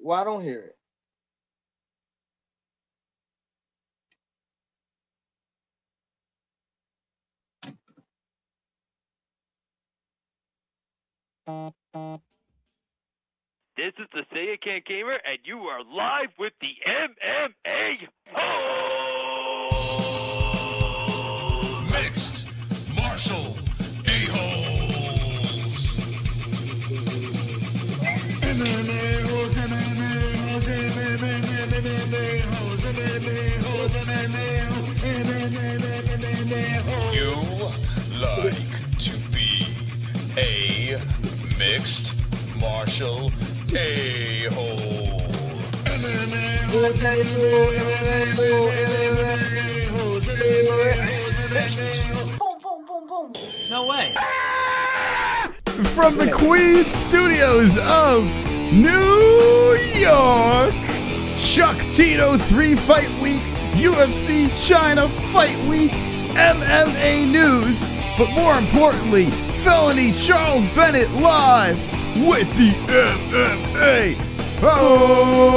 Well, I don't hear it. This is the Say It Can't Gamer, and you are live with the MMA-Holes! Mixed martial a-holes. MMA-Holes, MMA-Holes, MMA-Holes, MMA-Holes, MMA-Holes. You like to be a mixed martial a-hole. No way. From the Queens studios of New York, Chuck Tito 3-Fight Week, UFC China Fight Week, MMA news, but more importantly, Felony Charles Bennett live with the MMA Holes.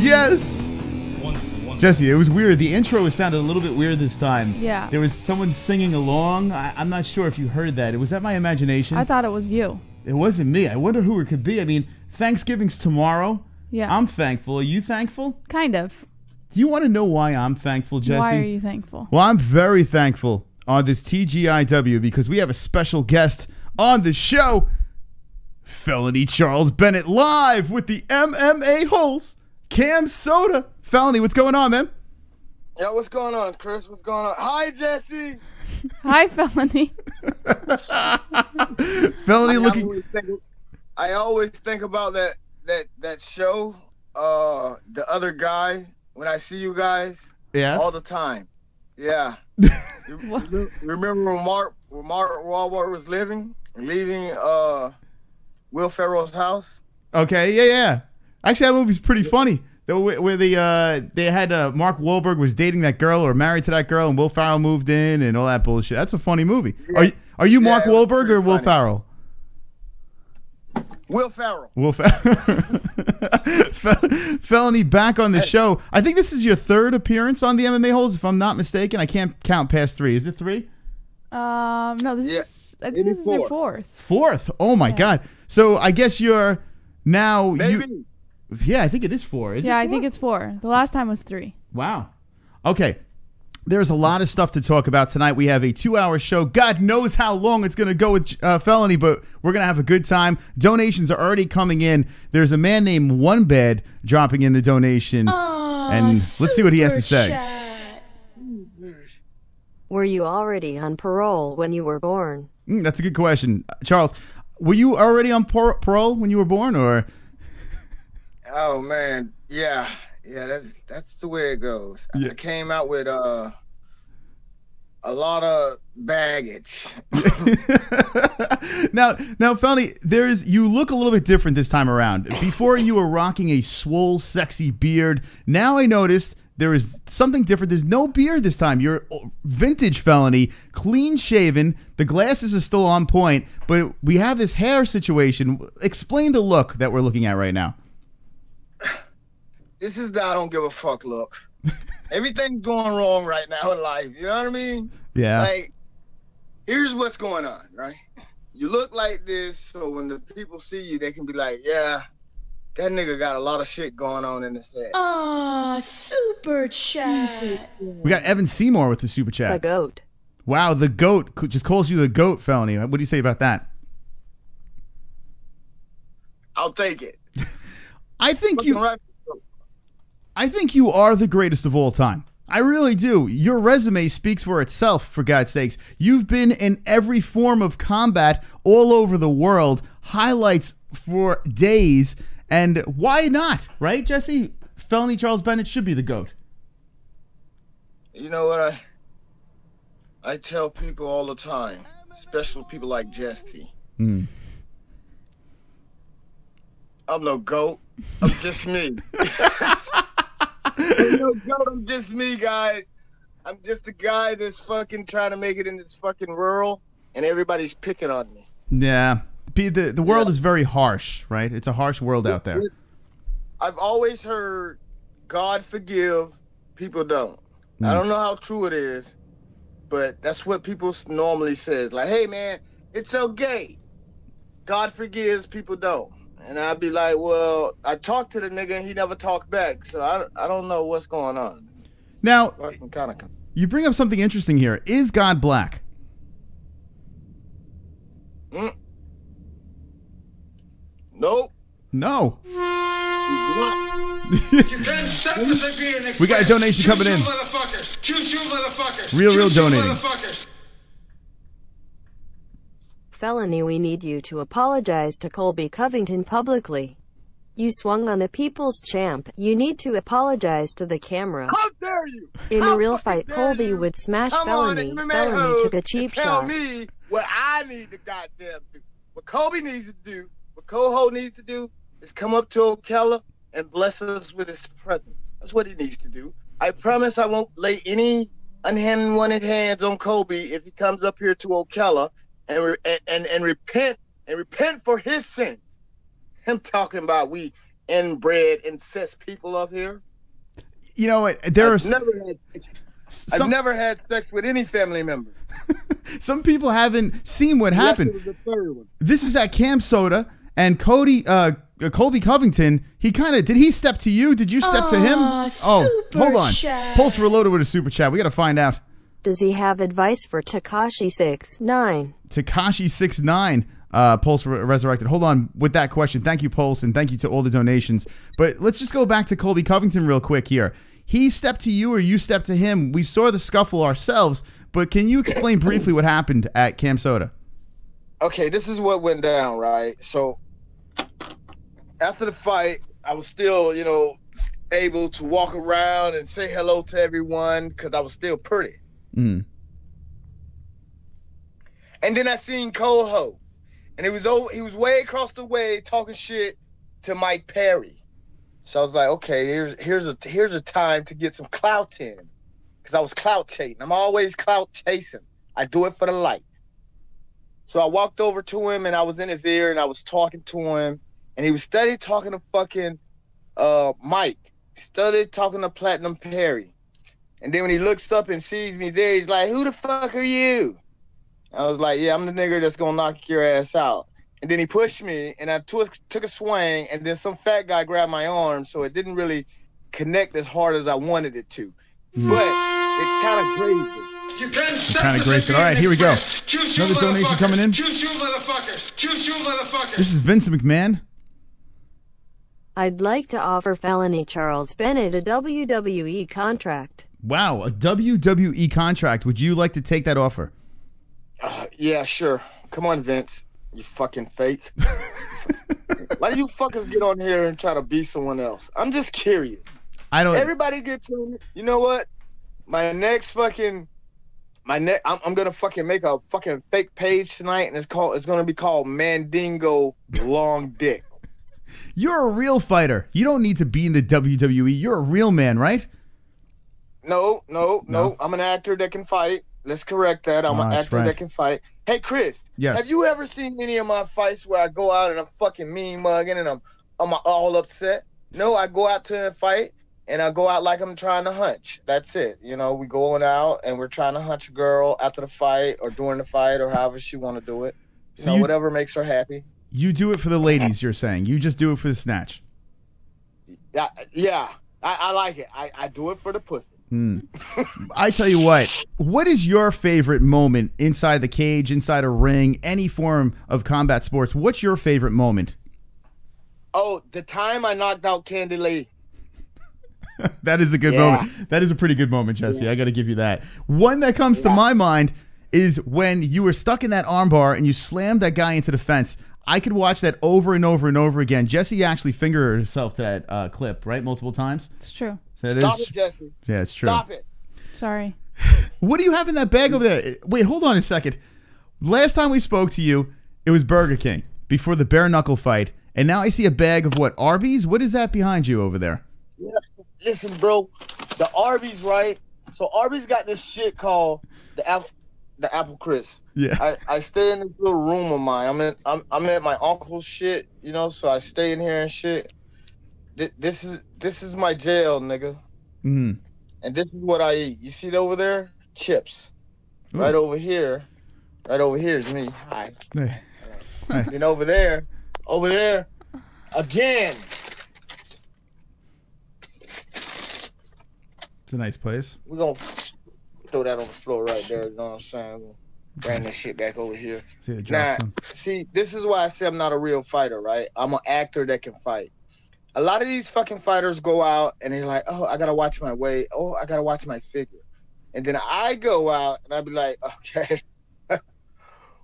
Yes. Jesse, it was weird. The intro sounded a little bit weird this time. Yeah. There was someone singing along. I'm not sure if you heard that. Was that my imagination? I thought it was you. It wasn't me. I wonder who it could be. I mean, Thanksgiving's tomorrow. Yeah. I'm thankful. Are you thankful? Kind of. Do you want to know why I'm thankful, Jesse? Why are you thankful? Well, I'm very thankful on this TGIW because we have a special guest on the show, Felony Charles Bennett, live with the MMA Holes, Cam Soda. Felony, what's going on, man? Yeah, what's going on, Chris? What's going on? Hi, Jesse. Hi, Felony. Felony looking... I always think about that show, the other guy, when I see you guys, Yeah? all the time. Yeah. Remember when Mark Wahlberg was leaving Will Ferrell's house? Okay, yeah. Actually, that movie's pretty funny. Where they had Mark Wahlberg was dating that girl or married to that girl, and Will Ferrell moved in and all that bullshit. That's a funny movie. Yeah. Are you Mark Yeah, it was Wahlberg or pretty Will funny. Ferrell? Will Ferrell. Felony back on the show. I think this is your third appearance on the MMA Holes, if I'm not mistaken. I can't count past 3. Is it 3? No, this Yeah, is. I think this is your fourth. Fourth. Oh my God. So I guess you're now. Maybe. Yeah, I think it is 4. Is it Yeah, 4? I think it's 4. The last time was 3. Wow. Okay. There's a lot of stuff to talk about tonight. We have a 2-hour show. God knows how long it's going to go with Felony, but we're going to have a good time. Donations are already coming in. There's a man named One Bed dropping in a donation. And let's see what he has to say. Were you already on parole when you were born? That's a good question. Charles, were you already on parole when you were born, or? Oh man, yeah. That's the way it goes. Yeah. I came out with a lot of baggage. Now, Felony, you look a little bit different this time around. Before you were rocking a swole, sexy beard. Now I noticed there is something different. There's no beard this time. You're vintage Felony, clean shaven. The glasses are still on point, but we have this hair situation. Explain the look that we're looking at right now. This is the I don't give a fuck look. Everything's going wrong right now in life. You know what I mean? Yeah. Like, here's what's going on, right? You look like this, so when the people see you, they can be like, yeah, that nigga got a lot of shit going on in his head. Super chat. We got Evan Seymour with the super chat. The goat. Wow, the goat just calls you the goat, Felony. What do you say about that? I'll take it. I think you Right. are the greatest of all time. I really do. Your resume speaks for itself, for God's sakes. You've been in every form of combat all over the world, highlights for days, and why not, right, Jesse? Felony Charles Bennett should be the GOAT. You know what I tell people all the time, especially people like Jesse. I'm no GOAT. I'm just me. I'm no GOAT. I'm just me, guys. I'm just a guy that's fucking trying to make it in this fucking world, and everybody's picking on me. Yeah. The world is very harsh, right? It's a harsh world out there. I've always heard, God forgive, people don't. I don't know how true it is, but that's what people normally say. Like, hey, man, it's okay. God forgives, people don't. And I'd be like, well, I talked to the nigga and he never talked back, so I don't know what's going on. Now, Kind of. you bring up something interesting here. Is God black? Nope. No. You can't stop the Siberian Express. We got a donation coming in. Motherfuckers. Choo-choo, motherfuckers. Real Choo-choo, donating. Motherfuckers. Felony, we need you to apologize to Colby Covington publicly. You swung on the people's champ. You need to apologize to the camera. How dare you? In How a real fucking fight, dare Colby you would smash come on Felony. and MMA Felony Hoes took a and cheap tell shot. me what I need to goddamn do. What Colby needs to do, what Coho needs to do, is come up to Ocala and bless us with his presence. That's what he needs to do. I promise I won't lay any unwanted hands on Colby if he comes up here to Ocala and repent for his sins. I'm talking about we inbred, incest people up here. You know what? I've never had sex with any family member. Some people haven't seen what happened. Unless it was the third one. This was at Camp Soda, and Colby Covington, did he step to you? Did you step to him? Super Hold on. chat. Pulse Reloaded with a super chat. We got to find out. Does he have advice for Takashi69? Takashi69. Pulse Resurrected. Hold on with that question. Thank you, Pulse, and thank you to all the donations. But let's just go back to Colby Covington real quick here. He stepped to you or you stepped to him. We saw the scuffle ourselves, but can you explain briefly what happened at Camp Soda? Okay, this is what went down, right? So after the fight, I was still, able to walk around and say hello to everyone because I was still pretty. Mm. And then I seen Coho. And he was way across the way talking shit to Mike Perry. So I was like, okay, here's a time to get some clout in. Because I was clout chasing. I'm always clout chasing. I do it for the light. So I walked over to him and I was in his ear and I was talking to him. And he was steady talking to fucking Mike. He started talking to Platinum Perry. And then when he looks up and sees me there, he's like, who the fuck are you? I was like, yeah, I'm the nigga that's gonna knock your ass out. And then he pushed me, and I took a swing, and then some fat guy grabbed my arm, so it didn't really connect as hard as I wanted it to. But it kind of grazed it. You can't stop Kinda the grazed it. Siberian All right, here we go. Express. Choo-choo, Another donation motherfuckers. coming in. Choo-choo, motherfuckers. Choo-choo, motherfuckers. This is Vince McMahon. I'd like to offer Felony Charles Bennett a WWE contract. Wow, a WWE contract. Would you like to take that offer? Yeah, sure. Come on, Vince. You fucking fake. Why do you fuckers get on here and try to be someone else? I'm just curious. Everybody gets on. You know what? I'm gonna fucking make a fucking fake page tonight, and it's gonna be called Mandingo Long Dick. You're a real fighter. You don't need to be in the WWE. You're a real man, right? No. I'm an actor that can fight. Let's correct that. I'm an actor that can fight. Hey, Chris. Yes. Have you ever seen any of my fights where I go out and I'm fucking mean mugging and I'm all upset? No, I go out to a fight and I go out like I'm trying to hunch. That's it. We going out and we're trying to hunch a girl after the fight or during the fight or however she want to do it. Whatever makes her happy. You do it for the ladies, you're saying. You just do it for the snatch. Yeah. I like it. I do it for the pussy. I tell you what is your favorite moment inside the cage, inside a ring, any form of combat sports? What's your favorite moment? Oh, the time I knocked out Candy Lee. That is a good moment. That is a pretty good moment, Jesse. I got to give you that. One that comes to my mind is when you were stuck in that armbar and you slammed that guy into the fence. I could watch that over and over and over again. Jesse actually fingered herself to that clip, right? Multiple times. It's true. So Stop it, Jesse. Yeah, it's true. Stop it. Sorry. What do you have in that bag over there? Wait, hold on a second. Last time we spoke to you, it was Burger King before the bare-knuckle fight. And now I see a bag of what, Arby's? What is that behind you over there? Yeah. Listen, bro, the Arby's, right? So Arby's got this shit called the apple crisp. Yeah. I stay in this little room of mine. I'm at my uncle's shit, you know. So I stay in here and shit. This is my jail, nigga. Mm. And this is what I eat. You see it over there? Chips. Ooh. Right over here is me. Hi. Hey. And over there, again. It's a nice place. We're gonna throw that on the floor right there. You know what I'm saying? We'll bring that shit back over here. See, this is why I say I'm not a real fighter, right? I'm an actor that can fight. A lot of these fucking fighters go out and they're like, oh, I gotta watch my weight. Oh, I gotta watch my figure. And then I go out and I be like, okay,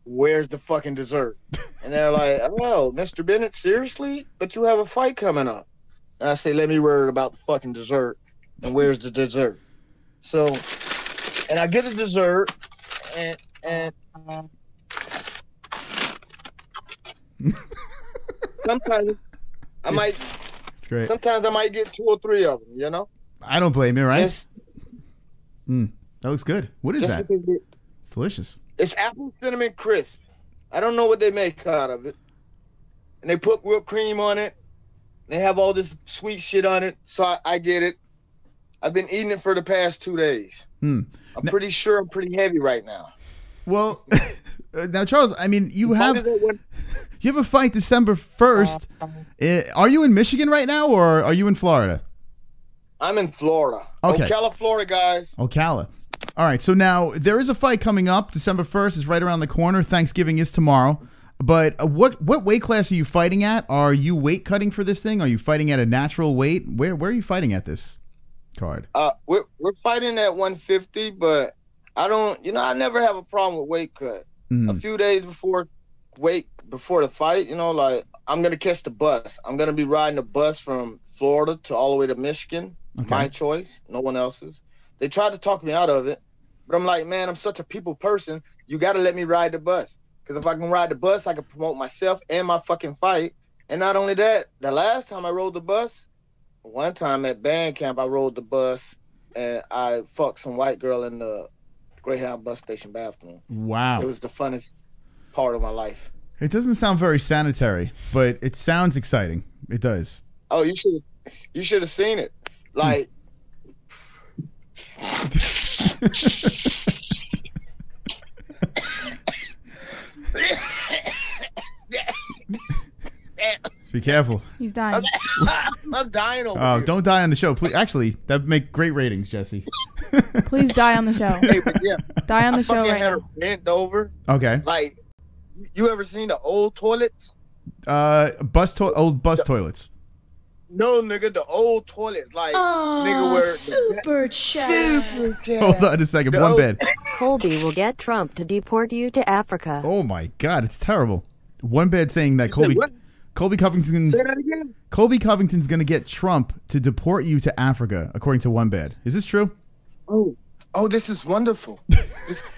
where's the fucking dessert? And they're like, oh, Mr. Bennett, seriously? But you have a fight coming up. And I say, let me worry about the fucking dessert. And where's the dessert? So, and I get a dessert and sometimes I might. It's great. Sometimes I might get 2 or 3 of them. You know. I don't blame you, right? That looks good. What is that? It's delicious. It's apple cinnamon crisp. I don't know what they make out of it. And they put whipped cream on it. They have all this sweet shit on it. So I get it. I've been eating it for the past 2 days. I'm pretty sure I'm pretty heavy right now. Well, now, Charles, I mean, you have a fight December 1st. Are you in Michigan right now, or are you in Florida? I'm in Florida. Okay. Ocala, Florida, guys. Ocala. All right, so now there is a fight coming up. December 1st is right around the corner. Thanksgiving is tomorrow. But what weight class are you fighting at? Are you weight cutting for this thing? Are you fighting at a natural weight? Where are you fighting at this card? We're fighting at 150, but I never have a problem with weight cut. A few days before the fight, like I'm gonna catch the bus. I'm gonna be riding the bus from Florida to all the way to Michigan. Okay. My choice, no one else's. They tried to talk me out of it, but I'm like, man, I'm such a people person. You got to let me ride the bus. Because if I can ride the bus, I can promote myself and my fucking fight. And not only that, the last time I rode the bus, one time at band camp, I rode the bus and I fucked some white girl in the Greyhound bus station bathroom. Wow. It was the funnest part of my life. It doesn't sound very sanitary, but it sounds exciting. It does. Oh, you should have seen it. Like, be careful. He's dying. I'm dying over here. Don't die on the show. Please. Actually, that'd make great ratings, Jesse. Please die on the show. Hey, but yeah, die on the show right had now. her bent over. Okay. Like, you ever seen the old toilets? Old bus toilets. No, nigga, the old toilets, like, nigga, where super chat. Hold on a second. One bed. Colby will get Trump to deport you to Africa. Oh my God, it's terrible. One bed saying that Colby Covington's Say that again? Colby Covington's gonna get Trump to deport you to Africa, according to One Bed. Is this true? Oh, this is wonderful.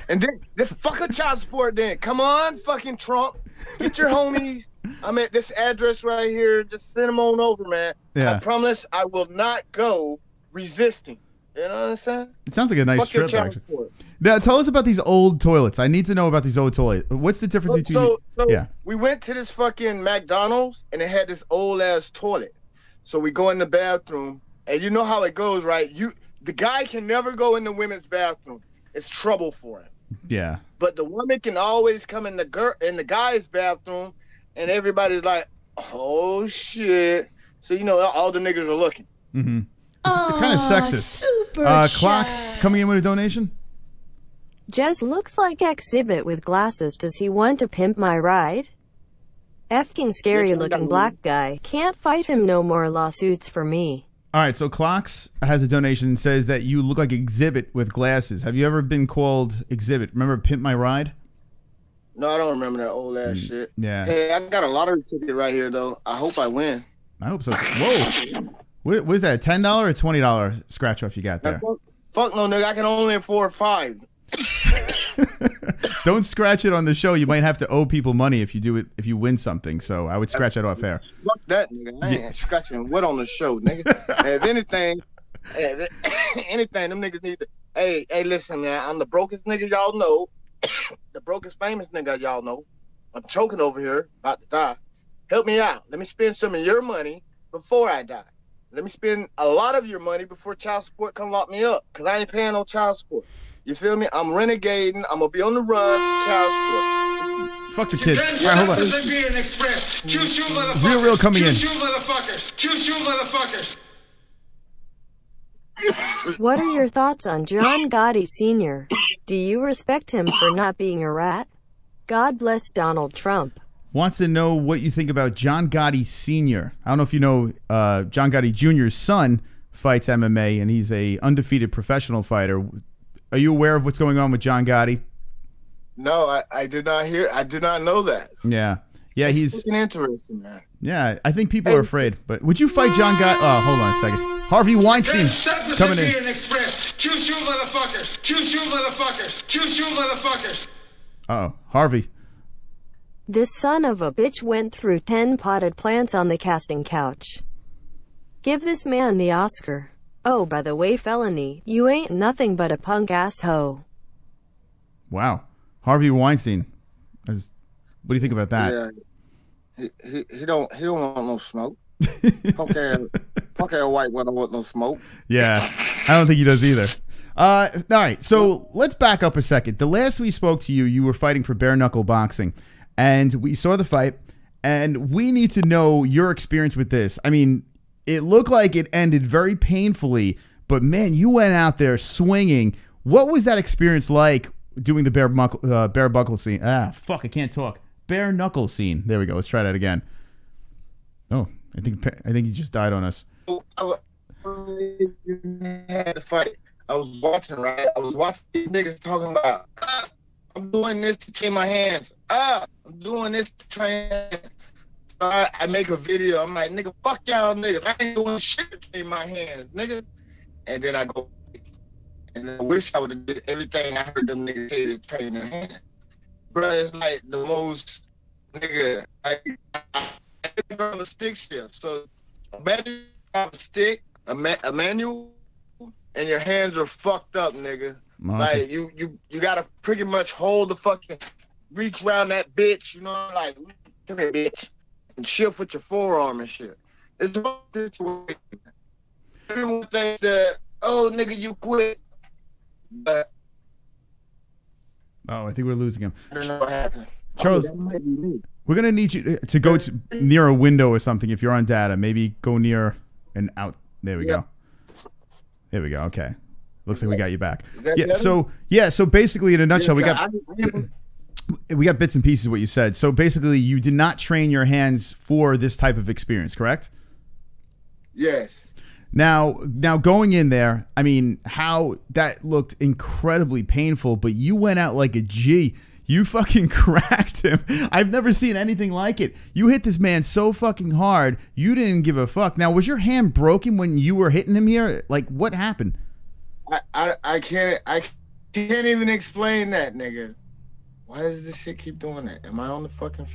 And then fuck a child support. Then come on, fucking Trump, get your homies. I'm at this address right here. Just send them on over, man. Yeah. I promise I will not go resisting. You know what I'm saying? It sounds like a nice Fuck your trip, child actually. support. Now, tell us about these old toilets. I need to know about these old toilets. What's the difference between? Yeah. We went to this fucking McDonald's and it had this old ass toilet. So we go in the bathroom and you know how it goes, right? The guy can never go in the women's bathroom. It's trouble for him. Yeah. But the woman can always come in the guy's bathroom, and everybody's like, "Oh shit!" So all the niggas are looking. Mm-hmm. It's kind of sexist. Super Clocks coming in with a donation. Jez looks like exhibit with glasses. Does he want to pimp my ride? Effing scary looking black guy. Can't fight him, no more lawsuits for me. All right, so Clocks has a donation and says that you look like Exhibit with glasses. Have you ever been called Exhibit? Remember Pimp My Ride? No, I don't remember that old ass shit. Yeah. Hey, I got a lottery ticket right here, though. I hope I win. I hope so. Whoa. What is that, a $10 or $20 scratch-off you got there? Fuck no, nigga. I can only afford 5. Don't scratch it on the show. You might have to owe people money if you win something. So I would scratch that off air. Fuck that, nigga. I ain't scratching what on the show, nigga. If anything, them niggas need to Hey, listen, man. I'm the brokest nigga y'all know. The brokest famous nigga y'all know. I'm choking over here, about to die. Help me out. Let me spend some of your money before I die. Let me spend a lot of your money before child support come lock me up, because I ain't paying no child support. You feel me? I'm renegading. I'm going to be on the run for child support. Fuck the kids. All right, hold on. Real coming in. Choo-choo, motherfuckers. Choo-choo, motherfuckers. What are your thoughts on John Gotti Sr.? Do you respect him for not being a rat? God bless Donald Trump. Wants to know what you think about John Gotti Sr. I don't know if you know John Gotti Jr.'s son fights MMA, and he's a undefeated professional fighter. Are you aware of what's going on with John Gotti? No, I did not hear. I did not know that. Yeah, It's he's fucking interesting, man. Yeah, I think people are afraid. But would you fight John Gotti? Oh, hold on a second. Harvey Weinstein coming in. Express. Choo-choo, motherfuckers. Choo-choo, motherfuckers. Choo-choo, motherfuckers. Uh-oh, Harvey. This son of a bitch went through 10 potted plants on the casting couch. Give this man the Oscar. Oh, by the way, Felony, you ain't nothing but a punk ass hoe. Wow. Harvey Weinstein. What do you think about that? Yeah. He don't want no smoke. Punk ass white boy don't want no smoke. Yeah, I don't think he does either. All right, so let's back up a second. The last we spoke to you, you were fighting for bare-knuckle boxing, and we saw the fight, and we need to know your experience with this. I mean, it looked like it ended very painfully, but man, you went out there swinging. What was that experience like doing the bare-knuckle scene? I can't talk. Bare-knuckle scene. There we go. Let's try that again. Oh, I think he just died on us. I had to fight. I was watching, right? I was watching these niggas talking about, I'm doing this to train my hands. I'm doing this to train. So I make a video. I'm like, nigga, fuck y'all niggas. I ain't doing shit to train my hands, nigga. And then I go, and I wish I would have did everything I heard them niggas say to train their hands. Bro, it's like the most, nigga, I on a stick shift. So imagine you have a stick, a manual, and your hands are fucked up, nigga. Like you gotta pretty much hold the fucking, reach around that bitch, you know, like, come here, bitch, and shift with your forearm and shit. It's a situation. Everyone thinks that, oh, nigga, you quit, but I think we're losing him. I don't know what happened. Charles, we're going to need you to go near a window or something if you're on data. Maybe go near and out. There we go. There we go. Okay. Looks like we got you back. So basically in a nutshell, we got bits and pieces of what you said. So basically you did not train your hands for this type of experience, correct? Yes. Now going in there, I mean, how that looked incredibly painful, but you went out like a G. You fucking cracked him. I've never seen anything like it. You hit this man so fucking hard, you didn't give a fuck. Now, was your hand broken when you were hitting him here? Like, what happened? I can't even explain that, nigga. Why does this shit keep doing that? Am I on the fucking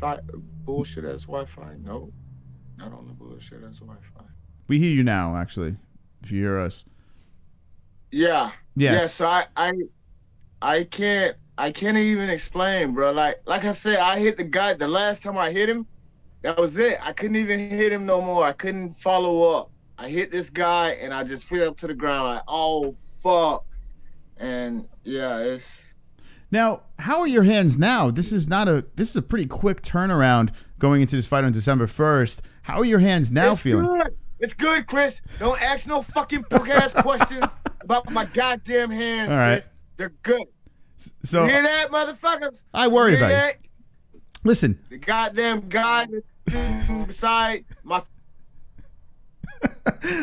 bullshit ass Wi-Fi? No, not on the bullshit ass Wi-Fi. We hear you now, actually. If you hear us. Yeah. Yes. Yeah. So I can't even explain, bro. Like I said, I hit the guy. The last time I hit him, that was it. I couldn't even hit him no more. I couldn't follow up. I hit this guy and I just fell to the ground like, oh fuck. And yeah, it's. Now, how are your hands now? This is a pretty quick turnaround going into this fight on December 1st. How are your hands now feeling? Good. It's good, Chris. Don't ask no fucking punk-ass question about my goddamn hands, all right. Chris. They're good. So you hear that, motherfuckers? I worry about you. Listen. The goddamn guy beside my.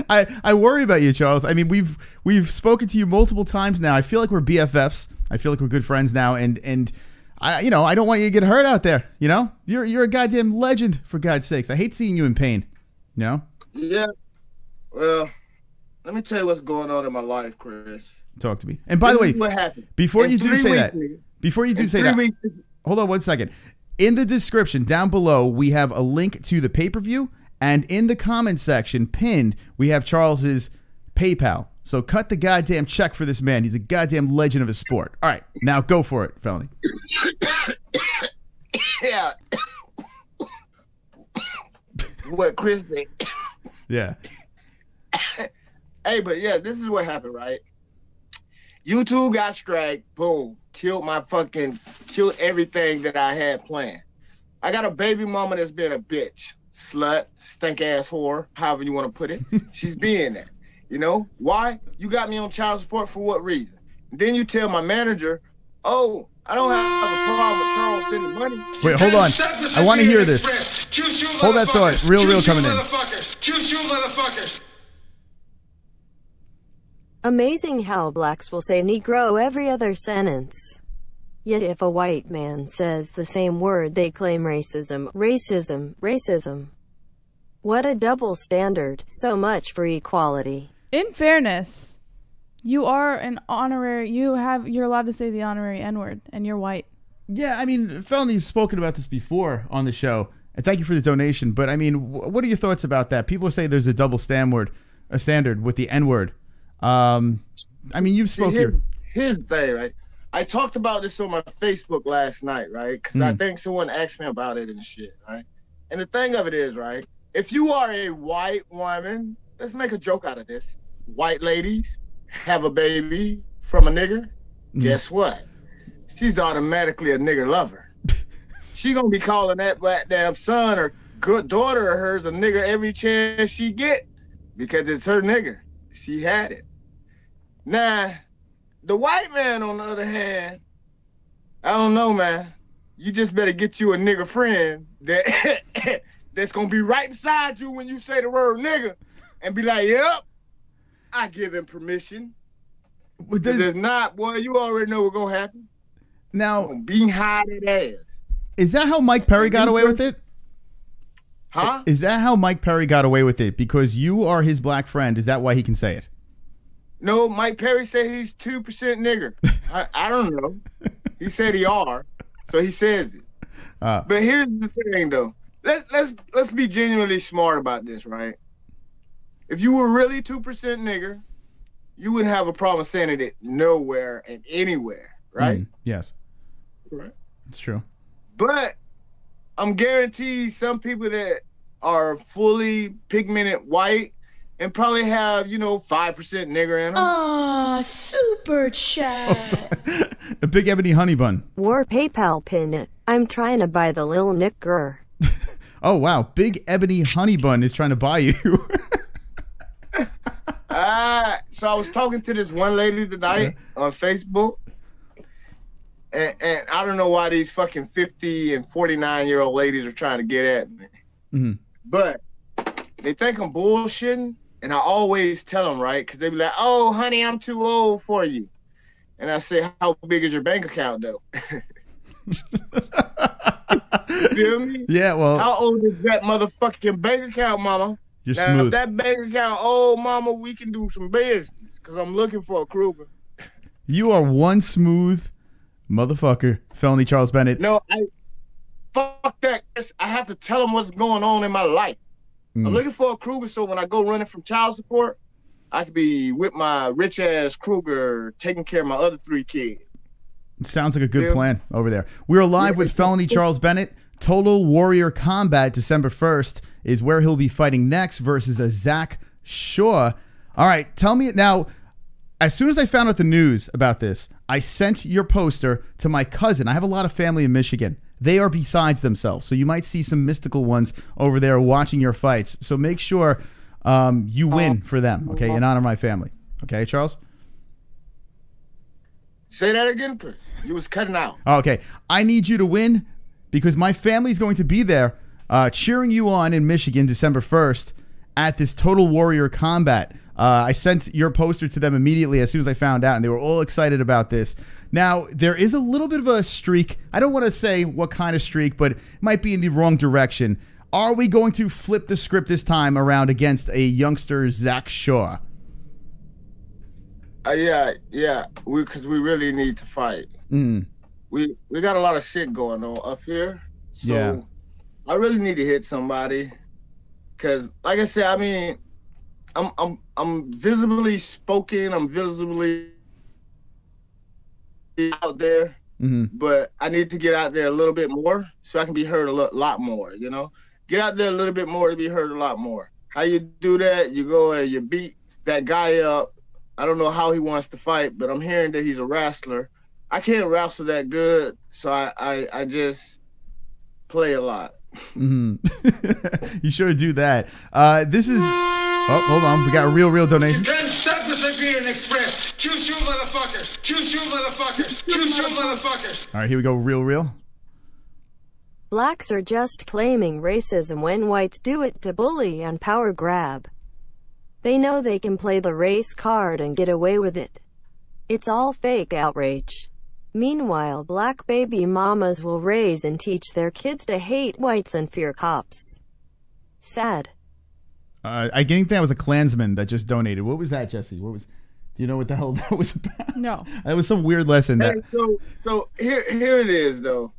I worry about you, Charles. I mean, we've spoken to you multiple times now. I feel like we're BFFs. I feel like we're good friends now, and I don't want you to get hurt out there. You know, you're a goddamn legend, for God's sakes. I hate seeing you in pain. You know. Yeah. Well, let me tell you what's going on in my life, Chris. Talk to me. And by the way, what happened? Before you do say that, hold on 1 second. In the description down below, we have a link to the pay-per-view, and in the comment section pinned, we have Charles's PayPal. So cut the goddamn check for this man. He's a goddamn legend of his sport. All right, now go for it, Felony. Yeah. What Chris did. Yeah. Hey, but yeah, this is what happened, right? YouTube got striked. Boom. Killed everything that I had planned. I got a baby mama that's been a bitch. Slut, stink ass whore, however you want to put it. She's being that. You know? Why? You got me on child support for what reason? And then you tell my manager, oh, I don't have a problem with Charles sending money. Wait, hold on. I want to hear this. Hold that thought. Real coming in. Choo-choo, motherfuckers. Amazing how blacks will say Negro every other sentence. Yet if a white man says the same word, they claim racism, racism, racism. What a double standard. So much for equality. In fairness, you are an honorary. You're allowed to say the honorary N-word, and you're white. Yeah, I mean, Felony's spoken about this before on the show, and thank you for the donation. But I mean, what are your thoughts about that? People say there's a double standard with the N-word. I mean, you've spoken. Here's the thing, right? I talked about this on my Facebook last night, right? Because I think someone asked me about it and shit, right? And the thing of it is, right? If you are a white woman, let's make a joke out of this. White ladies have a baby from a nigger. Guess what? She's automatically a nigger lover. She gonna be calling that black damn son or good daughter of hers a nigger every chance she get because it's her nigger. She had it. Now, the white man, on the other hand, I don't know, man. You just better get you a nigger friend that that's gonna be right beside you when you say the word nigga and be like, yep, I give him permission. If it's not, boy, you already know what's gonna happen. Now, be high that ass. Is that how Mike Perry got away with it? Huh? Is that how Mike Perry got away with it? Because you are his black friend. Is that why he can say it? No, Mike Perry said he's 2% nigger. I don't know. He said he are, so he says it. But here's the thing, though. Let's be genuinely smart about this, right? If you were really 2% nigger, you wouldn't have a problem saying it nowhere and anywhere, right? Yes. Right. It's true. But I'm guaranteed some people that are fully pigmented white and probably have, 5% nigger in them. Aw, super chat. A big ebony honey bun. War PayPal pin. I'm trying to buy the lil nigger. Oh, wow. Big ebony honey bun is trying to buy you. So I was talking to this one lady tonight on Facebook. And I don't know why these fucking 50 and 49-year-old ladies are trying to get at me. Mm-hmm. But they think I'm bullshitting. And I always tell them, right? Because they be like, oh, honey, I'm too old for you. And I say, how big is your bank account, though? You feel me? Yeah, well. How old is that motherfucking bank account, mama? You're now, smooth. If that bank account, oh, mama, we can do some business. Because I'm looking for a Kruger. You are one smooth motherfucker, Felony Charles Bennett. No, fuck that. I have to tell them what's going on in my life. I'm looking for a Kruger, so when I go running from child support, I could be with my rich-ass Kruger taking care of my other 3 kids. Sounds like a good plan over there. We're live with Felony Charles Bennett. Total Warrior Combat, December 1st, is where he'll be fighting next versus a Zach Shaw. All right, tell me now, as soon as I found out the news about this, I sent your poster to my cousin. I have a lot of family in Michigan. They are besides themselves, so you might see some mystical ones over there watching your fights. So make sure you win for them, okay, in honor of my family. Okay, Charles? Say that again, Chris. You was cutting out. Okay, I need you to win because my family's going to be there cheering you on in Michigan December 1st at this Total Warrior Combat. I sent your poster to them immediately as soon as I found out, and they were all excited about this. Now, there is a little bit of a streak. I don't want to say what kind of streak, but it might be in the wrong direction. Are we going to flip the script this time around against a youngster, Zach Shaw? Yeah. Because we really need to fight. We got a lot of shit going on up here. So I really need to hit somebody. Because, like I said, I mean, I'm visibly spoken. I'm visibly out there, but I need to get out there a little bit more so I can be heard a lot more. You know, get out there a little bit more to be heard a lot more. How you do that? You go and you beat that guy up. I don't know how he wants to fight, but I'm hearing that he's a wrestler. I can't wrestle that good, so I just play a lot. You sure do that. This is. Oh, hold on. We got a real donation. You can't stop the Siberian Express. Choo-choo, motherfuckers. Choo-choo, motherfuckers. Choo-choo, motherfuckers. All right, here we go. Real. Blacks are just claiming racism when whites do it to bully and power grab. They know they can play the race card and get away with it. It's all fake outrage. Meanwhile, black baby mamas will raise and teach their kids to hate whites and fear cops. Sad. I think that was a Klansman that just donated. What was that, Jesse? Do you know what the hell that was about? No. That was some weird lesson. Hey, so here it is though.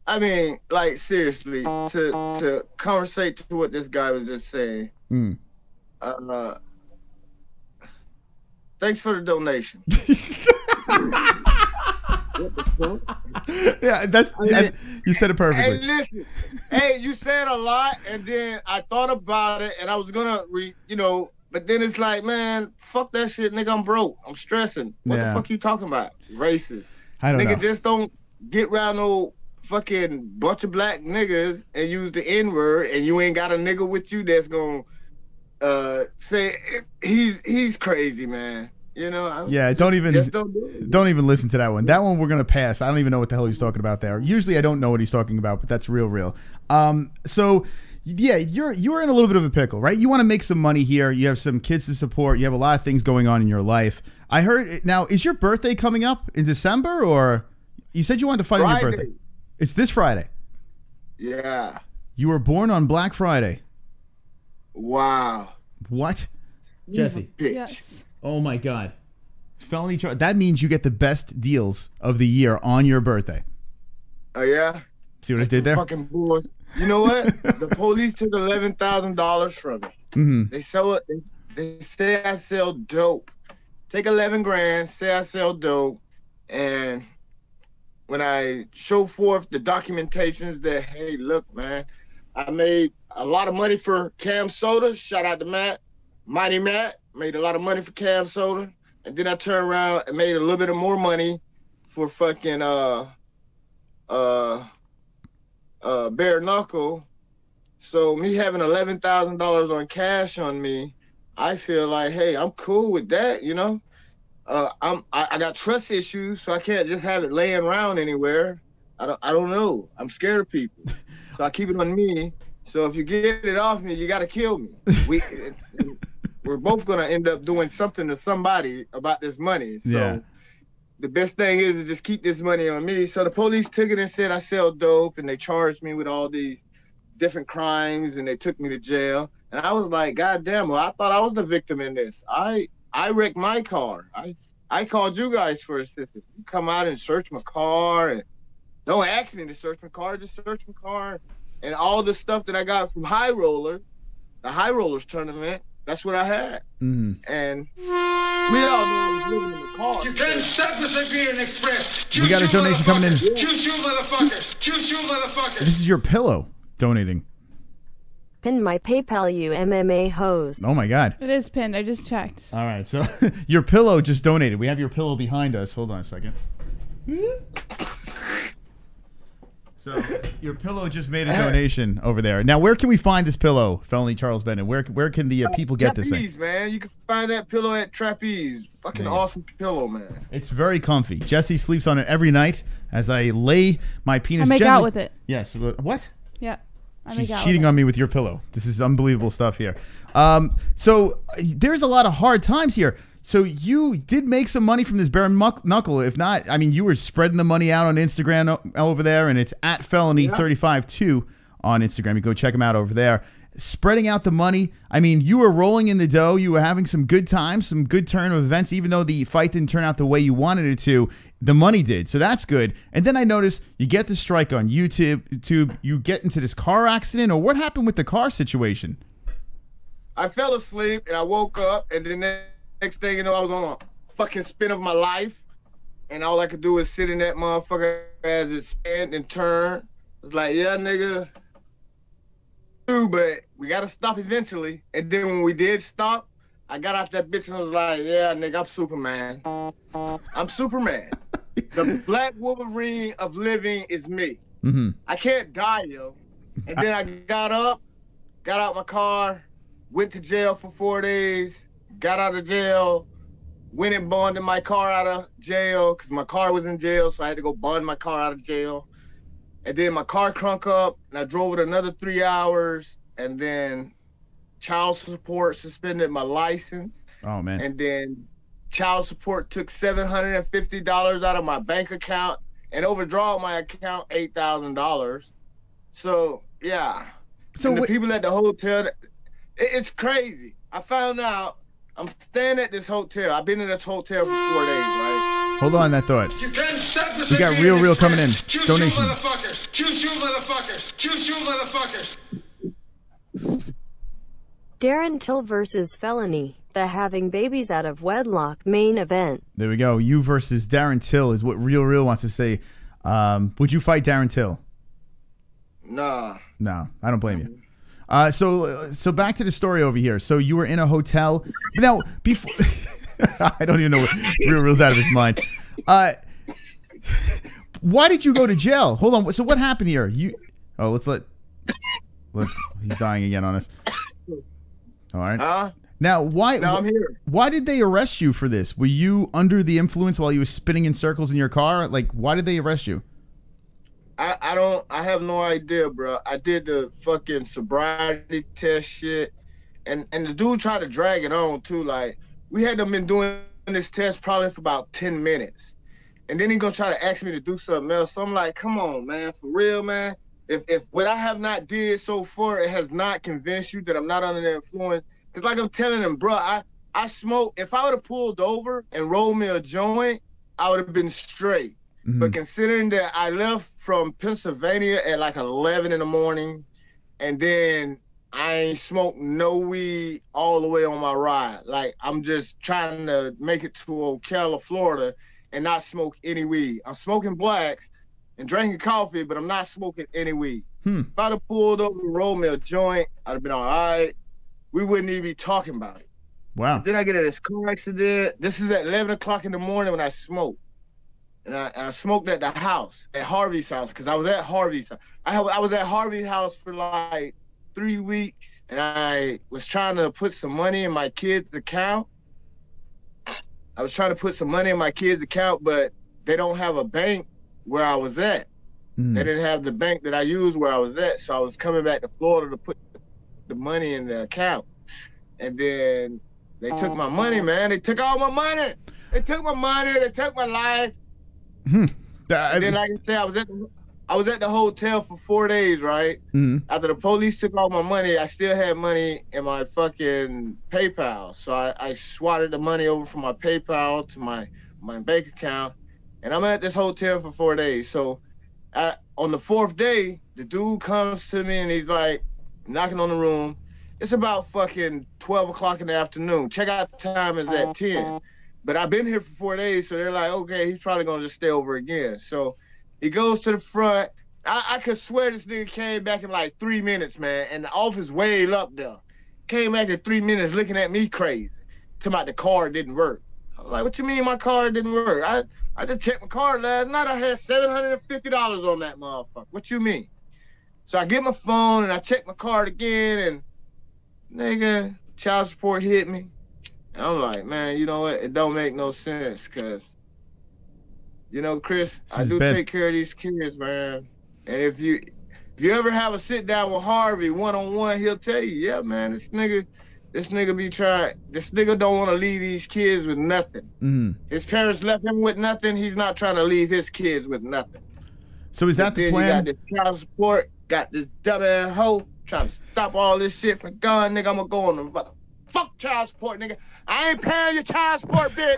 I mean, like seriously, to conversate to what this guy was just saying. Thanks for the donation. What the fuck? Yeah, you said it perfectly. Hey, listen. Hey, you said a lot, and then I thought about it, and I was gonna but then it's like, man, fuck that shit, nigga. I'm broke. I'm stressing. What the fuck you talking about? Racist. I don't know. Nigga, just don't get around no fucking bunch of black niggas and use the N-word, and you ain't got a nigga with you that's gonna say he's crazy, man. You know, don't even do it. Don't even listen to that one. That one we're gonna pass. I don't even know what the hell he's talking about there. Usually I don't know what he's talking about, but that's real. So yeah, you're in a little bit of a pickle, right? You want to make some money here. You have some kids to support. You have a lot of things going on in your life. I heard. Now, is your birthday coming up in December, or you said you wanted to fight on your birthday? It's this Friday. Yeah. You were born on Black Friday. Wow. What? Jesse. Bitch. Yes. Oh my God. Felony charge. That means you get the best deals of the year on your birthday. Oh yeah. See what I did there? Fucking boy. You know what? The police took $11,000 from me. They sell it. They say I sell dope. Take 11 grand. Say I sell dope, and when I show forth the documentations that, hey, look, man, I made a lot of money for Cam Soda. Shout out to Matt, Mighty Matt. Made a lot of money for Cam Soda, and then I turned around and made a little bit of more money for fucking Bare-knuckle. So me having $11,000 on cash on me, I feel like, hey, I'm cool with that, you know. I got trust issues, so I can't just have it laying around anywhere. I don't know. I'm scared of people, so I keep it on me. So if you get it off me, you got to kill me. We're both gonna end up doing something to somebody about this money. So the best thing is to just keep this money on me. So the police took it and said I sell dope, and they charged me with all these different crimes, and they took me to jail. And I was like, God damn, well, I thought I was the victim in this. I wrecked my car. I called you guys for assistance. You come out and search my car, and don't ask me to search my car, just search my car. And all the stuff that I got from High Roller, the High Rollers tournament, that's what I had. And we all know I was living in the car. You can't stop the Siberian Express. We got a donation coming in. Choo-choo, motherfuckers. Choo-choo, motherfuckers. This is your pillow donating. Pin my PayPal, you MMA-Holes. Oh my God. It is pinned. I just checked. All right, so your pillow just donated. We have your pillow behind us. Hold on a second. So your pillow just made a donation over there. Now, where can we find this pillow, Felony Charles Bennett? Where can the people get this thing? Trapeze, man. You can find that pillow at Trapeze. Fucking awesome pillow, man. It's very comfy. Jesse sleeps on it every night as I lay my penis. I make gently. out with it. Yes. What? Yeah. She's cheating on me with your pillow. This is unbelievable stuff here. So there's a lot of hard times here. So you did make some money from this bare-knuckle. If not, I mean, you were spreading the money out on Instagram over there, and it's at Felony352 on Instagram. You go check them out over there. Spreading out the money. I mean, you were rolling in the dough. You were having some good times, some good turn of events. Even though the fight didn't turn out the way you wanted it to, the money did. So that's good. And then I noticed you get the strike on YouTube. You get into this car accident, or what happened with the car situation? I fell asleep and I woke up, and then the next thing you know, I was on a fucking spin of my life, and all I could do is sit in that motherfucker as it spin and turn. It's like, yeah, nigga, but we gotta stop eventually. And then when we did stop, I got out that bitch and was like, yeah, nigga, I'm Superman. I'm Superman. The Black Wolverine of living is me. Mm-hmm. I can't die, yo. And then I got up, got out my car, went to jail for 4 days, got out of jail, went and bonded my car out of jail because my car was in jail, so I had to go bond my car out of jail. And then my car crunk up, and I drove it another 3 hours, and then child support suspended my license. Oh, man. And then child support took $750 out of my bank account and overdraw my account $8,000. So, yeah. So and the people at the hotel, it's crazy. I found out I'm staying at this hotel. I've been in this hotel for 4 days, right? Hold on that thought. You can't stop this. We got real coming in. Choo-choo, Donation. motherfuckers. Choo-choo, motherfuckers. Choo-choo, motherfuckers. Darren Till versus Felony, the having babies out of wedlock main event. There we go. You versus Darren Till is what Real wants to say. Would you fight Darren Till? Nah. No, I don't blame you. So back to the story over here. So you were in a hotel. Now, before... I don't even know what Real's out of his mind. Why did you go to jail? Hold on. So what happened here? Let's he's dying again on us. All right. Huh? Now, Now I'm here. Why did they arrest you for this? Were you under the influence while you were spinning in circles in your car? Like, why did they arrest you? I have no idea, bro. I did the fucking sobriety test shit, and the dude tried to drag it on too. Like, we had them been doing this test probably for about 10 minutes, and then he gonna try to ask me to do something else. So I'm like, come on, man, for real, man. If what I have not did so far, it has not convinced you that I'm not under the influence. It's like I'm telling him, bro, I smoke. If I would have pulled over and rolled me a joint, I would have been straight. Mm-hmm. But considering that I left from Pennsylvania at like 11 in the morning, and then I ain't smoked no weed all the way on my ride. Like, I'm just trying to make it to Ocala, Florida, and not smoke any weed. I'm smoking blacks and drinking coffee, but I'm not smoking any weed. If I'd have pulled over and rolled me a joint, I'd have been all right. We wouldn't even be talking about it. Wow. Then I get in this car accident. This is at 11 o'clock in the morning when I smoke. And I smoked at the house, at Harvey's house, because I was at Harvey's house. I was at Harvey's house for like 3 weeks, and I was trying to put some money in my kid's account. I was trying to put some money in my kid's account, but they don't have a bank where I was at. They didn't have the bank that I used where I was at, so I was coming back to Florida to put the money in the account. And then they took my money, man. They took all my money. They took my money. They took my life. And then, like I said, I was at the hotel for 4 days, right? After the police took all my money, I still had money in my fucking PayPal. So I swatted the money over from my PayPal to my bank account. And I'm at this hotel for 4 days. So on the fourth day, the dude comes to me and he's like knocking on the room. It's about fucking 12 o'clock in the afternoon. Check out the time is at 10. But I've been here for 4 days, so they're like, okay, he's probably going to just stay over again. So he goes to the front. I could swear this nigga came back in like 3 minutes, man, and the office way up there. Came back in 3 minutes looking at me crazy. Talking about the card didn't work. I'm like, what you mean my card didn't work? I just checked my card last night. I had $750 on that motherfucker. What you mean? So I get my phone, and I check my card again, and nigga, child support hit me. And I'm like, man, you know what? It don't make no sense, because, you know, Chris, I do take care of these kids, man. And if you ever have a sit down with Harvey one-on-one, he'll tell you, yeah, man, this nigga don't want to leave these kids with nothing. His parents left him with nothing. He's not trying to leave his kids with nothing. So is that the plan? He got this child support, got this dumbass hoe trying to stop all this shit from going, nigga. I'm gonna go on the fuck child support, nigga. I ain't paying your child support, bitch.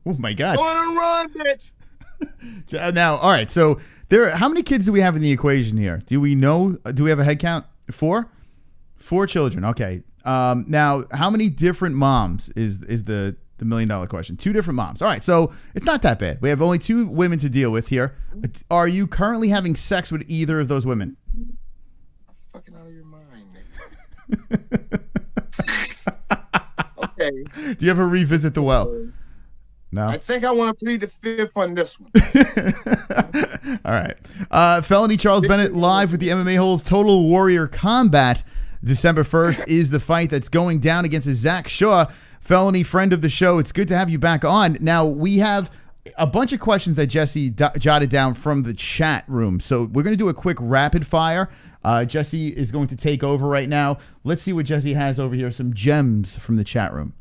Oh my God. Go on and run, bitch. Now, all right. So how many kids do we have in the equation here? Do we know? Do we have a head count? 4? 4 children. Okay. Now, how many different moms is the $1 million question? 2 different moms. All right, so it's not that bad. We have only 2 women to deal with here. Are you currently having sex with either of those women? Fucking out of your mind, nigga. Okay. Do you ever revisit the well? No. I think I want to plead the fifth on this one. All right. Felony Charles Bennett live with the MMA-Holes Total Warrior Combat. December 1st is the fight that's going down against Zach Shaw. Felony, friend of the show, it's good to have you back on. Now, we have a bunch of questions that Jesse jotted down from the chat room. So we're going to do a quick rapid fire. Jesse is going to take over right now. Let's see what Jesse has over here. Some gems from the chat room.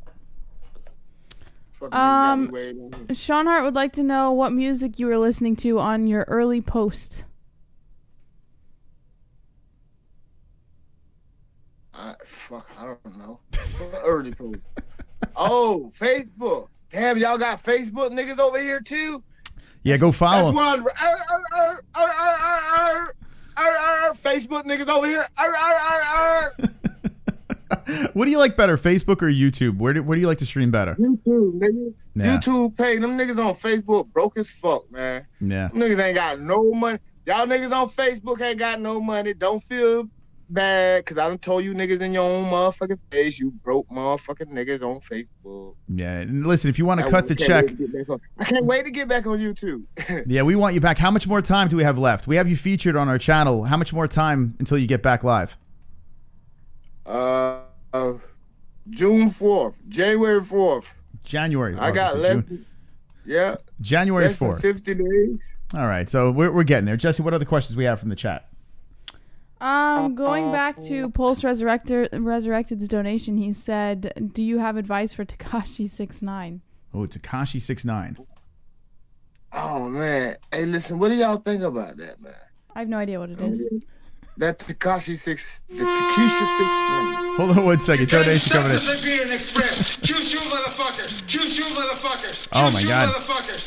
Sean Hart would like to know what music you were listening to on your early post. I don't know. Early post. Oh, Facebook. Damn, y'all got Facebook niggas over here too? Yeah, go follow. That's one. Facebook niggas over here. What do you like better, Facebook or YouTube? Where do you like to stream better? YouTube, nigga. Yeah. YouTube pay. Them niggas on Facebook broke as fuck, man. Yeah. Them niggas ain't got no money. Y'all niggas on Facebook ain't got no money. Don't feel bad, because I done told you niggas in your own motherfucking face, you broke motherfucking niggas on Facebook. Yeah. And listen, if you want to cut the check. I can't wait to get back on YouTube. Yeah, we want you back. How much more time do we have left? We have you featured on our channel. How much more time until you get back live? June 4th, January 4th. January 4th. I got less. Yeah. January less 4th. than 50 days. All right, so we're getting there. Jesse, what other questions we have from the chat? Going back to Pulse Resurrected's donation, he said, "Do you have advice for Tekashi 6ix9ine?" Oh, Tekashi 6ix9ine. Oh man, hey, listen, what do y'all think about that, man? I have no idea what it is. That Tekashi 6ix9ine. Hold on 1 second. Donation coming in. Express. Choo-choo, motherfuckers. Choo-choo, motherfuckers. Oh my God!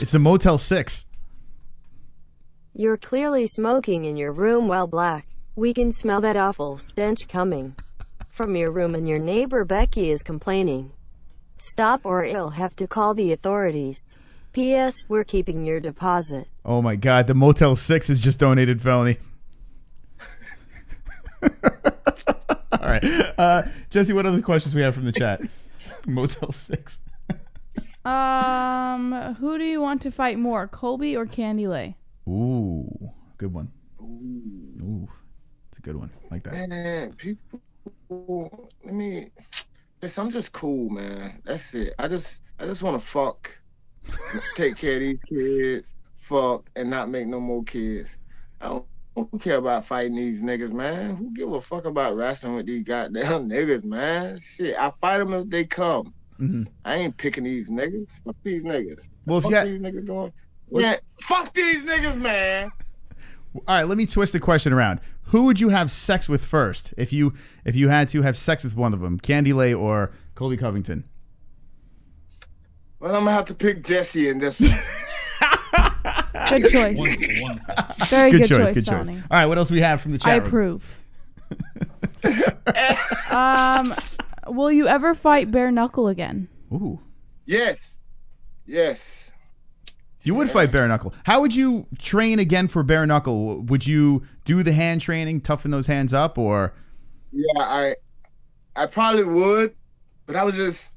It's the Motel 6. You're clearly smoking in your room while black. We can smell that awful stench coming from your room, and your neighbor Becky is complaining. Stop or you'll have to call the authorities. P.S. We're keeping your deposit. Oh my God! The Motel 6 has just donated, Felony. All right, Jesse, what other questions we have from the chat? Motel 6. Who do you want to fight more, Colby or Candy-Lay? Ooh, good one. Ooh, it's a good one. Like that. Man, people, listen, I'm just cool, man. That's it. I just want to fuck, take care of these kids, fuck, and not make no more kids. I don't care about fighting these niggas, man. Who give a fuck about wrestling with these goddamn niggas, man? Shit, I fight them if they come. Mm-hmm. I ain't picking these niggas. Fuck these niggas. Well, fuck these niggas going. Yeah, fuck these niggas, man. All right, let me twist the question around. Who would you have sex with first if you had to have sex with one of them, Candy-Lay or Colby Covington? Well, I'm gonna have to pick Jesse in this one. Good choice. Very good choice. Good choice. All right, what else we have from the chat room? I approve. Will you ever fight Bare-knuckle again? Ooh. Yes. You would fight Bare-knuckle. How would you train again for Bare-knuckle? Would you do the hand training, toughen those hands up, or? Yeah, I probably would, but I was just,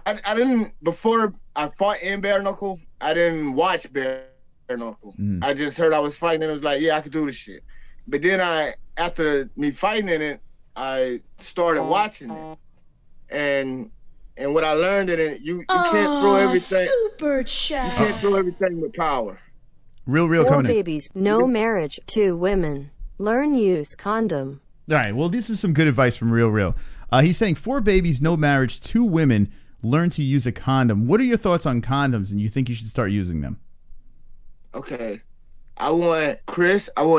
I didn't, before I fought in Bare-knuckle, I didn't watch Bare-knuckle. I just heard I was fighting and it was like, yeah, I could do this shit. But then after me fighting in it, I started watching it. And what I learned in it, you can't throw everything. Super chat. You can't throw everything with power. Real 4 coming in. babies, no marriage, 2 women. Learn use condom. All right, well, this is some good advice from Real. He's saying 4 babies, no marriage, 2 women. Learn to use a condom. What are your thoughts on condoms, and you think you should start using them? Okay. I want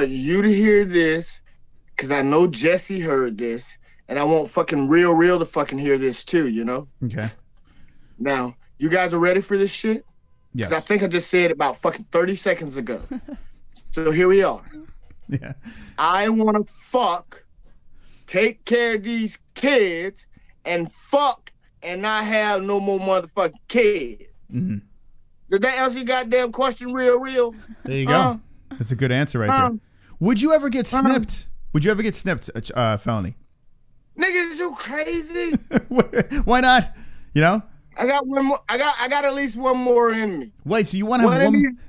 you to hear this, because I know Jesse heard this, and I want fucking Real to fucking hear this too, Okay. Now, you guys are ready for this shit? Yes. 'Cause I think I just said it about fucking 30 seconds ago. So here we are. Yeah. I want to fuck take care of these kids and fuck and not have no more motherfucking kids. Mm-hmm. Did that answer your goddamn question real? There you go. That's a good answer right there. Would you ever get snipped? Would you ever get snipped, Felony? Niggas, you crazy? Why not? You know? I got one more. I got at least one more in me. Wait, so you want to have one?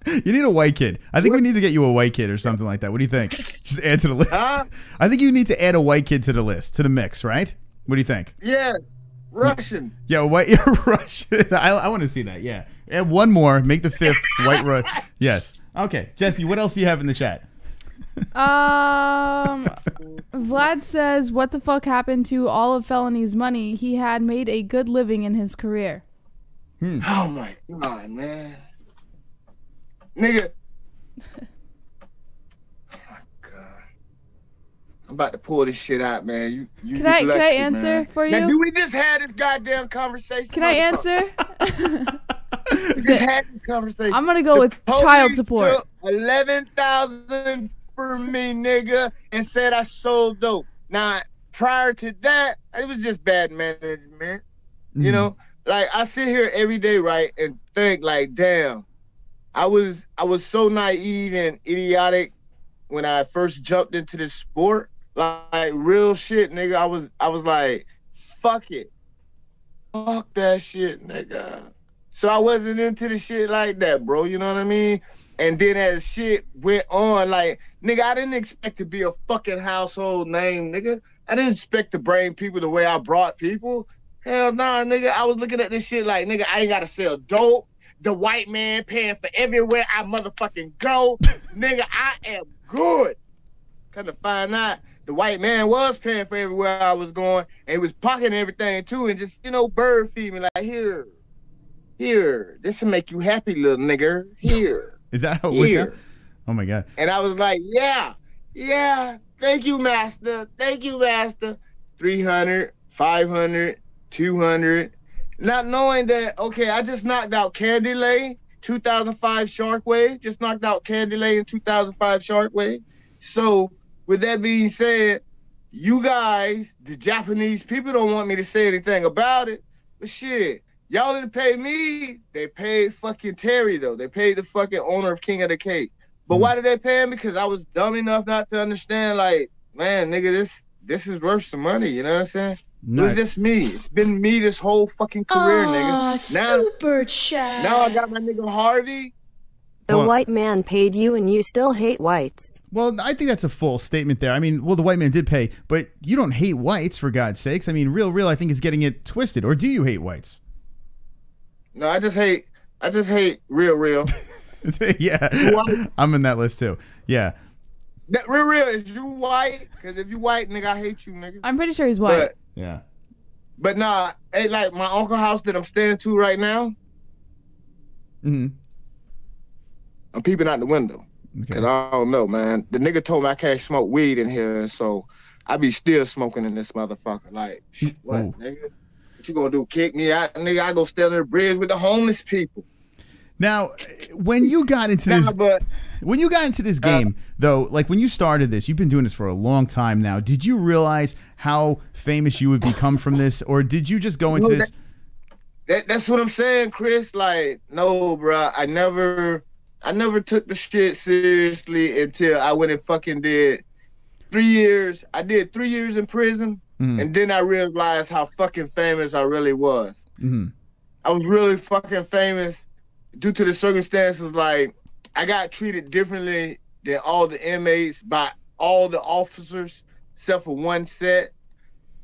You need a white kid. I think we need to get you a white kid or something like that. What do you think? Just add to the list. I think you need to add a white kid to the list, to the mix, right? What do you think? Yeah, Russian. Yeah, white Russian. I want to see that. Yeah, add one more. Make the fifth white Russian. Yes. Okay, Jesse. What else do you have in the chat? Vlad says, what the fuck happened to all of Felony's money? He had made a good living in his career. Oh my God, man. Nigga. Oh my God. I'm about to pull this shit out, man. You Can I answer man. for you? Now, do we just have this goddamn conversation? Can I answer? We just had this conversation. I'm gonna go with child support. Took 11,000 for me, nigga, and said I sold dope. Now, prior to that, it was just bad management. You know, like I sit here every day, right, and think like, damn, I was so naive and idiotic when I first jumped into this sport. Like real shit, nigga. I was like, fuck it. Fuck that shit, nigga. So I wasn't into the shit like that, bro. You know what I mean? And then as shit went on, like, nigga, I didn't expect to be a fucking household name, nigga. I didn't expect to bring people the way I brought people. Hell nah, nigga. I was looking at this shit like, nigga, I ain't gotta sell dope. The white man paying for everywhere I motherfucking go. Nigga, I am good. Come to find out, the white man was paying for everywhere I was going, and he was pocketing everything too, and just, you know, bird feed me like, here, this will make you happy, little nigga. Here. Is that how it went down? Oh my God. And I was like, yeah, thank you, master. 300, 500, 200. Not knowing that, okay, I just knocked out Candy Lay, 2005 Sharkwave. Just knocked out Candy Lay in 2005 Sharkwave. So, with that being said, you guys, the Japanese people, don't want me to say anything about it. But shit, y'all didn't pay me. They paid fucking Terry, though. They paid the fucking owner of King of the Cake. But why did they pay him? Because I was dumb enough not to understand, like, man, nigga, this is worth some money. You know what I'm saying? It was just me. It's been me this whole fucking career, nigga. Super chat. Now I got my nigga Harvey. The white man paid you and you still hate whites. Well, I think that's a full statement there. I mean, well, the white man did pay, but you don't hate whites, for God's sakes. I mean, Real, I think, is getting it twisted. Or do you hate whites? No, I just hate Real. Yeah, I'm in that list too. Yeah. That Real, is you white? Because if you white, nigga, I hate you, nigga. I'm pretty sure he's white. Yeah. But nah, hey, like my uncle house that I'm staying to right now. Mm-hmm. I'm peeping out the window. Because I don't know, man. The nigga told me I can't smoke weed in here, and so I be still smoking in this motherfucker. Like, what, nigga? What you gonna do, kick me out? Nigga, I go stand on the bridge with the homeless people. Now, when you got into this, game, though, like when you started this, you've been doing this for a long time now. Did you realize how famous you would become from this, or did you just go into this? That's what I'm saying, Chris. Like, no, bro. I never took the shit seriously until I went and fucking did 3 years. I did 3 years in prison, and then I realized how fucking famous I really was. I was really fucking famous due to the circumstances. Like, I got treated differently than all the inmates by all the officers except for one set,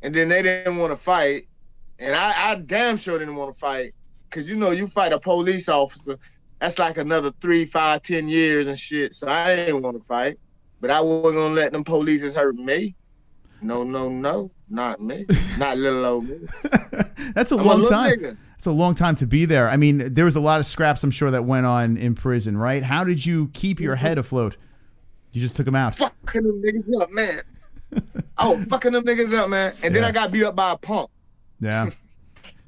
and then they didn't want to fight, and I damn sure didn't want to fight, because you know, you fight a police officer, that's like another 3, 5, 10 years and shit. So I didn't want to fight, but I wasn't gonna let them police hurt me. No, not me, not little old me. That's a long time. It's a long time to be there. I mean, there was a lot of scraps, I'm sure, that went on in prison, right? How did you keep your head afloat? You just took them out. Fucking them niggas up, man. I was fucking them niggas up, man. And then I got beat up by a punk. Yeah.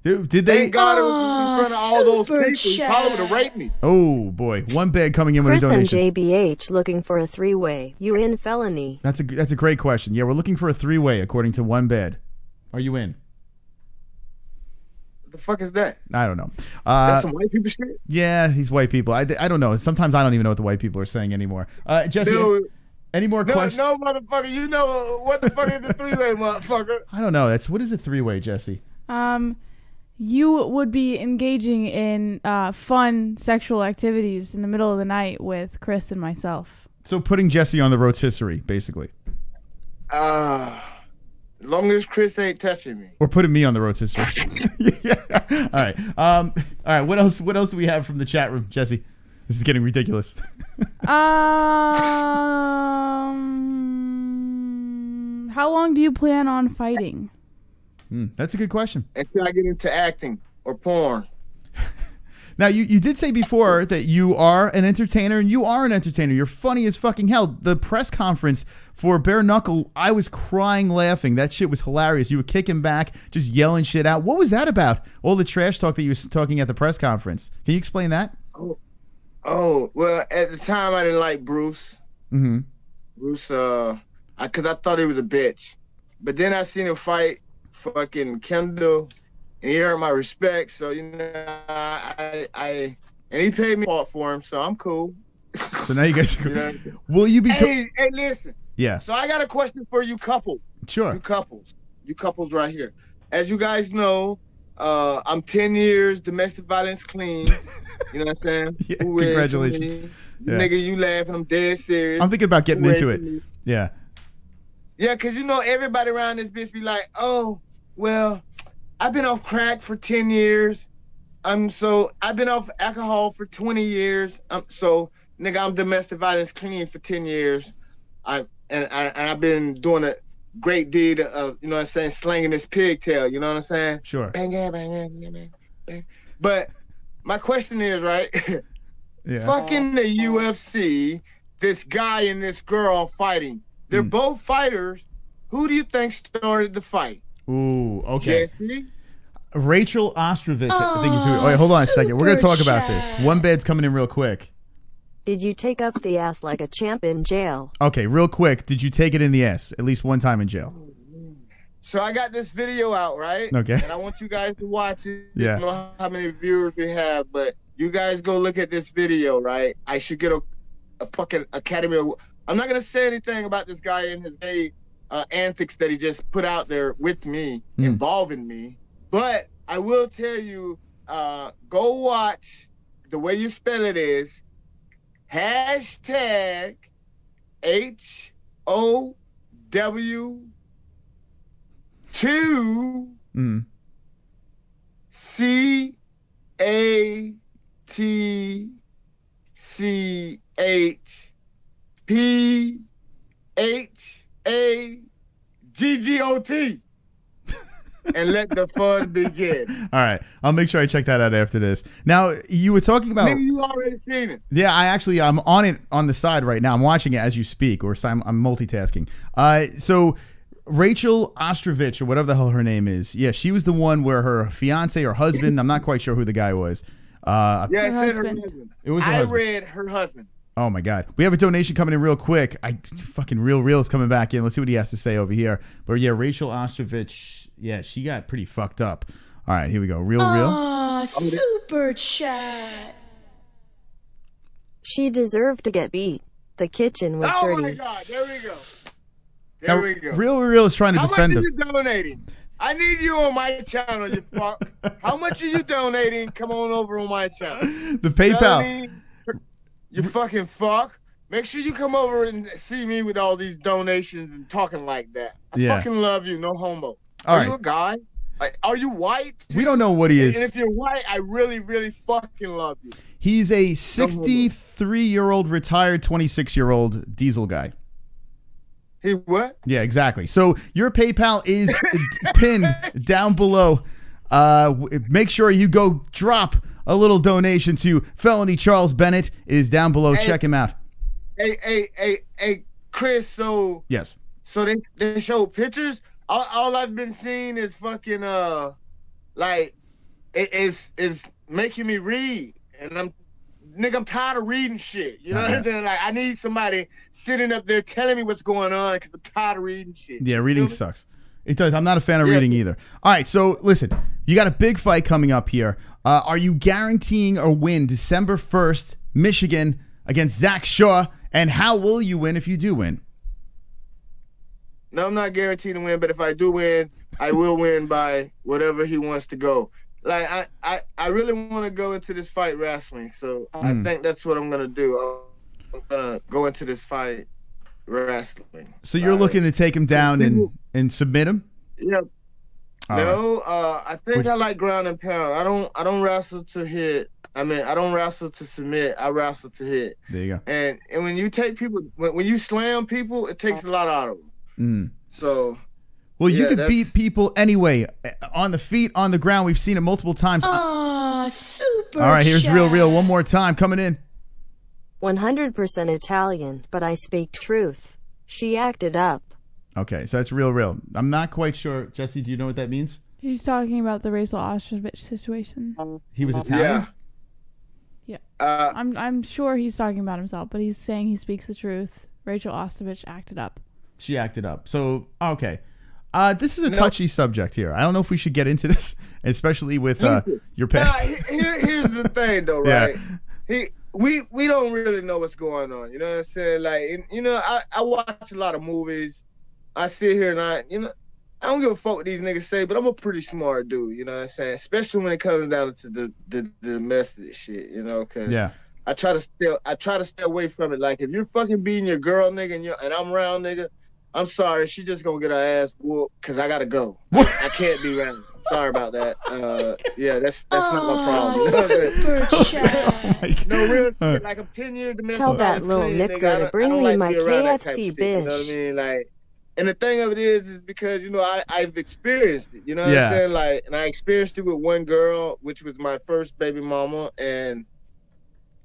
Did they? Thank God it was in front of all those super people. He probably would have raped me. Oh boy, one bed coming in with Chris a and donation. JBH looking for a three-way. You in Felony? That's a great question. Yeah, we're looking for a 3-way according to one bed. Are you in? What the fuck is that? I don't know. That's some white people shit? Yeah, these white people. I don't know. Sometimes I don't even know what the white people are saying anymore. Jesse, Dude, any more questions? No, motherfucker. You know what the fuck is the 3-way, motherfucker? I don't know. What is a 3-way, Jesse? You would be engaging in fun sexual activities in the middle of the night with Chris and myself. So putting Jesse on the rotisserie, basically. As long as Chris ain't touching me. Or putting me on the rotisserie. Yeah. All right. All right. What else do we have from the chat room, Jesse? This is getting ridiculous. How long do you plan on fighting? That's a good question. Until I get into acting or porn. Now, you did say before that you are an entertainer, and you are an entertainer. You're funny as fucking hell. The press conference for Bare-knuckle, I was crying laughing. That shit was hilarious. You were kicking back, just yelling shit out. What was that about? All the trash talk that you were talking at the press conference. Can you explain that? Oh, well, at the time I didn't like Bruce. Mm-hmm. Bruce, because I thought he was a bitch. But then I seen him fight fucking Kendall, and he earned my respect. So, you know, and he paid me for him, so I'm cool. So now you guys are You know? Will you be... Hey, listen. Yeah. So I got a question for you couple. Sure. You couples right here. As you guys know, I'm 10 years domestic violence clean. You know what I'm saying? Yeah, Who is congratulations. me? Yeah. Nigga, you laughing. I'm dead serious. I'm thinking about getting Who into is it. me? Yeah. Yeah, because you know everybody around this bitch be like, oh, well, I've been off crack for 10 years. I've been off alcohol for 20 years. So, nigga, I'm domestic violence clean for 10 years. I've been doing a great deed of, you know what I'm saying, slinging this pigtail, you know what I'm saying? Sure. Bang, bang, bang, bang, bang. But my question is, right? Yeah. Fucking the UFC, this guy and this girl fighting. They're both fighters. Who do you think started the fight? Ooh, okay. Jesse? Rachael Ostovich, I think he's who. Oh, wait, hold on a second. We're going to talk super about this. chat. One bed's coming in real quick. Did you take up the ass like a champ in jail? Okay, real quick. Did you take it in the ass at least one time in jail? So I got this video out, right? Okay. And I want you guys to watch it. Yeah. I don't know how many viewers we have, but you guys go look at this video, right? I should get a fucking Academy Award. I'm not going to say anything about this guy and his gay antics that he just put out there with me, involving me. But I will tell you, go watch. The way you spell it is hashtag HOW2 CHPHAGGOT. And let the fun begin. All right. I'll make sure I check that out after this. Now, you were talking about... Maybe you already seen it. Yeah, I'm on it on the side right now. I'm watching it as you speak, or I'm multitasking. So Rachael Ostovich, or whatever the hell her name is, yeah, she was the one where her fiance or husband, I'm not quite sure who the guy was. Yeah, it said her husband. husband. It was her I husband. read her husband. Oh my God. We have a donation coming in real quick. Fucking Real is coming back in. Let's see what he has to say over here. But yeah, Rachael Ostovich, yeah, she got pretty fucked up. All right, here we go. Real. Aw, super chat. She deserved to get beat. The kitchen was Oh dirty. my God, there we go. Now, There we go. Real is trying to How much defend are him. you donating? I need you on my channel, you fuck. How much are you donating? Come on over on my channel. The PayPal. Felony, you fucking fuck. Make sure you come over and see me with all these donations and talking like that. I Yeah. fucking love you, no homo. All Are right. you a guy? Like, are you white? We don't know what he And is. if you're white, I really, really fucking love you. He's a 63-year-old retired 26-year-old diesel guy. He what? Yeah, exactly. So your PayPal is pinned down below. Make sure you go drop a little donation to Felony Charles Bennett. It is down below. Hey. Check him out. Hey, Chris. So Yes. they show pictures. All I've been seeing is fucking like it's making me read, and I'm tired of reading shit. You know what I'm saying? Like, I need somebody sitting up there telling me what's going on because I'm tired of reading shit. Yeah, reading sucks. It does. I'm not a fan of reading either. All right, so listen, you got a big fight coming up here. Are you guaranteeing a win December 1st, Michigan, against Zach Shaw? And how will you win if you do win? No, I'm not guaranteed to win, but if I do win, I will win by whatever he wants to go. Like, I really want to go into this fight wrestling, so I think that's what I'm going to do. I'm going to go into this fight wrestling. So you're looking to take him down and submit him? Yeah. All I think I like ground and pound. I don't wrestle to hit. I mean, I don't wrestle to submit. I wrestle to hit. There you go. And when you take people, when you slam people, it takes a lot out of them. So... Well, you could beat people anyway, on the feet, on the ground. We've seen it multiple times. Super. All right, here's Real one more time coming in. 100% Italian, but I speak truth. She acted up. Okay, so that's Real. I'm not quite sure. Jesse, do you know what that means? He's talking about the Rachael Ostovich situation. He was Italian? Yeah. I'm sure he's talking about himself, but he's saying he speaks the truth. Rachael Ostovich acted up. She acted up. So, okay. This is a touchy subject here. I don't know if we should get into this, especially with your past. Here's the thing, though, right? Yeah. We don't really know what's going on. You know what I'm saying? Like, I watch a lot of movies. I sit here and I don't give a fuck what these niggas say, but I'm a pretty smart dude. You know what I'm saying? Especially when it comes down to the mess of this shit. You know, cause I try to stay away from it. Like, if you're fucking beating your girl, nigga, and I'm around, nigga. I'm sorry, she just gonna get her ass whooped because I gotta go. I can't be around. Sorry about that. Yeah, that's not my problem. Super chat. No, real shit. Like, I'm 10 years to Tell that little nigga to bring me my KFC bitch. You know what I mean? Like, and the thing of it is because I've experienced it. You know what I'm saying? Like, and I experienced it with one girl, which was my first baby mama, and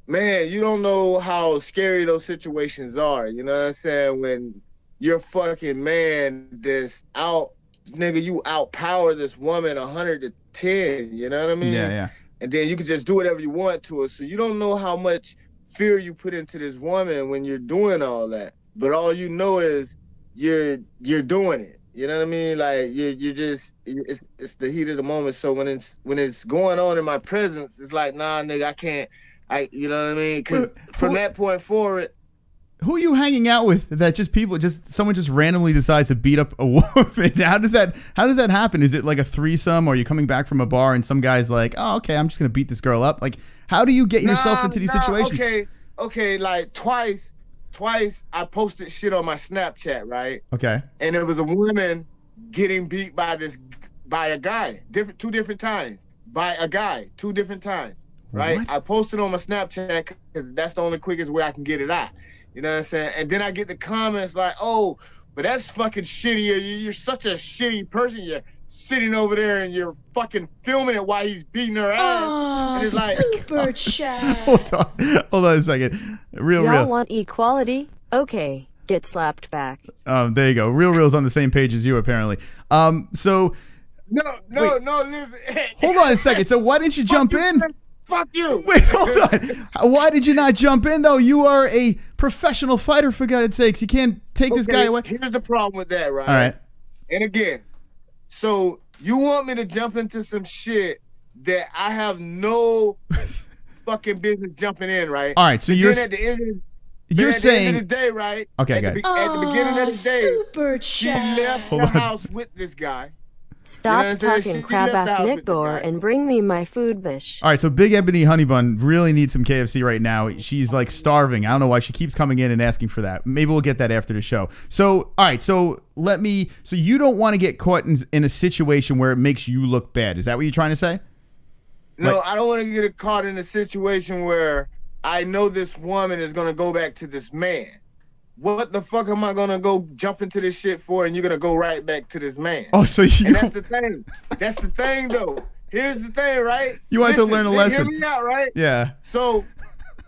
man, you don't know how scary those situations are. You know what I'm saying? When your fucking man this nigga, you outpower this woman 100 to 10, you know what I mean? Yeah. And then you can just do whatever you want to her. So you don't know how much fear you put into this woman when you're doing all that. But all you know is you're doing it. You know what I mean? Like, you're just, it's the heat of the moment. So when it's going on in my presence, it's like, nah, nigga, I can't, you know what I mean? Because from that point forward, who are you hanging out with that someone just randomly decides to beat up a woman? How does that happen? Is it like a threesome, or are you coming back from a bar and some guy's like, oh, okay, I'm just going to beat this girl up? Like, how do you get yourself into these situations? Okay, like twice I posted shit on my Snapchat, right? Okay. And it was a woman getting beat by a guy, two different times. By a guy, 2 different times, right? What? I posted on my Snapchat because that's the only quickest way I can get it out. You know what I'm saying? And then I get the comments like, oh, but that's fucking shitty. You're such a shitty person. You're sitting over there and you're fucking filming it while he's beating her ass. And it's like, super chat. Hold on a second. Y'all want equality? Okay, get slapped back. There you go. Real's on the same page as you, apparently. So... No, listen. Hold on a second. So why didn't you jump in? Fuck you. Wait, hold on. Why did you not jump in, though? You are a professional fighter, for God's sakes. You can't take this guy away. Here's the problem with that, right? All right. And again, so you want me to jump into some shit that I have no fucking business jumping in, right? All right, so you're at the end of the day, right? Okay, at the beginning of the day, she left the house with this guy. Stop talking crab-ass Nickor and bring me my food, bish. All right, so Big Ebony Honeybun really needs some KFC right now. She's like starving. I don't know why she keeps coming in and asking for that. Maybe we'll get that after the show. So, all right, so you don't want to get caught in a situation where it makes you look bad. Is that what you're trying to say? No, I don't want to get caught in a situation where I know this woman is going to go back to this man. What the fuck am I gonna go jump into this shit for, and you're gonna go right back to this man? Oh, so you... And that's the thing. That's the thing, though. Here's the thing, right? You want to learn a lesson. Hear me out, right? Yeah. So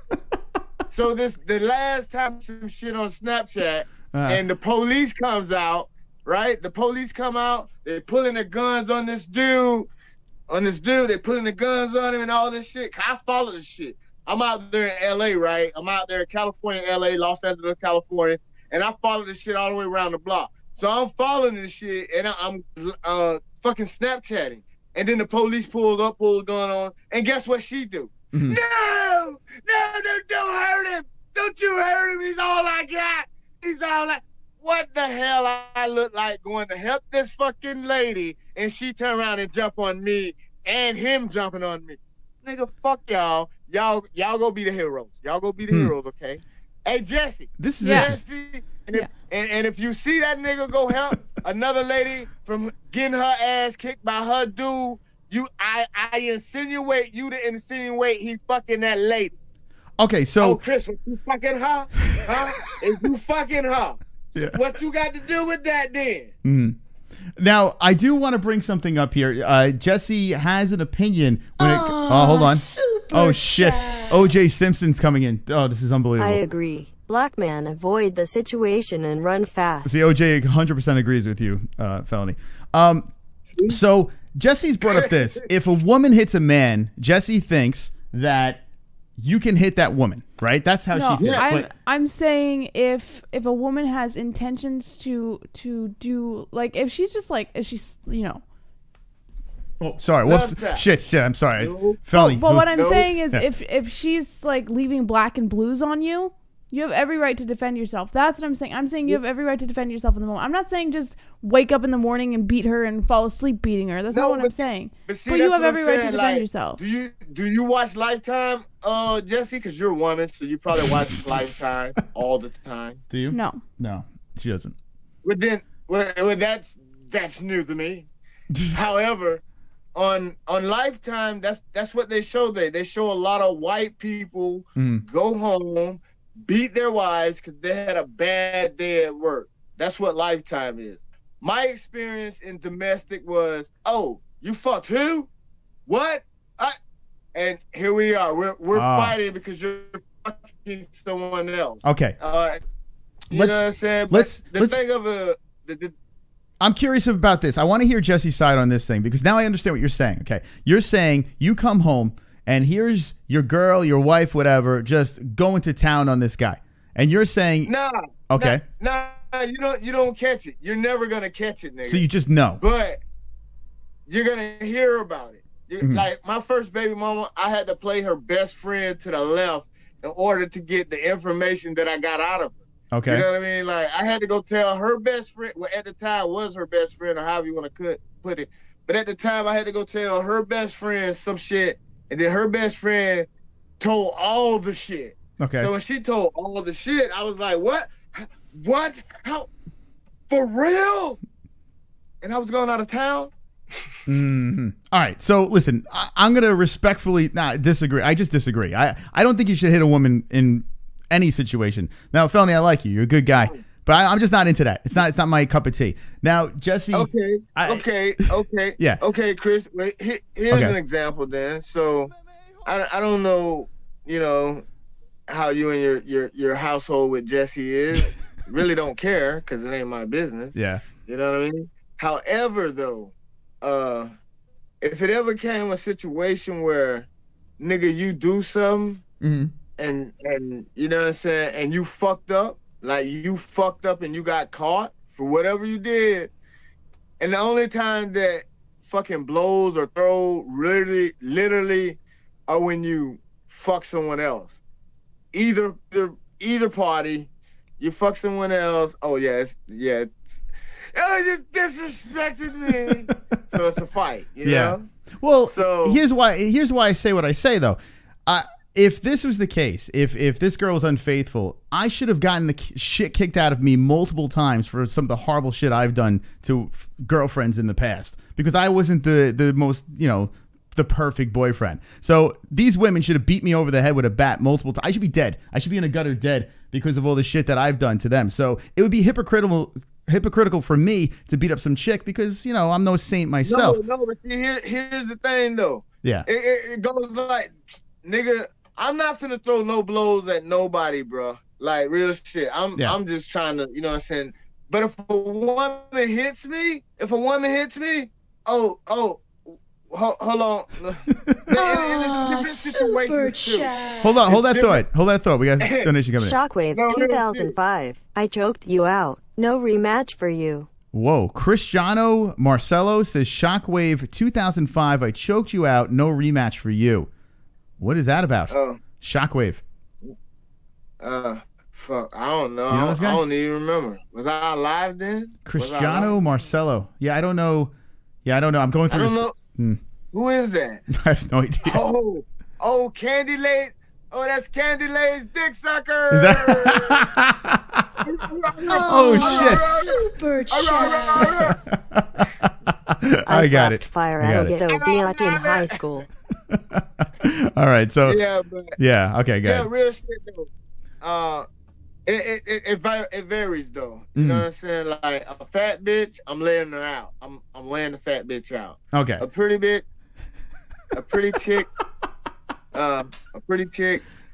the last time some shit on Snapchat, and the police comes out, right? The police come out, they're pulling their guns on this dude. on this dude. They putting the guns on him and all this shit. I follow this shit. I'm out there in L.A., right? I'm out there in California, L.A., Los Angeles, California, and I follow this shit all the way around the block. So I'm following this shit, and I'm fucking Snapchatting. And then the police pulls the gun on, and guess what she do? Mhm. No, don't hurt him. Don't you hurt him. He's all I got. He's all I. What the hell I look like going to help this fucking lady, and she turn around and jump on me, and him jumping on me. Nigga, fuck y'all. Y'all go be the heroes. Y'all go be the heroes, okay? Hey, Jesse. This is Jesse, and if you see that nigga go help another lady from getting her ass kicked by her dude, I insinuate you to insinuate he fucking that lady. Okay, so Oh, Chris, was you fucking her? Huh? Is you fucking her? Yeah. What you got to do with that then? Mhm. Now I do want to bring something up here. Jesse has an opinion when it. Oh, hold on. Oh shit! O.J. Simpson's coming in. Oh, this is unbelievable. I agree. Black man, avoid the situation and run fast. See, O.J. 100% agrees with you, Felony. So Jesse's brought up this: if a woman hits a man, Jesse thinks that you can hit that woman, right? That's how she feels. I'm saying if a woman has intentions to do, like, if she's just like, if she's, you know. Oh, sorry. What's shit? I'm sorry. No. Felony. But what I'm saying is, Yeah. if she's like leaving black and blues on you, you have every right to defend yourself. That's what I'm saying. I'm saying you have every right to defend yourself in the moment. I'm not saying just wake up in the morning and beat her and fall asleep beating her. That's not what I'm saying. But you that's have what every I'm right to saying, defend like, yourself. Do you watch Lifetime, Jesse? Because you're a woman, so you probably watch Lifetime all the time. Do you? No. No, she doesn't. But then, well, that's new to me. However, on Lifetime, that's what they show. They show a lot of white people go home, beat their wives because they had a bad day at work. That's what Lifetime is. My experience in domestic was, oh, you fucked who? What? And here we are. We're fighting because you're fucking someone else. Okay. You know what I'm saying? But thing of I'm curious about this. I want to hear Jesse's side on this thing because now I understand what you're saying. Okay. You're saying you come home and here's your girl, your wife, whatever, just going to town on this guy. And you're saying Nah. Okay. Nah, you don't catch it. You're never gonna catch it, nigga. So you just know. But you're gonna hear about it. Like my first baby mama, I had to play her best friend to the left in order to get the information that I got out of her. Okay. You know what I mean? Like I had to go tell her best friend, well at the time was her best friend or however you want to put it. But at the time I had to go tell her best friend some shit, and then her best friend told all the shit. Okay. So when she told all the shit, I was like, what? What? How? For real? And I was going out of town? All right. So listen, I'm going to respectfully disagree. I just disagree. I don't think you should hit a woman in any situation. Now, Felony, I like you. You're a good guy. But I'm just not into that. It's not my cup of tea. Now, Jesse. Okay. Yeah. Okay, Chris. Wait, here's an example then. So I don't know, you know, how you and your household with Jesse is. Really don't care because it ain't my business. Yeah. You know what I mean? However, though, if it ever came a situation where, nigga, you do something and you know what I'm saying, and you fucked up, like you fucked up and you got caught for whatever you did, and the only time that fucking blows or throw really literally are when you fuck someone else. Either party, you fuck someone else. Oh yeah, you disrespected me. So it's a fight, you know? Well, so here's why I say what I say though. If this was the case, if this girl was unfaithful, I should have gotten the shit kicked out of me multiple times for some of the horrible shit I've done to girlfriends in the past because I wasn't the most, you know, the perfect boyfriend. So these women should have beat me over the head with a bat multiple times. I should be dead. I should be in a gutter dead because of all the shit that I've done to them. So it would be hypocritical for me to beat up some chick because, you know, I'm no saint myself. No, but see, here's the thing though. Yeah. It goes like, nigga, I'm not finna throw no blows at nobody, bro. Like real shit. I'm just trying to, you know what I'm saying? But if a woman hits me, oh, hold on. Oh, super too. chat. Hold that thought. Hold that thought. We got a donation coming in. Shockwave No, 2005. I choked you out. No rematch for you. Whoa. Cristiano Marcelo says, Shockwave 2005. I choked you out. No rematch for you. What is that about? Shockwave. Fuck. I don't know. Do you know this guy? I don't even remember. Was I alive then? Cristiano Marcelo. Yeah, I don't know. I'm going through I don't know. Who is that? I have no idea. Oh, Candy Lace. Oh, that's Candy Lace Dick Sucker. Is that? Oh, shit. Super chat. I got it. Fire I got out it. ghetto biatch in high school. All right, so yeah, okay, good. Yeah, real shit though. It varies though. You know what I'm saying? Like a fat bitch, I'm laying her out. I'm laying the fat bitch out. Okay. A pretty bitch, a pretty chick,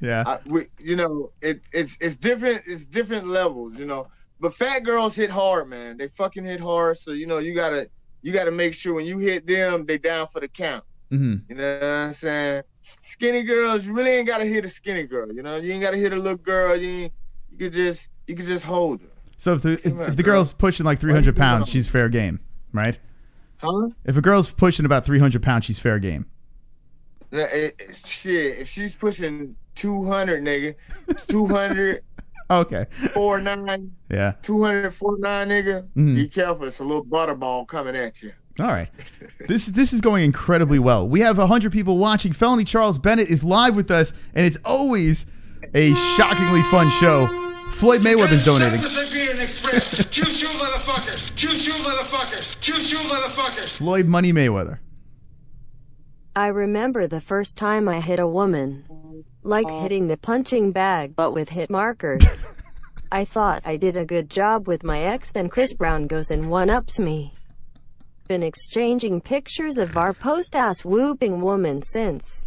Yeah. It's different. It's different levels. You know, but fat girls hit hard, man. They fucking hit hard. So you know, you gotta make sure when you hit them, they down for the count. Mm-hmm. You know what I'm saying? Skinny girls, you really ain't gotta hit a skinny girl. You know, you ain't gotta hit a little girl. You could just hold her. So if the girl's pushing like 300 pounds, she's fair game, right? Huh? If a girl's pushing about 300 pounds, she's fair game. Shit, if she's pushing 200, nigga, 200. Okay. 4'9". Yeah. 249, nigga. Be careful, it's a little butterball coming at you. All right. This is going incredibly well. We have 100 people watching. Felony Charles Bennett is live with us, and it's always a shockingly fun show. Floyd Mayweather's donating. Choo-choo, motherfuckers. Choo-choo, motherfuckers. Choo-choo, motherfuckers. Floyd Money Mayweather. I remember the first time I hit a woman. Like hitting the punching bag, but with hit markers. I thought I did a good job with my ex, then Chris Brown goes and one-ups me. Been exchanging pictures of our post-ass whooping woman since.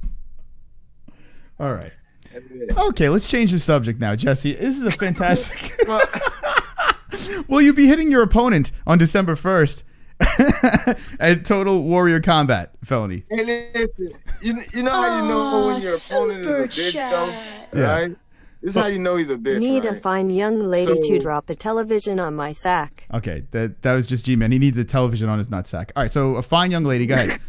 All right. Okay, let's change the subject now, Jesse. This is a fantastic... Will you be hitting your opponent on December 1st at Total Warrior Combat, Felony? Hey, listen. You know how you know when your opponent is a bitch, though? Yeah. Right? This is how you know he's a bitch, Need right? a fine young lady to drop a television on my sack. Okay, that was just G-Man. He needs a television on his nutsack. All right, so a fine young lady. Go ahead.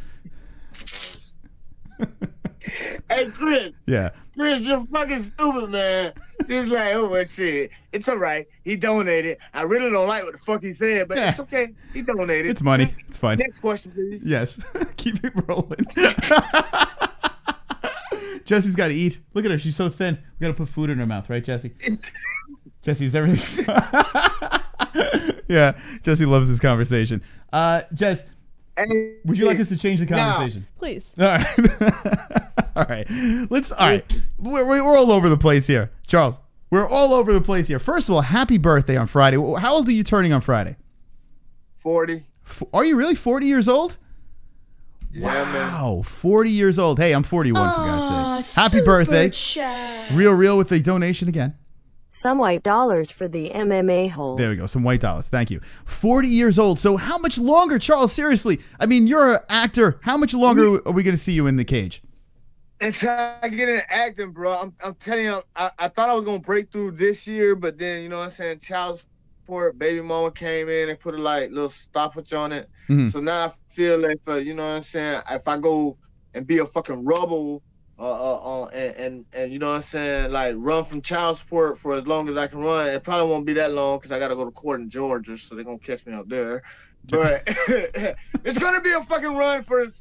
Hey, Chris. Yeah. Chris, you're fucking stupid, man. He's like, oh, well, shit. It's all right. He donated. I really don't like what the fuck he said, but it's okay. He donated. It's money. It's fine. Next question, please. Yes. Keep it rolling. Jesse's got to eat. Look at her. She's so thin. We got to put food in her mouth, right, Jesse? Jesse, is everything... Yeah, Jesse loves this conversation. Jess, would you like us to change the conversation? No. Please. All right. All right. All right. We're all over the place here. Charles, we're all over the place here. First of all, happy birthday on Friday. How old are you turning on Friday? 40. Are you really 40 years old? Yeah, wow, man. 40 years old. Hey, I'm 41 for God's sakes. Happy birthday. Chat. Real with the donation again. Some white dollars for the MMA-Holes. There we go. Some white dollars. Thank you. 40 years old. So how much longer, Charles? Seriously. I mean, you're an actor. How much longer are we going to see you in the cage? Until I get into acting, bro. I'm telling you, I thought I was going to break through this year, but then, you know what I'm saying, child support, baby mama came in and put a little stoppage on it. Mm-hmm. So now I feel like, you know what I'm saying, if I go and be a fucking rebel, and you know what I'm saying, like run from child support for as long as I can run. It probably won't be that long because I got to go to court in Georgia, so they're going to catch me out there. But it's going to be a fucking run for as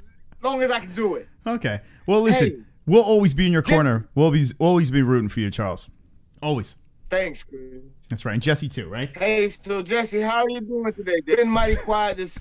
long as I can do it. Okay. Well, listen, we'll always be in your corner. We'll always be rooting for you, Charles. Always. Thanks, Chris. That's right. And Jesse, too, right? Hey, so Jesse, how are you doing today? They've been mighty quiet this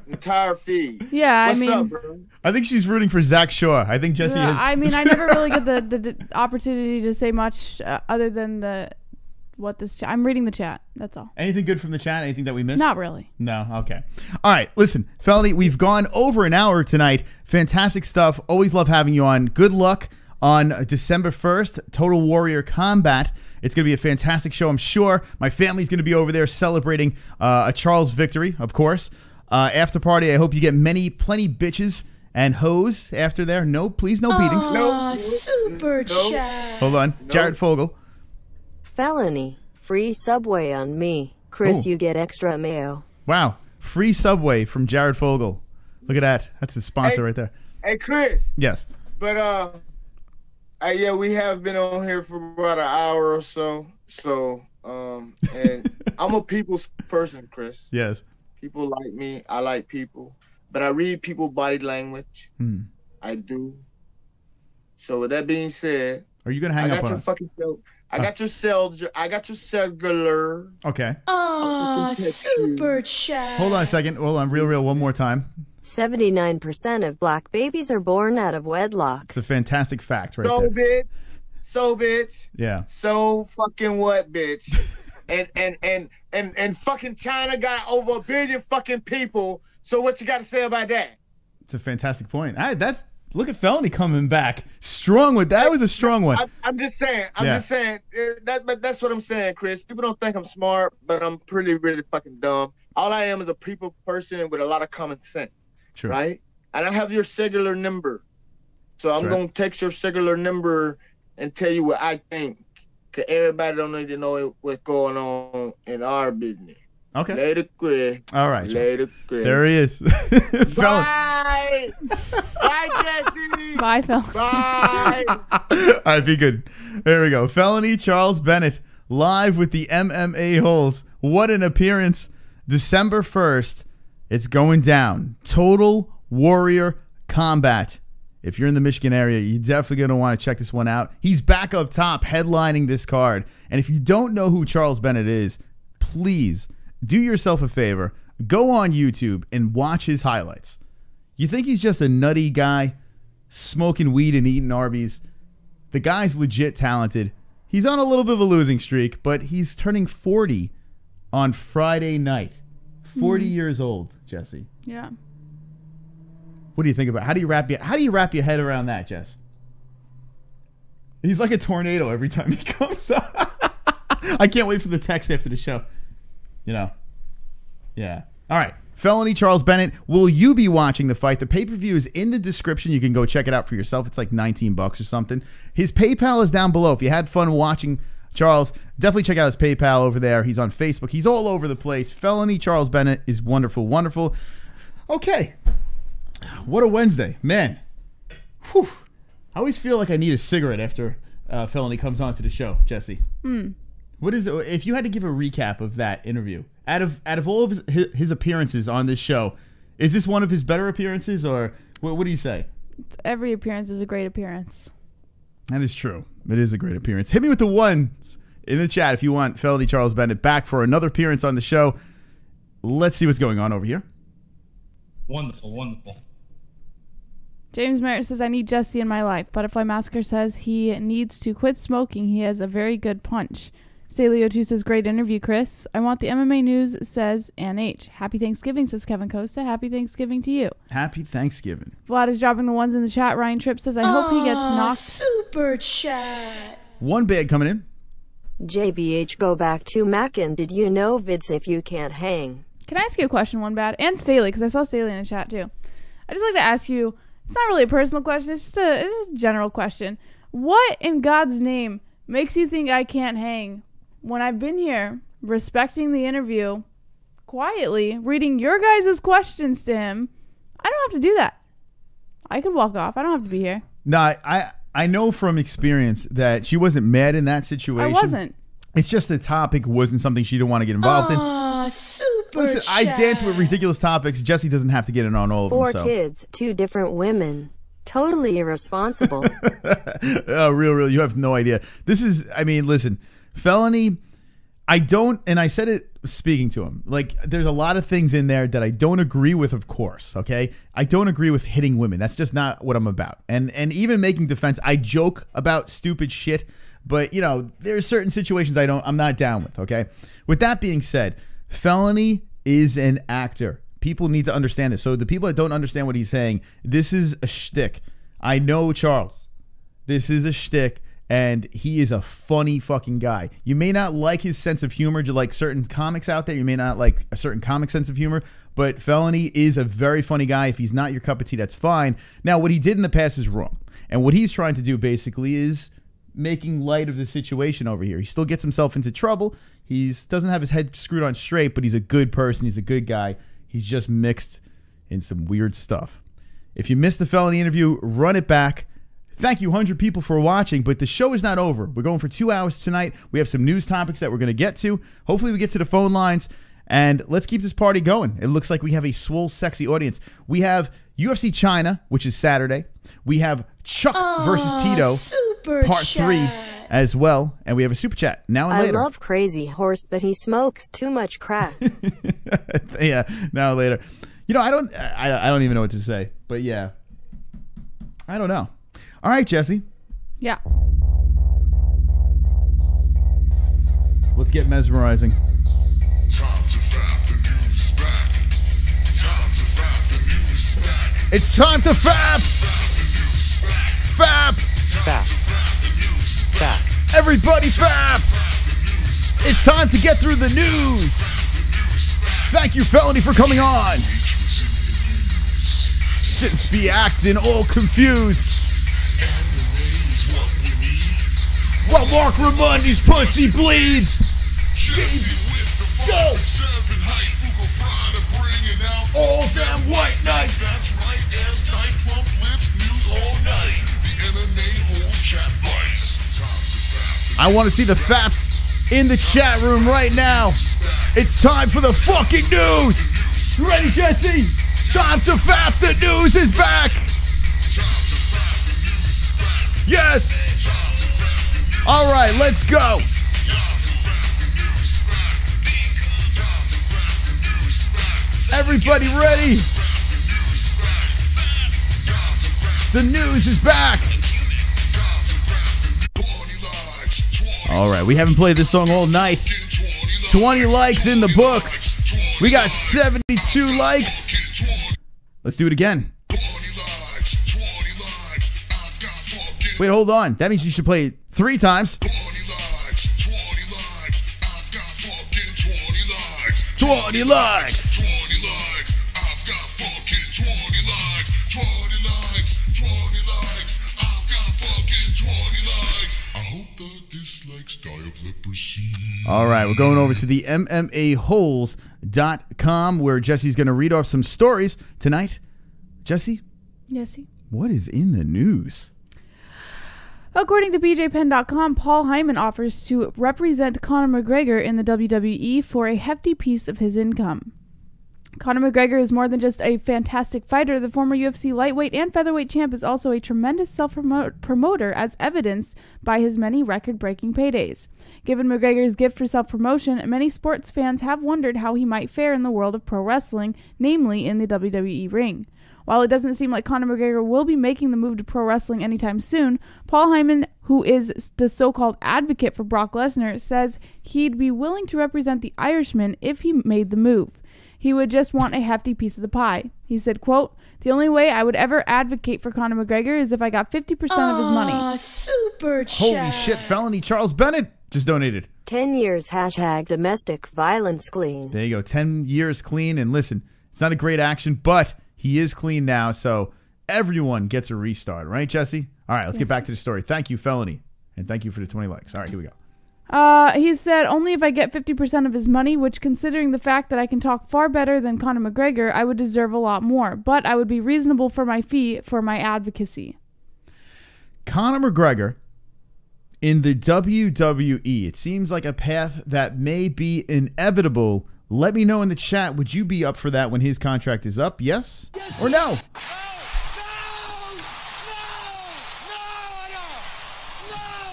entire feed. Yeah, What's I mean, up, bro? I think she's rooting for Zach Shaw. I think Jesse has... I mean, I never really get the opportunity to say much other than I'm reading the chat. That's all. Anything good from the chat? Anything that we missed? Not really. No? Okay. All right. Listen, Felony, we've gone over an hour tonight. Fantastic stuff. Always love having you on. Good luck on December 1st, Total Warrior Combat. It's going to be a fantastic show, I'm sure. My family's going to be over there celebrating a Charles victory, of course. After party, I hope you get plenty bitches And hose after there. No, please, no beatings. Aw, super chat. Hold on. Jared Fogle. Felony. Free Subway on me. Chris, Ooh. you get extra mayo. Wow. Free Subway from Jared Fogle. Look at that. That's his sponsor right there. Hey, Chris. Yes. But yeah, we have been on here for about an hour or so. So, and I'm a people's person, Chris. Yes. People like me. I like people. But I read people's body language. I do. So with that being said, Are you gonna hang up on us? I got your cellular. Okay. Aw, super chat. Hold on a second. Hold on. Real, one more time. 79% of black babies are born out of wedlock. It's a fantastic fact right So there. bitch. Yeah. So fucking what, bitch? and fucking China got over 1 billion fucking people. So what you got to say about that? It's a fantastic point. Look at Felony coming back strong with that. Was a strong one. I'm just saying. But that's what I'm saying, Chris. People don't think I'm smart, but I'm really fucking dumb. All I am is a people person with a lot of common sense. True. Right? And I have your cellular number. So I'm going to text your cellular number and tell you what I think. Because everybody don't need to know what's going on in our business. Okay. Later, Chris. All right. Later, Chris. There he is. Bye. Bye, Jesse. Bye, Felony. Bye. All right, be good. There we go. Felony Charles Bennett live with the MMA-Holes. What an appearance. December 1st. It's going down. Total Warrior Combat. If you're in the Michigan area, you're definitely going to want to check this one out. He's back up top headlining this card. And if you don't know who Charles Bennett is, please do yourself a favor. Go on YouTube and watch his highlights. You think he's just a nutty guy smoking weed and eating Arby's? The guy's legit talented. He's on a little bit of a losing streak, but he's turning 40 on Friday night. 40 years old, Jesse. Yeah. What do you think about? How do you wrap your head around that, Jess? He's like a tornado every time he comes up. I can't wait for the text after the show. You know. Yeah. All right. Felony Charles Bennett. Will you be watching the fight? The pay-per-view is in the description. You can go check it out for yourself. It's like $19 or something. His PayPal is down below. If you had fun watching Charles, definitely check out his PayPal over there. He's on Facebook. He's all over the place. Felony Charles Bennett is wonderful, wonderful. Okay. What a Wednesday. Man. Whew. I always feel like I need a cigarette after Felony comes on to the show, Jesse. What is it? If you had to give a recap of that interview, out of all of his appearances on this show, is this one of his better appearances, or what do you say? Every appearance is a great appearance. That is true. It is a great appearance. Hit me with the ones in the chat if you want Felony Charles Bennett back for another appearance on the show. Let's see what's going on over here. Wonderful. James Merritt says, I need Jesse in my life. Butterfly Massacre says he needs to quit smoking. He has a very good punch. Staley02 says, great interview, Chris. I want the MMA news, says Ann H. Happy Thanksgiving, says Kevin Costa. Happy Thanksgiving to you. Happy Thanksgiving. Vlad is dropping the ones in the chat. Ryan Tripp says, I hope he gets knocked. Super chat. One bag coming in. JBH, go back to Mackin. Did you know Vids if you can't hang? Can I ask you a question, One Bad? And Staley, because I saw Staley in the chat too. I just like to ask you, it's not really a personal question, it's just a general question. What in God's name makes you think I can't hang when I've been here respecting the interview, quietly reading your guys' questions to him? I don't have to do that. I could walk off. I don't have to be here. No, I know from experience that she wasn't mad in that situation. I wasn't. It's just the topic wasn't something she didn't want to get involved in. Super Listen, I dance with ridiculous topics. Jesse doesn't have to get in on all of them. 4 So. kids, 2 different women. Totally irresponsible. Real. You have no idea. This is, listen, Felony, and I said it speaking to him, like, there's a lot of things in there that I don't agree with, of course, okay? I don't agree with hitting women. That's just not what I'm about. And even making defense, I joke about stupid shit, but, there's certain situations I'm not down with, okay? With that being said, Felony is an actor. People need to understand this. So the people that don't understand what he's saying, this is a shtick. I know, Charles. This is a shtick. And he is a funny fucking guy. You may not like his sense of humor. You like certain comics out there. You may not like a certain comic sense of humor. But Felony is a very funny guy. If he's not your cup of tea, that's fine. Now, what he did in the past is wrong. And what he's trying to do basically is making light of the situation over here. He still gets himself into trouble. He doesn't have his head screwed on straight, but he's a good person. He's a good guy. He's just mixed in some weird stuff. If you missed the Felony interview, run it back. Thank you, 100 people, for watching, but the show is not over. We're going for 2 hours tonight. We have some news topics that we're going to get to. Hopefully we get to the phone lines, and let's keep this party going. It looks like we have a swole, sexy audience. We have UFC China, which is Saturday. We have Chuck versus Tito, Super part 3 as well, and we have a super chat now and later. I love Crazy Horse, but he smokes too much crack. Yeah, now and later. You know, I don't even know what to say, but yeah, I don't know. All right, Jesse. Yeah. Let's get mesmerizing. Time to fap, the news back. Time to fap, the news back. It's time to fap. Fap. Fap. Everybody fap. It's time to get through the news. Thank you, Felony, for coming on. Shouldn't be acting all confused. While Mark Ramondi's pussy bleeds. Go! All them white nights. That's right, ass tight, plump lips, news all night. The MMA-Holes chat bites. I want to see the faps in the chat room right now. It's time for the fucking news. You ready, Jesse? Time to fap. The news is back. Yes. All right, let's go. Everybody ready? The news is back. All right, we haven't played this song all night. 20 likes in the books. We got 72 likes. Let's do it again. Wait, hold on. That means you should play it 3 times. 20 likes. All right, we're going over to the MMA-Holes.com where Jesse's going to read off some stories tonight. Jesse? Yesy. What is in the news? According to BJPenn.com, Paul Heyman offers to represent Conor McGregor in the WWE for a hefty piece of his income. Conor McGregor is more than just a fantastic fighter. The former UFC lightweight and featherweight champ is also a tremendous self-promoter, as evidenced by his many record-breaking paydays. Given McGregor's gift for self-promotion, many sports fans have wondered how he might fare in the world of pro wrestling, namely in the WWE ring. While it doesn't seem like Conor McGregor will be making the move to pro wrestling anytime soon, Paul Heyman, who is the so-called advocate for Brock Lesnar, says he'd be willing to represent the Irishman if he made the move. He would just want a hefty piece of the pie. He said, quote, "The only way I would ever advocate for Conor McGregor is if I got 50% of his money." Super chat. Holy shit, Felony. Charles Bennett just donated. 10 years # domestic violence clean. There you go. 10 years clean. And listen, it's not a great action, but he is clean now, so everyone gets a restart. Right, Jesse? All right, let's get back to the story. Thank you, Felony. And thank you for the 20 likes. All right, here we go. He said, only if I get 50% of his money, which, considering the fact that I can talk far better than Conor McGregor, I would deserve a lot more. But I would be reasonable for my fee for my advocacy. Conor McGregor in the WWE. It seems like a path that may be inevitable. Let me know in the chat. Would you be up for that when his contract is up? Yes or no?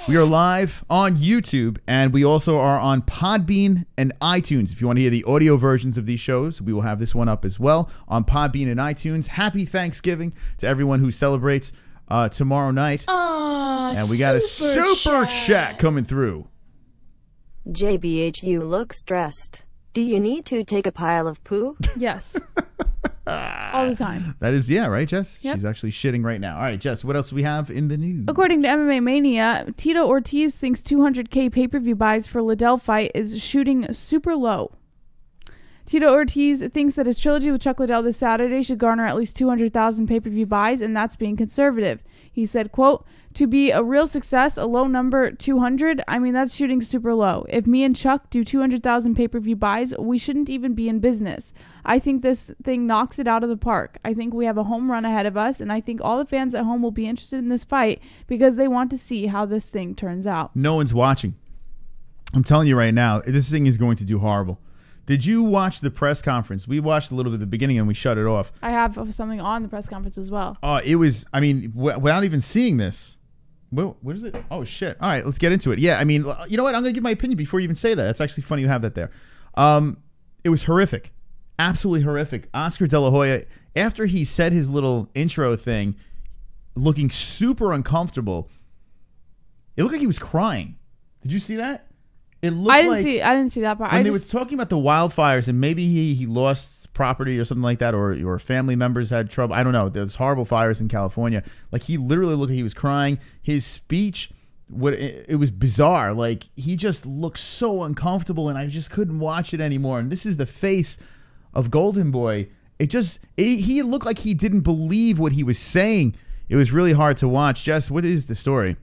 We are live on YouTube, and we also are on Podbean and iTunes. If you want to hear the audio versions of these shows, we will have this one up as well on Podbean and iTunes. Happy Thanksgiving to everyone who celebrates tomorrow night. And we got a super chat coming through. JBH, you look stressed. Do you need to take a pile of poo? Yes. All the time. That is, yeah, right, Jess? Yep. She's actually shitting right now. All right, Jess, what else do we have in the news? According to MMA Mania, Tito Ortiz thinks 200K pay-per-view buys for Liddell fight is shooting super low. Tito Ortiz thinks that his trilogy with Chuck Liddell this Saturday should garner at least 200,000 pay-per-view buys, and that's being conservative. He said, quote, "To be a real success, a low number, 200, I mean, that's shooting super low. If me and Chuck do 200,000 pay-per-view buys, we shouldn't even be in business. I think this thing knocks it out of the park. I think we have a home run ahead of us, and I think all the fans at home will be interested in this fight because they want to see how this thing turns out." No one's watching. I'm telling you right now, this thing is going to do horrible. Did you watch the press conference? We watched a little bit at the beginning and we shut it off. I have something on the press conference as well. It was, I mean, without even seeing this. Well, what is it? Oh, shit. All right, let's get into it. Yeah, I mean, you know what? I'm going to give my opinion before you even say that. It's actually funny you have that there. It was horrific. Absolutely horrific. Oscar De La Hoya, after he said his little intro thing, looking super uncomfortable, it looked like he was crying. Did you see that? It looked I didn't see that part. When they were talking about the wildfires and maybe he lost property or something like that, or family members had trouble. I don't know. There's horrible fires in California. Like, he literally looked like he was crying. His speech, it was bizarre. Like, he just looked so uncomfortable, and I just couldn't watch it anymore. And this is the face of Golden Boy. He looked like he didn't believe what he was saying. It was really hard to watch. Jess, what is the story?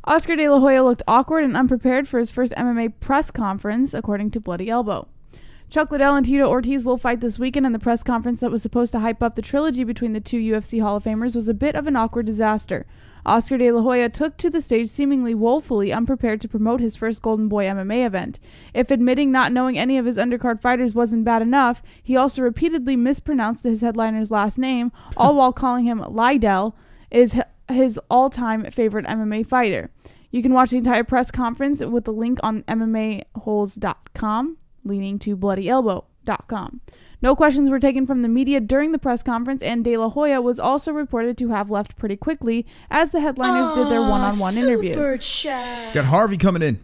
Oscar De La Hoya looked awkward and unprepared for his first MMA press conference, according to Bloody Elbow. Chuck Liddell and Tito Ortiz will fight this weekend, and the press conference that was supposed to hype up the trilogy between the two UFC Hall of Famers was a bit of an awkward disaster. Oscar De La Hoya took to the stage seemingly woefully unprepared to promote his first Golden Boy MMA event. If admitting not knowing any of his undercard fighters wasn't bad enough, he also repeatedly mispronounced his headliner's last name, all while calling him Liddell, is his all-time favorite MMA fighter. You can watch the entire press conference with the link on MMA-Holes.com, leading to BloodyElbow.com. No questions were taken from the media during the press conference, and De La Hoya was also reported to have left pretty quickly as the headliners did their one-on-one interviews. Got Harvey coming in.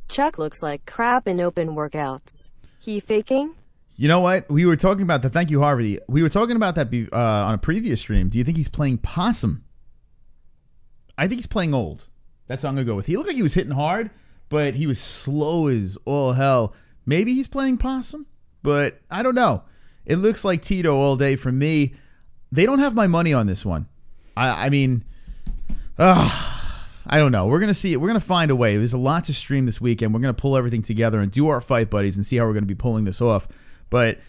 Chuck looks like crap in open workouts. He faking? You know what? We were talking about that. Thank you, Harvey. We were talking about that on a previous stream. Do you think he's playing possum? I think he's playing old. That's what I'm going to go with. He looked like he was hitting hard, but he was slow as all hell. Maybe he's playing possum, but I don't know. It looks like Tito all day for me. They don't have my money on this one. I mean, I don't know. We're going to see it. We're going to find a way. There's a lot to stream this weekend. We're going to pull everything together and do our fight buddies and see how we're going to be pulling this off. But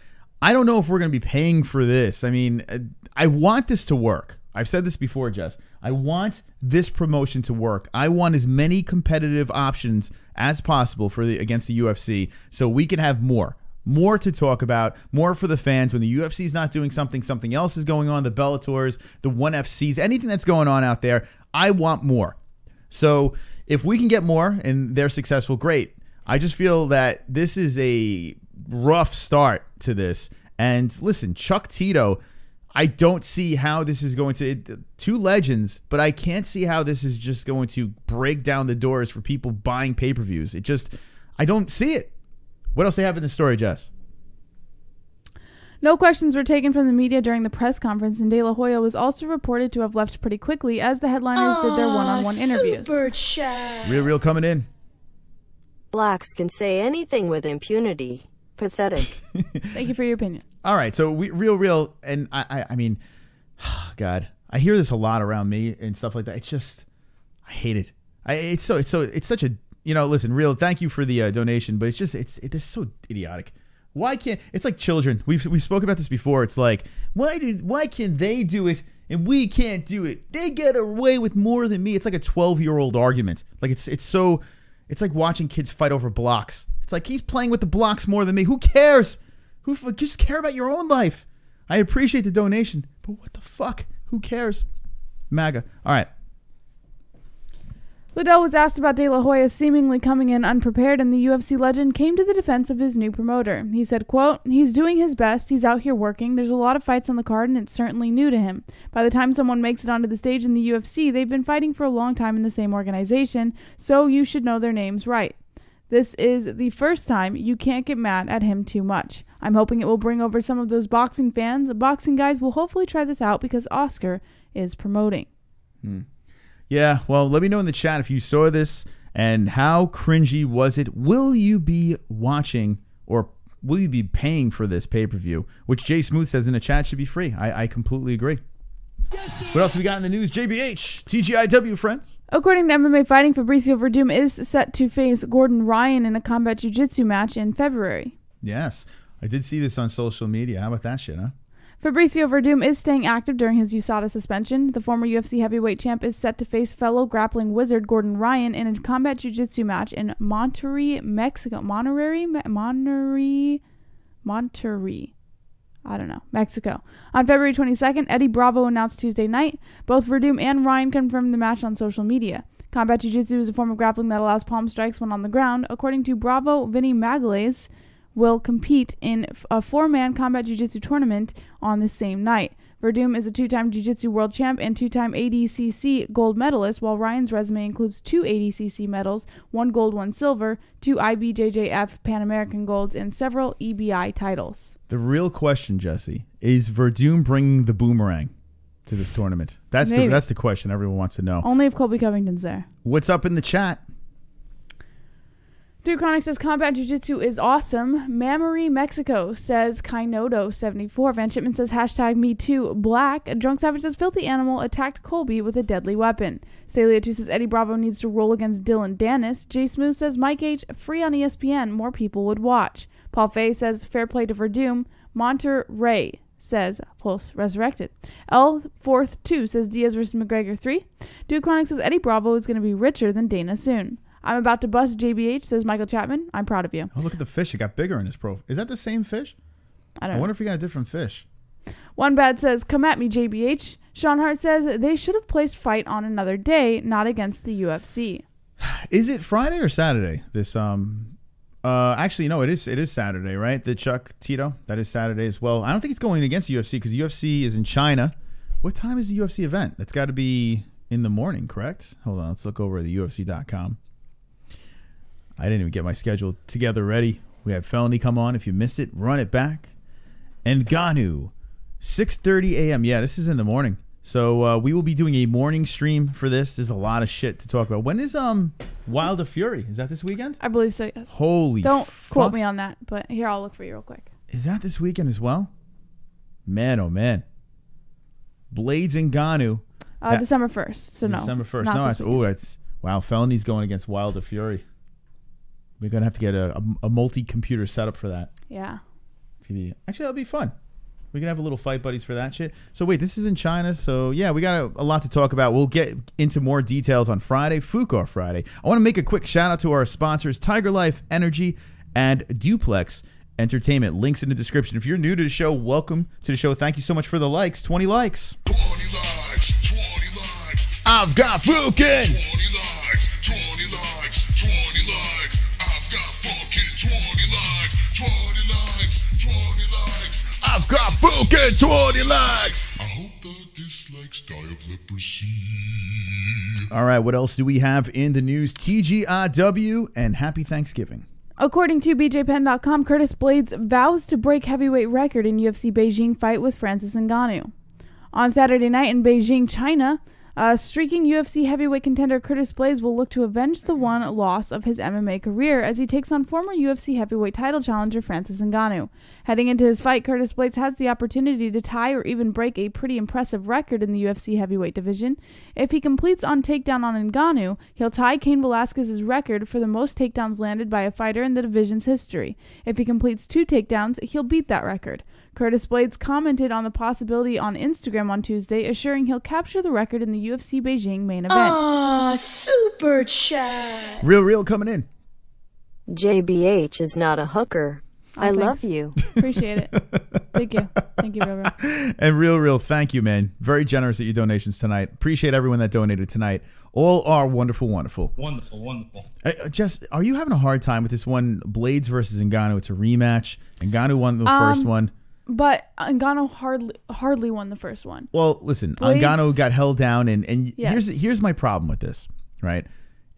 I don't know if we're going to be paying for this. I mean, I want this to work. I've said this before, Jess. I want this promotion to work. I want as many competitive options as possible against the UFC so we can have more to talk about, more for the fans. When the UFC is not doing something else is going on, the Bellators, the 1FCs, anything that's going on out there, I want more. So if we can get more and they're successful, great. I just feel that this is a rough start to this. And listen, Chuck Tito, I don't see how this is going to, two legends, but I can't see how this is just going to break down the doors for people buying pay-per-views. I don't see it. What else they have in the story, Jess? No questions were taken from the media during the press conference, and De La Hoya was also reported to have left pretty quickly as the headliners did their one-on-one interviews. Super chat. Real coming in. Blacks can say anything with impunity. Pathetic. Thank you for your opinion. All right, so real, and I mean, God, I hear this a lot around me and stuff like that. It's just, I hate it. It's such a, listen, real. Thank you for the donation, but it's just so idiotic. Why can't, it's like children. We've spoken about this before. It's like, why can they do it and we can't do it? They get away with more than me. It's like a 12-year-old argument. Like it's like watching kids fight over blocks. It's like he's playing with the blocks more than me. Who cares? Just care about your own life. I appreciate the donation, but what the fuck? Who cares? MAGA. All right. Liddell was asked about De La Hoya seemingly coming in unprepared, and the UFC legend came to the defense of his new promoter. He said, quote, "He's doing his best. He's out here working. There's a lot of fights on the card, and it's certainly new to him. By the time someone makes it onto the stage in the UFC, they've been fighting for a long time in the same organization, so you should know their names right. This is the first time you can't get mad at him too much. I'm hoping it will bring over some of those boxing fans. Boxing guys will hopefully try this out because Oscar is promoting. Yeah, well, let me know in the chat if you saw this and how cringy was it. Will you be watching or will you be paying for this pay-per-view? Which Jay Smooth says in the chat should be free. I completely agree. What else we got in the news? JBH, TGIW, friends. According to MMA Fighting, Fabricio Werdum is set to face Gordon Ryan in a combat jiu-jitsu match in February. Yes, I did see this on social media. How about that shit, huh? Fabricio Werdum is staying active during his USADA suspension. The former UFC heavyweight champ is set to face fellow grappling wizard Gordon Ryan in a combat jiu-jitsu match in Monterrey, Mexico. Mexico. On February 22nd, Eddie Bravo announced Tuesday night. Both Werdum and Ryan confirmed the match on social media. Combat jiu-jitsu is a form of grappling that allows palm strikes when on the ground. According to Bravo, Vinny Magalhaes will compete in a 4-man combat jiu-jitsu tournament on the same night. Werdum is a 2-time jiu-jitsu world champ and 2-time ADCC gold medalist, while Ryan's resume includes 2 ADCC medals, 1 gold, 1 silver, 2 IBJJF Pan American golds, and several EBI titles. The real question, Jesse, is Werdum bringing the boomerang to this tournament? That's the question everyone wants to know. Only if Colby Covington's there. What's up in the chat? Dude Chronic says combat jiu-jitsu is awesome. Mammary Mexico says Kainodo74. Van Shipman says hashtag me too black. Drunk Savage says filthy animal attacked Colby with a deadly weapon. Staley2 says Eddie Bravo needs to roll against Dylan Dennis. Jay Smooth says Mike H free on ESPN. More people would watch. Paul Fay says fair play to Werdum. Monterrey says Pulse Resurrected. L42 says Diaz versus McGregor 3. Dude Chronic says Eddie Bravo is going to be richer than Dana soon. I'm about to bust JBH, says Michael Chapman. I'm proud of you. Oh, look at the fish. It got bigger in his profile. Is that the same fish? I don't know. Wonder if we got a different fish. One Bad says, come at me, JBH. Sean Hart says they should have placed fight on another day, not against the UFC. Is it Friday or Saturday? This actually, no, it is Saturday, right? The Chuck Tito, that is Saturday as well. I don't think it's going against UFC because UFC is in China. What time is the UFC event? That's got to be in the morning, correct? Hold on, let's look over at the UFC.com. I didn't even get my schedule together ready. We have Felony come on. If you missed it, run it back. NGANNOU, 6:30 a.m. Yeah, this is in the morning. So we will be doing a morning stream for this. There's a lot of shit to talk about. When is Wild of Fury? Is that this weekend? I believe so, yes. Holy Don't quote me on that, but here, I'll look for you real quick. Is that this weekend as well? Man, oh man. Blades NGANNOU. December 1st, so no. December 1st. No, that's wow, Felony's going against Wild of Fury. We're going to have to get a multi-computer setup for that. Yeah. Actually, that'll be fun. We're going to have a little fight buddies for that shit. So, wait, this is in China. So, yeah, we got a lot to talk about. We'll get into more details on Friday, Fuka Friday. I want to make a quick shout-out to our sponsors, TygerLyfe Energy and Duplex Entertainment. Links in the description. If you're new to the show, welcome to the show. Thank you so much for the likes. 20 likes. 20 likes, 20 likes. I've got Fukin. 20 likes, 20 likes, 20 likes. I've got fucking 20 likes, 20 likes, 20 likes. I've got Fukin 20 likes. I hope the dislikes die of leprosy. All right, what else do we have in the news? TGIW and happy Thanksgiving. According to BJPenn.com, Curtis Blades vows to break heavyweight record in UFC Beijing fight with Francis Ngannou. On Saturday night in Beijing, China, streaking UFC heavyweight contender Curtis Blades will look to avenge the one loss of his MMA career as he takes on former UFC heavyweight title challenger Francis Ngannou. Heading into his fight, Curtis Blades has the opportunity to tie or even break a pretty impressive record in the UFC heavyweight division. If he completes on takedown on Ngannou, he'll tie Cain Velasquez's record for the most takedowns landed by a fighter in the division's history. If he completes 2 takedowns, he'll beat that record. Curtis Blades commented on the possibility on Instagram on Tuesday, assuring he'll capture the record in the UFC Beijing main event. Aw, super chat. Real coming in. JBH is not a hooker. I love you. Appreciate it. Thank you. Thank you, Real. And real, thank you, man. Very generous at your donations tonight. Appreciate everyone that donated tonight. All are wonderful. Wonderful. Jess, are you having a hard time with this one? Blades versus Ngannou. It's a rematch. Ngannou won the first one. But Ngannou hardly won the first one. Well, listen, Blades, Ngannou got held down, and yes. here's my problem with this, right?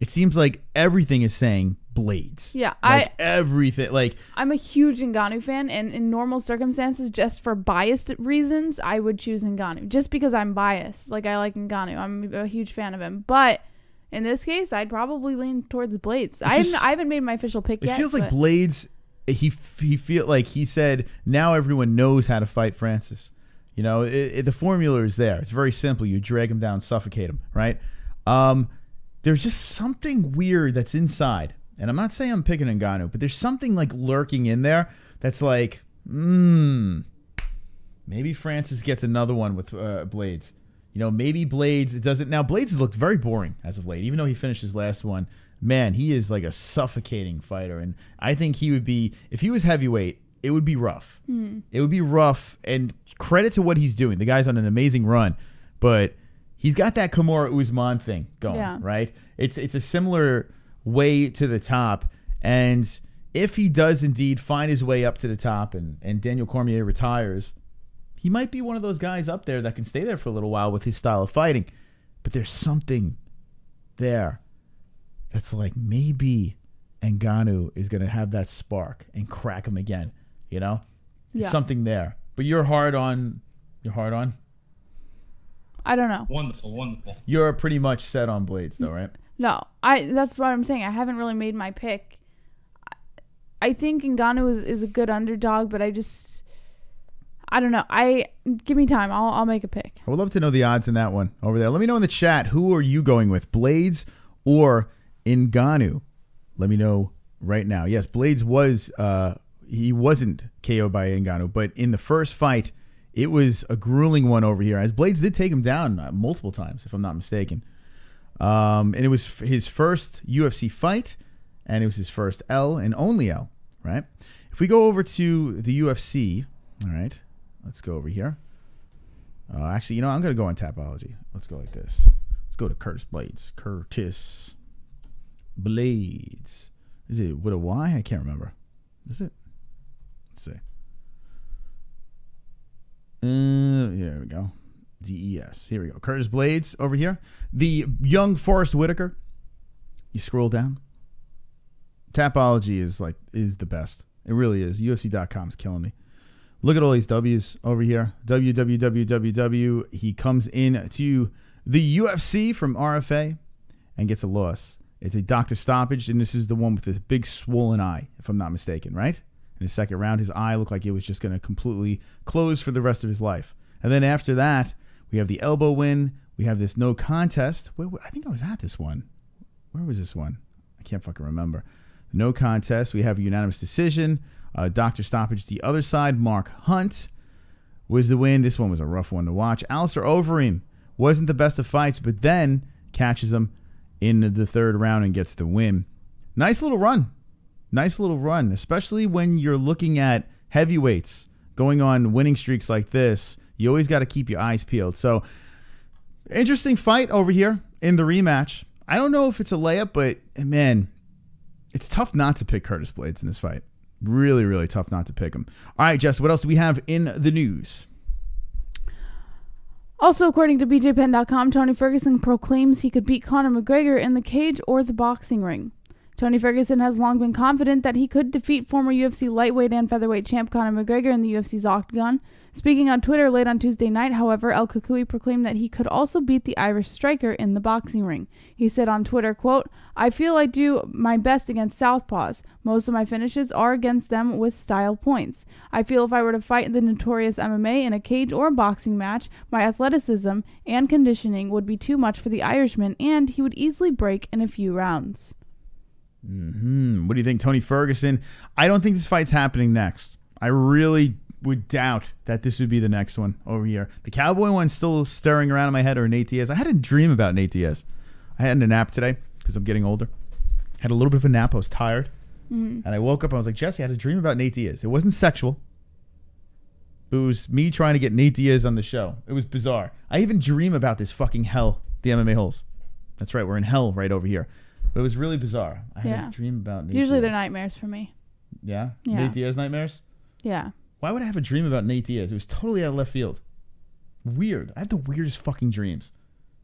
it seems like everything is saying Blaydes. Yeah, like everything. Like I'm a huge Ngannou fan, and in normal circumstances, just for biased reasons, I would choose Ngannou. Just because I'm biased, like I like Ngannou, I'm a huge fan of him. But in this case, I'd probably lean towards Blaydes. I haven't made my official pick yet. It feels like Blaydes. He feel like he said now everyone knows how to fight Francis. You know, the formula is there. It's very simple. You drag him down, suffocate him, right? There's just something weird that's inside. And I'm not saying I'm picking Ngannou, but there's something like lurking in there that's like, maybe Francis gets another one with Blaydes. You know, maybe Blaydes, it doesn't. Now, Blaydes has looked very boring as of late, even though he finished his last one. Man, he is like a suffocating fighter. And I think he would be, if he was heavyweight, it would be rough. It would be rough. And credit to what he's doing. The guy's on an amazing run. But he's got that Kamaru Usman thing going, right? It's a similar way to the top. And if he does indeed find his way up to the top and Daniel Cormier retires, he might be one of those guys up there that can stay there for a little while with his style of fighting. But there's something there that's like maybe Ngannou is going to have that spark and crack him again, you know? Yeah. Something there. But you're hard on? I don't know. Wonderful. You're pretty much set on Blaydes though, right? No, that's what I'm saying. I haven't really made my pick. I think Ngannou is a good underdog, but I don't know. Give me time. I'll make a pick. I would love to know the odds in that one over there. Let me know in the chat, who are you going with, Blaydes or Ngannou? Let me know right now. Yes, Blaydes was he wasn't KO'd by Ngannou, but in the first fight, it was a grueling one over here, as Blaydes did take him down multiple times, if I'm not mistaken. And it was his first UFC fight, and it was his first L and only L, right? If we go over to the UFC, all right, let's go over here. Actually, you know, I'm going to go on Tapology. Let's go like this. Let's go to Curtis Blaydes. Curtis Blaydes. Is it with a Y? I can't remember. Is it? Let's see. Here we go. DES. Here we go. Curtis Blaydes over here. The young Forrest Whitaker. You scroll down. Tapology is the best. It really is. UFC.com is killing me. Look at all these W's over here. WWWWW. He comes in to the UFC from RFA and gets a loss. It's a doctor stoppage, and this is the one with the big swollen eye, if I'm not mistaken, right? In his second round, his eye looked like it was just going to completely close for the rest of his life. And then after that, we have the elbow win. We have this no contest. I think I was at this one. Where was this one? I can't fucking remember. No contest. We have a unanimous decision. Doctor stoppage. The other side, Mark Hunt was the win. This one was a rough one to watch. Alistair Overeem wasn't the best of fights, but then catches him in the third round and gets the win. Nice little run. Nice little run, especially when you're looking at heavyweights going on winning streaks like this. You always got to keep your eyes peeled. So, interesting fight over here in the rematch. I don't know if it's a layup, but, man, it's tough not to pick Curtis Blaydes in this fight. Really, really tough not to pick him. All right, Jess, what else do we have in the news? Also, according to BJPenn.com, Tony Ferguson proclaims he could beat Conor McGregor in the cage or the boxing ring. Tony Ferguson has long been confident that he could defeat former UFC lightweight and featherweight champ Conor McGregor in the UFC's octagon. Speaking on Twitter late on Tuesday night, however, El Kukui proclaimed that he could also beat the Irish striker in the boxing ring. He said on Twitter, quote, "I feel I do my best against southpaws. Most of my finishes are against them with style points. I feel if I were to fight the notorious MMA in a cage or boxing match, my athleticism and conditioning would be too much for the Irishman, and he would easily break in a few rounds." What do you think, Tony Ferguson? I don't think this fight's happening next. I really would doubt that this would be the next one over here. The Cowboy one's still stirring around in my head, or Nate Diaz. I had a dream about Nate Diaz. I had a nap today because I'm getting older. Had a little bit of a nap. I was tired. And I woke up and I was like, Jesse, I had a dream about Nate Diaz. It wasn't sexual. It was me trying to get Nate Diaz on the show. It was bizarre. I even dream about this fucking hell, the MMA-Holes. That's right. We're in hell right over here. But it was really bizarre. I had a dream about Nate Usually Diaz. They're nightmares for me. Yeah? Nate Diaz nightmares? Yeah. Why would I have a dream about Nate Diaz? It was totally out of left field. Weird. I have the weirdest fucking dreams.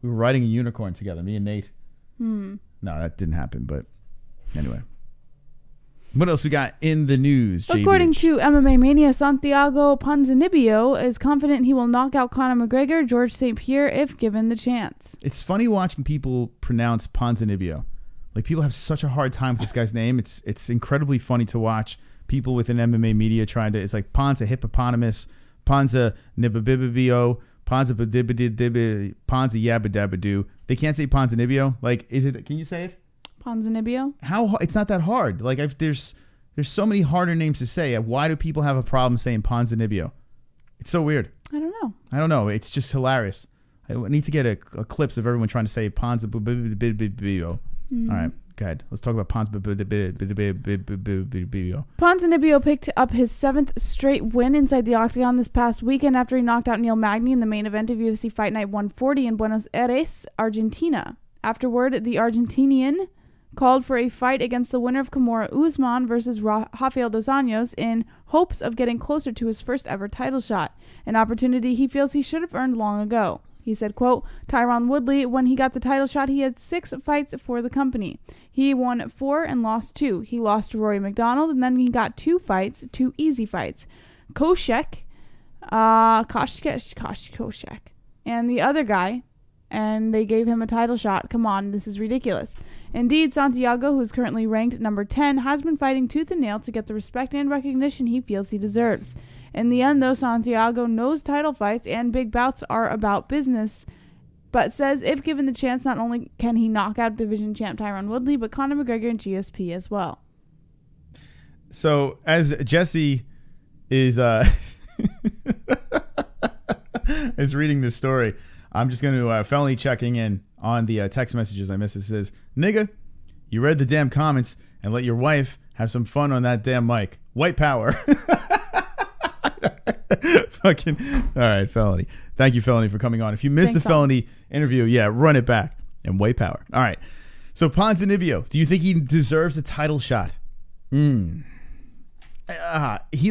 We were riding a unicorn together, me and Nate. No, that didn't happen. But anyway. What else we got in the news, JB? According to MMA Mania, Santiago Ponzinibbio is confident he will knock out Conor McGregor, George St. Pierre, if given the chance. It's funny watching people pronounce Ponzinibbio. Like, people have such a hard time with this guy's name. It's incredibly funny to watch people within MMA media trying to. It's like Ponza hippopotamus, Ponza nibbibibio, Ponza badibidibbi, Ponza yabadabadoo. They can't say Ponzinibbio. Like, is it? Can you say it? Ponzinibbio? It's not that hard. Like, there's so many harder names to say. Why do people have a problem saying Ponzinibbio? It's so weird. I don't know. It's just hilarious. I need to get a clips of everyone trying to say Ponzinibbio. All right, go ahead. Let's talk about Ponzinibbio. Ponzinibbio picked up his 7th straight win inside the octagon this past weekend after he knocked out Neil Magny in the main event of UFC Fight Night 140 in Buenos Aires, Argentina. Afterward, the Argentinian called for a fight against the winner of Kamaru Usman versus Rafael dos Anjos in hopes of getting closer to his first ever title shot, an opportunity he feels he should have earned long ago. He said, quote, Tyron Woodley, when he got the title shot, he had 6 fights for the company. He won 4 and lost 2. He lost to Rory McDonald, and then he got 2 fights, 2 easy fights. Koshek, and the other guy, and they gave him a title shot. Come on, this is ridiculous. Indeed, Santiago, who is currently ranked number 10, has been fighting tooth and nail to get the respect and recognition he feels he deserves. In the end, though, Santiago knows title fights and big bouts are about business, but says if given the chance, not only can he knock out division champ Tyron Woodley, but Conor McGregor and GSP as well. So, as Jesse is is reading this story, I'm just going to Felony checking in on the text messages I missed. It says, nigga, you read the damn comments and let your wife have some fun on that damn mic. White power. Fucking all right, Felony. Thank you, Felony, for coming on. If you missed the Felony interview, run it back. And white power. All right. So Ponzinibbio, do you think he deserves a title shot? He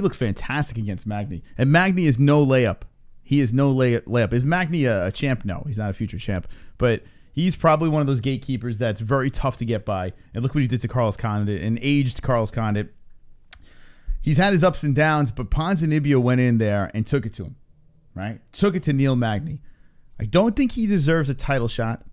looked fantastic against Magny. And Magny is no layup. He is no layup. Is Magny a champ? No, he's not a future champ. But he's probably one of those gatekeepers that's very tough to get by. And look what he did to Carlos Condit, an aged Carlos Condit. He's had his ups and downs, but Ponzinibbio went in there and took it to him, right? Took it to Neil Magny. I don't think he deserves a title shot,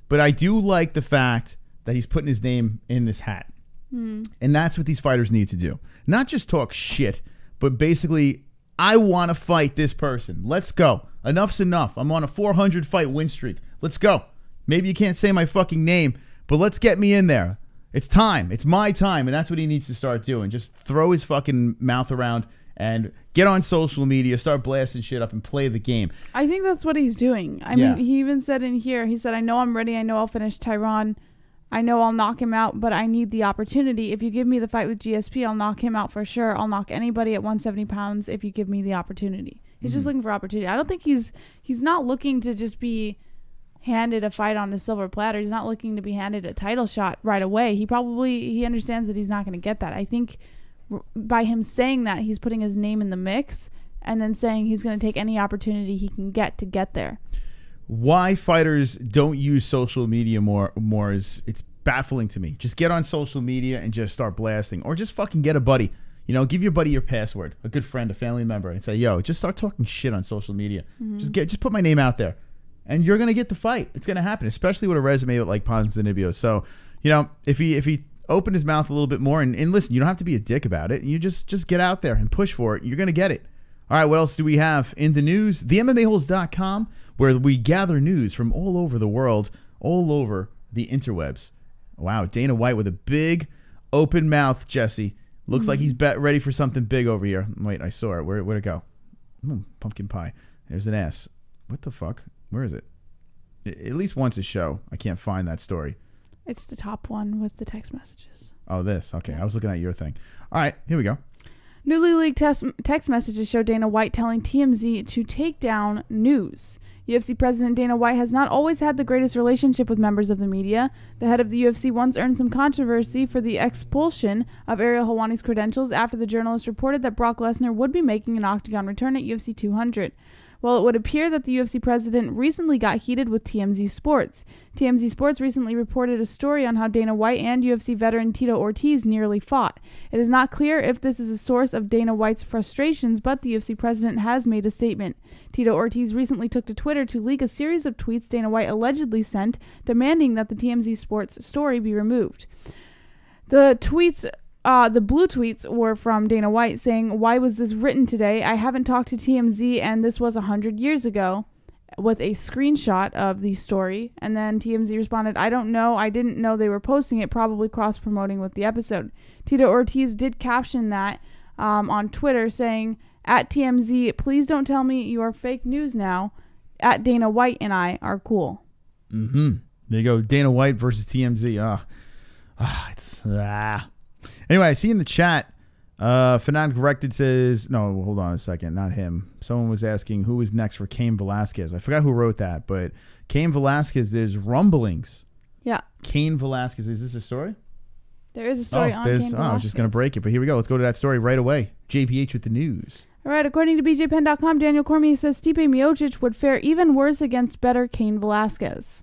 but I do like the fact that he's putting his name in this hat. And that's what these fighters need to do. Not just talk shit, but basically, I want to fight this person. Let's go. Enough's enough. I'm on a 400 fight win streak. Let's go. Maybe you can't say my fucking name, but let's get me in there. It's time. It's my time. And that's what he needs to start doing. Just throw his fucking mouth around and get on social media, start blasting shit up and play the game. I think that's what he's doing. I mean, he even said in here, he said, I know I'm ready. I know I'll finish Tyron. I know I'll knock him out, but I need the opportunity. If you give me the fight with GSP, I'll knock him out for sure. I'll knock anybody at 170 pounds if you give me the opportunity. He's just looking for opportunity. I don't think he's not looking to just be handed a fight on a silver platter. He's not looking to be handed a title shot right away. He understands that he's not going to get that. I think by him saying that, he's putting his name in the mix and then saying he's going to take any opportunity he can get to get there. Why fighters don't use social media more is it's baffling to me. Just get on social media and just start blasting, or just fucking get a buddy. Give your buddy your password, a good friend, a family member, and say, yo, just start talking shit on social media. Just put my name out there. And you're going to get the fight. It's going to happen, especially with a resume like Ponzinibbio. So, if he opened his mouth a little bit more, and listen, you don't have to be a dick about it. You just get out there and push for it. You're going to get it. All right, what else do we have in the news? The MMA-Holes.com, where we gather news from all over the world, all over the interwebs. Wow, Dana White with a big open mouth, Jesse. Looks like he's ready for something big over here. Wait, I saw it. Where'd it go? Pumpkin pie. There's an ass. What the fuck? Where is it? At least once a show. I can't find that story. It's the top one with the text messages. Oh, this. Okay, I was looking at your thing. All right, here we go. Newly leaked text messages show Dana White telling TMZ to take down news. UFC President Dana White has not always had the greatest relationship with members of the media. The head of the UFC once earned some controversy for the expulsion of Ariel Helwani's credentials after the journalist reported that Brock Lesnar would be making an octagon return at UFC 200. Well, it would appear that the UFC president recently got heated with TMZ Sports. TMZ Sports recently reported a story on how Dana White and UFC veteran Tito Ortiz nearly fought. It is not clear if this is a source of Dana White's frustrations, but the UFC president has made a statement. Tito Ortiz recently took to Twitter to leak a series of tweets Dana White allegedly sent, demanding that the TMZ Sports story be removed. The blue tweets were from Dana White saying, "Why was this written today? I haven't talked to TMZ and this was 100 years ago," with a screenshot of the story. And then TMZ responded, "I don't know. I didn't know they were posting it, probably cross-promoting with the episode." Tito Ortiz did caption that on Twitter saying, "At TMZ, please don't tell me you are fake news now. At Dana White and I are cool." There you go. Dana White versus TMZ. Anyway, I see in the chat, Fanatic Corrected says, no, hold on a second, not him. Someone was asking who was next for Cain Velasquez. I forgot who wrote that, but Cain Velasquez, there's rumblings. Yeah. Cain Velasquez, is this a story? There is a story on Cain Velasquez. I was just going to break it, but here we go. Let's go to that story right away. JPH with the news. All right, according to BJPenn.com, Daniel Cormier says Stipe Miocic would fare even worse against better Cain Velasquez.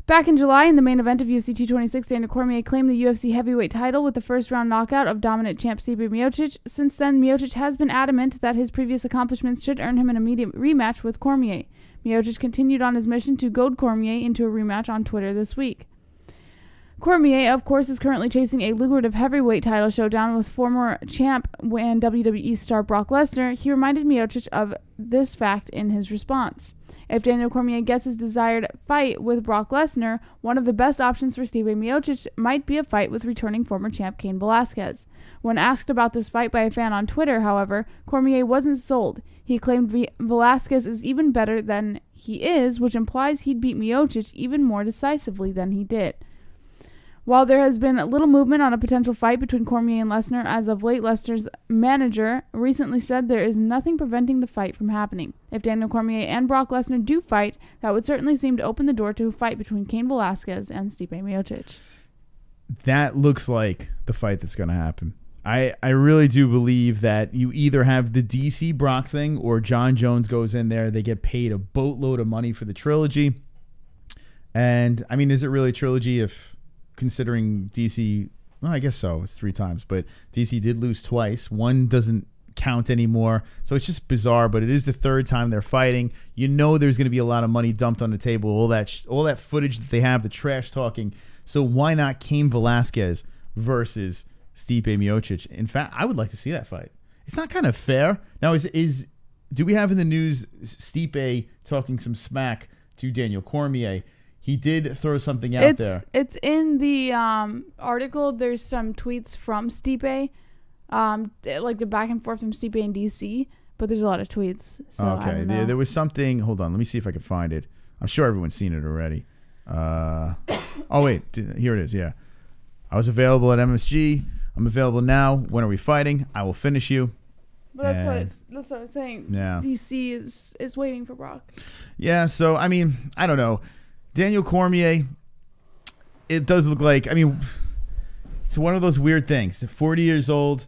Back in July, in the main event of UFC 226, Daniel Cormier claimed the UFC heavyweight title with the first-round knockout of dominant champ Stipe Miocic. Since then, Miocic has been adamant that his previous accomplishments should earn him an immediate rematch with Cormier. Miocic continued on his mission to goad Cormier into a rematch on Twitter this week. Cormier, of course, is currently chasing a lucrative heavyweight title showdown with former champ and WWE star Brock Lesnar. He reminded Miocic of this fact in his response. If Daniel Cormier gets his desired fight with Brock Lesnar, one of the best options for Stipe Miocic might be a fight with returning former champ Cain Velasquez. When asked about this fight by a fan on Twitter, however, Cormier wasn't sold. He claimed Velasquez is even better than he is, which implies he'd beat Miocic even more decisively than he did. While there has been little movement on a potential fight between Cormier and Lesnar, as of late, Lesnar's manager recently said there is nothing preventing the fight from happening. If Daniel Cormier and Brock Lesnar do fight, that would certainly seem to open the door to a fight between Cain Velasquez and Stipe Miocic. That looks like the fight that's going to happen. I really do believe that you either have the DC Brock thing or John Jones goes in there. They get paid a boatload of money for the trilogy. And, I mean, is it really a trilogy if... Considering DC, well, I guess so. It's 3 times, but DC did lose twice. One doesn't count anymore, so it's just bizarre. But it is the 3rd time they're fighting. You know, there's going to be a lot of money dumped on the table. All that footage that they have, the trash talking. So why not Cain Velasquez versus Stipe Miocic? In fact, I would like to see that fight. It's not kind of fair. Now, do we have in the news Stipe talking some smack to Daniel Cormier? He did throw something out there. It's in the article. There's some tweets from Stipe, like the back and forth from Stipe and DC, but there's a lot of tweets. So okay, there was something. Hold on, let me see if I can find it. I'm sure everyone's seen it already. Oh, wait, here it is, yeah. I was available at MSG. I'm available now. When are we fighting? I will finish you. But that's what I was saying. Yeah. DC is waiting for Brock. Yeah, so, I mean, I don't know. Daniel Cormier, it does look like, I mean, it's one of those weird things. 40 years old,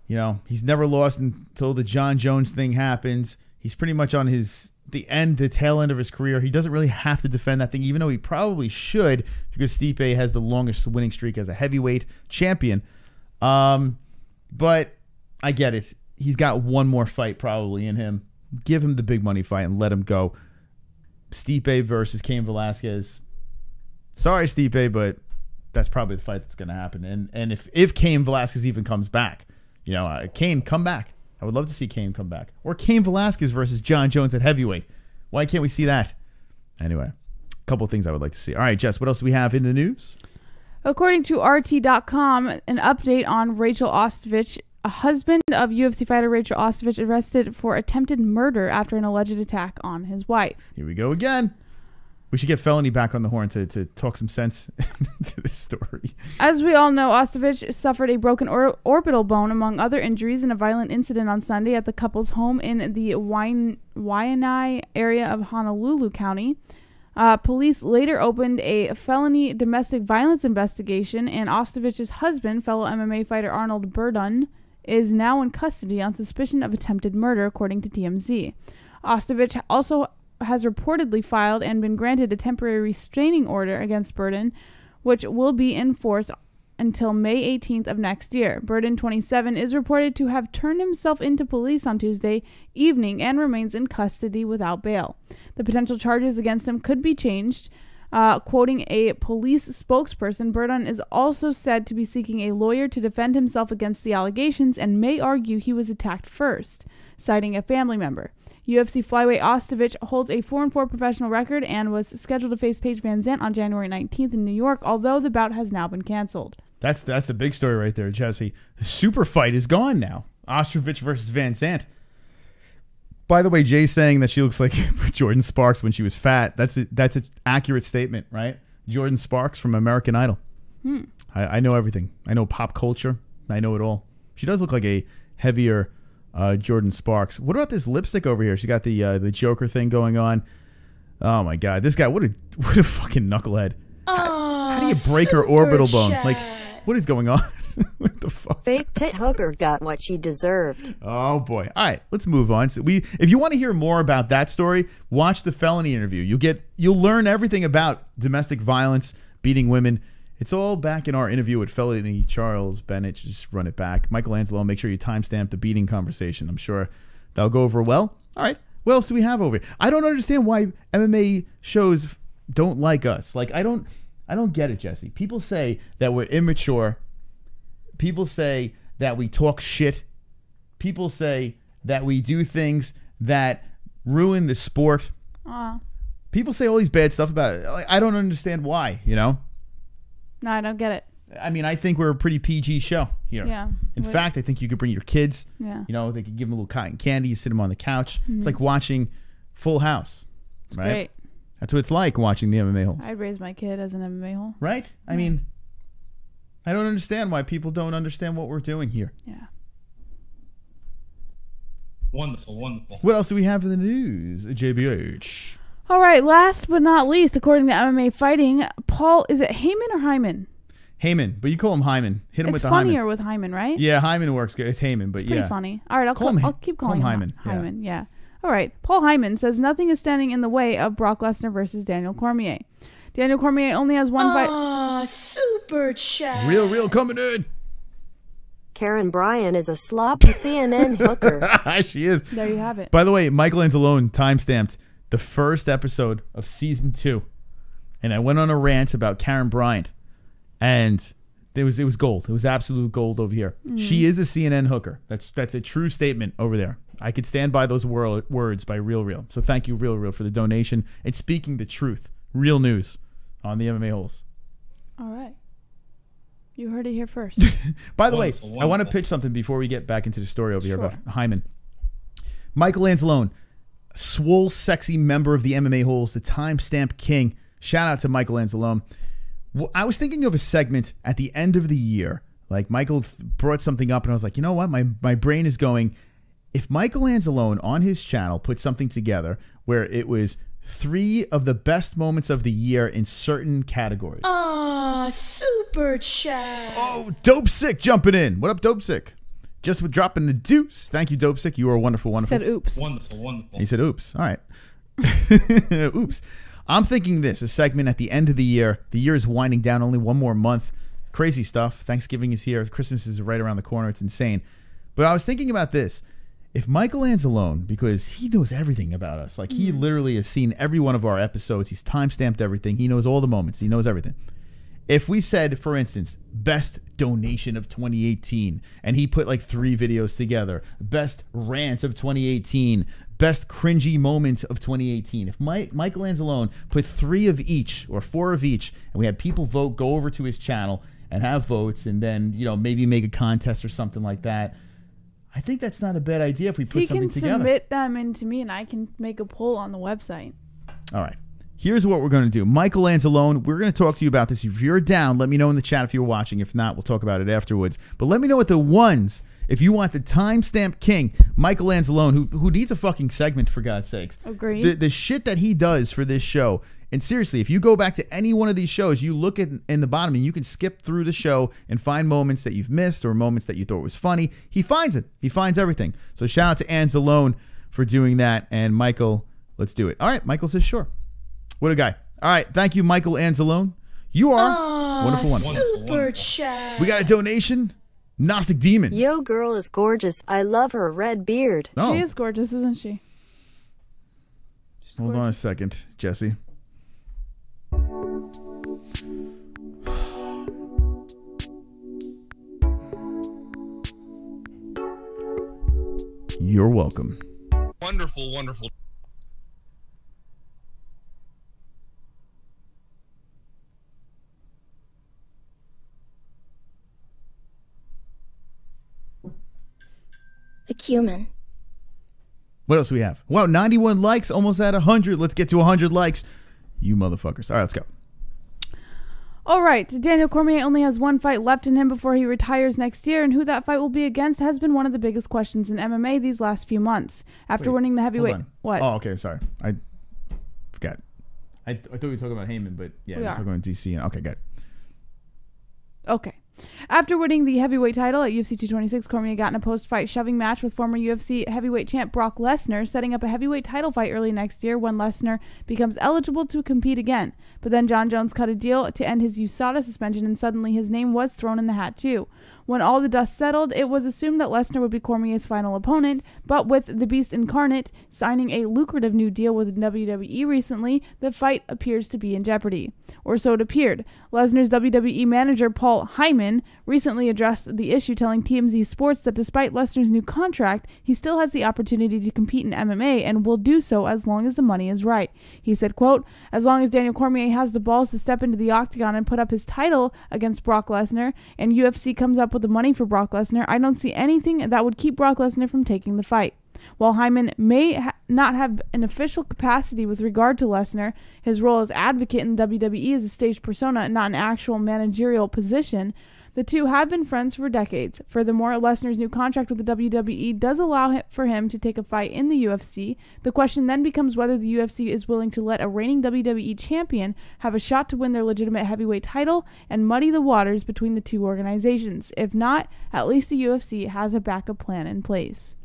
you know, he's never lost until the John Jones thing happens. He's pretty much on the tail end of his career. He doesn't really have to defend that thing, even though he probably should, because Stipe has the longest winning streak as a heavyweight champion. But I get it. He's got one more fight probably in him. Give him the big money fight and let him go. Stipe versus Cain Velasquez. Sorry, Stipe, but that's probably the fight that's going to happen. And if Cain Velasquez even comes back, you know, Cain, come back. I would love to see Cain come back. Or Cain Velasquez versus John Jones at heavyweight. Why can't we see that? Anyway, a couple of things I would like to see. All right, Jess, what else do we have in the news? According to RT.com, an update on Rachael Ostovich. A husband of UFC fighter Rachael Ostovich arrested for attempted murder after an alleged attack on his wife. Here we go again. We should get Felony back on the horn to talk some sense to this story. As we all know, Ostovich suffered a broken orbital bone, among other injuries, in a violent incident on Sunday at the couple's home in the Waianae area of Honolulu County. Police later opened a felony domestic violence investigation, and Ostovich's husband, fellow MMA fighter Arnold Werdum, is now in custody on suspicion of attempted murder, according to TMZ. Ostovich also has reportedly filed and been granted a temporary restraining order against Werdum, which will be in force until May 18th of next year. Werdum, 27, is reported to have turned himself into police on Tuesday evening and remains in custody without bail. The potential charges against him could be changed. Quoting a police spokesperson, Werdum is also said to be seeking a lawyer to defend himself against the allegations and may argue he was attacked first, citing a family member. UFC flyweight Ostovich holds a 4-4 professional record and was scheduled to face Paige Van Zandt on January 19th in New York, although the bout has now been canceled. That's the big story right there, Jesse. The super fight is gone now. Ostovich versus Van Zandt. By the way, Jay's saying that she looks like Jordan Sparks when she was fat. That's an accurate statement, right? Jordan Sparks from American Idol. I know everything. I know pop culture. I know it all. She does look like a heavier Jordan Sparks. What about this lipstick over here? She got the Joker thing going on. Oh my God, this guy! What a fucking knucklehead. How do you break her orbital bone? Like, what is going on? What the fuck? Fake tit hooker got what she deserved. Oh boy! All right, let's move on. So if you want to hear more about that story, watch the Felony interview. You'll learn everything about domestic violence, beating women. It's all back in our interview with Felony Charles Bennett. Just run it back. Michelangelo, make sure you timestamp the beating conversation. I'm sure that'll go over well. All right. What else do we have over here? I don't understand why MMA shows don't like us. Like, I don't get it, Jesse. People say that we're immature. People say that we talk shit. People say that we do things that ruin the sport. People say all these bad stuff about it. Like, I don't understand why, you know? No, I don't get it. I mean, I think we're a pretty PG show here. Yeah. In fact, I think you could bring your kids. Yeah. You know, they could give them a little cotton candy. You sit them on the couch. It's like watching Full House. It's right? great. That's what it's like watching the MMA-Holes. I'd raise my kid as an MMA hole. Right? I mean, I don't understand why people don't understand what we're doing here. Yeah. Wonderful, wonderful. What else do we have in the news? JBH. All right, last but not least, according to MMA Fighting, Paul, is it Heyman or Hyman? Heyman, but you call him Hyman. Hit him with the Hyman. It's funnier with Hyman, right? Yeah, Hyman works good. It's Heyman, but it's pretty funny. All right, I'll keep calling him Hyman. Hyman, yeah. All right, Paul Hyman says nothing is standing in the way of Brock Lesnar versus Daniel Cormier. Daniel Cormier only has one fight. Ah, super chat. Real coming in. Karen Bryan is a sloppy CNN hooker. She is. There you have it. By the way, Michael Anzalone timestamped the first episode of season 2, and I went on a rant about Karen Bryant, and it was gold. It was absolute gold over here. She is a CNN hooker. That's a true statement over there. I could stand by those words by Real. So thank you, Real, for the donation and speaking the truth. Real news on the MMA-Holes. All right. You heard it here first. By the way, I want to pitch something before we get back into the story over here about Hyman. Michael Anzalone, swole, sexy member of the MMA-Holes, the timestamp king. Shout out to Michael Anzalone. Well, I was thinking of a segment at the end of the year. Like, Michael brought something up, and I was like, you know what? My brain is going, if Michael Anzalone on his channel put something together where it was 3 of the best moments of the year in certain categories. Ah, super chat. Oh, Dope Sick jumping in. What up, Dope Sick? Just with dropping the deuce. Thank you, Dope Sick. You are wonderful. He said oops. Wonderful. He said oops. All right. Oops. I'm thinking this, a segment at the end of the year. The year is winding down, only one more month. Crazy stuff. Thanksgiving is here. Christmas is right around the corner. It's insane. But I was thinking about this. If Michael Anzalone, because he knows everything about us, like he literally has seen every one of our episodes, he's timestamped everything, he knows all the moments, he knows everything. If we said, for instance, best donation of 2018, and he put like 3 videos together, best rant of 2018, best cringy moments of 2018, if Michael Anzalone put 3 of each or 4 of each, and we had people vote, go over to his channel and have votes, and then, you know, maybe make a contest or something like that, I think that's not a bad idea if we put something together. He can submit them into me, and I can make a poll on the website. All right. Here's what we're going to do. Michael Anzalone, we're going to talk to you about this. If you're down, let me know in the chat if you're watching. If not, we'll talk about it afterwards. But let me know what the ones, if you want the timestamp king, Michael Anzalone, who needs a fucking segment, for God's sakes. Agreed. The shit that he does for this show. And seriously, if you go back to any one of these shows, you look at in the bottom and you can skip through the show and find moments that you've missed or moments that you thought was funny. He finds it. He finds everything. So shout out to Anzalone for doing that. And Michael, let's do it. All right, Michael says sure. What a guy. All right, thank you, Michael Anzalone. You are wonderful, wonderful. Super chat. We got a donation. Gnostic Demon. Yo, girl is gorgeous. I love her red beard. Oh. She is gorgeous, isn't she? Hold on a second, Jesse. You're welcome. Wonderful, wonderful. A cumin. What else do we have? Wow, 91 likes, almost at 100. Let's get to 100 likes. You motherfuckers. All right, let's go. All right, Daniel Cormier only has one fight left in him before he retires next year, and who that fight will be against has been one of the biggest questions in MMA these last few months. After winning the heavyweight... What? Oh, okay, sorry. I forgot. I thought we were talking about Heyman, but yeah, we're talking about DC. Okay, good. Okay. After winning the heavyweight title at UFC 226, Cormier got in a post-fight shoving match with former UFC heavyweight champ Brock Lesnar, setting up a heavyweight title fight early next year when Lesnar becomes eligible to compete again. But then John Jones cut a deal to end his USADA suspension, and suddenly his name was thrown in the hat too. When all the dust settled, it was assumed that Lesnar would be Cormier's final opponent, but with the Beast Incarnate signing a lucrative new deal with WWE recently, the fight appears to be in jeopardy. Or so it appeared. Lesnar's WWE manager, Paul Heyman, recently addressed the issue, telling TMZ Sports that despite Lesnar's new contract, he still has the opportunity to compete in MMA and will do so as long as the money is right. He said, quote, "As long as Daniel Cormier has the balls to step into the octagon and put up his title against Brock Lesnar, and UFC comes up with the money for Brock Lesnar, I don't see anything that would keep Brock Lesnar from taking the fight." While Heyman may not have an official capacity with regard to Lesnar, his role as advocate in WWE is a staged persona and not an actual managerial position. The two have been friends for decades. Furthermore, Lesnar's new contract with the WWE does allow for him to take a fight in the UFC. The question then becomes whether the UFC is willing to let a reigning WWE champion have a shot to win their legitimate heavyweight title and muddy the waters between the two organizations. If not, at least the UFC has a backup plan in place.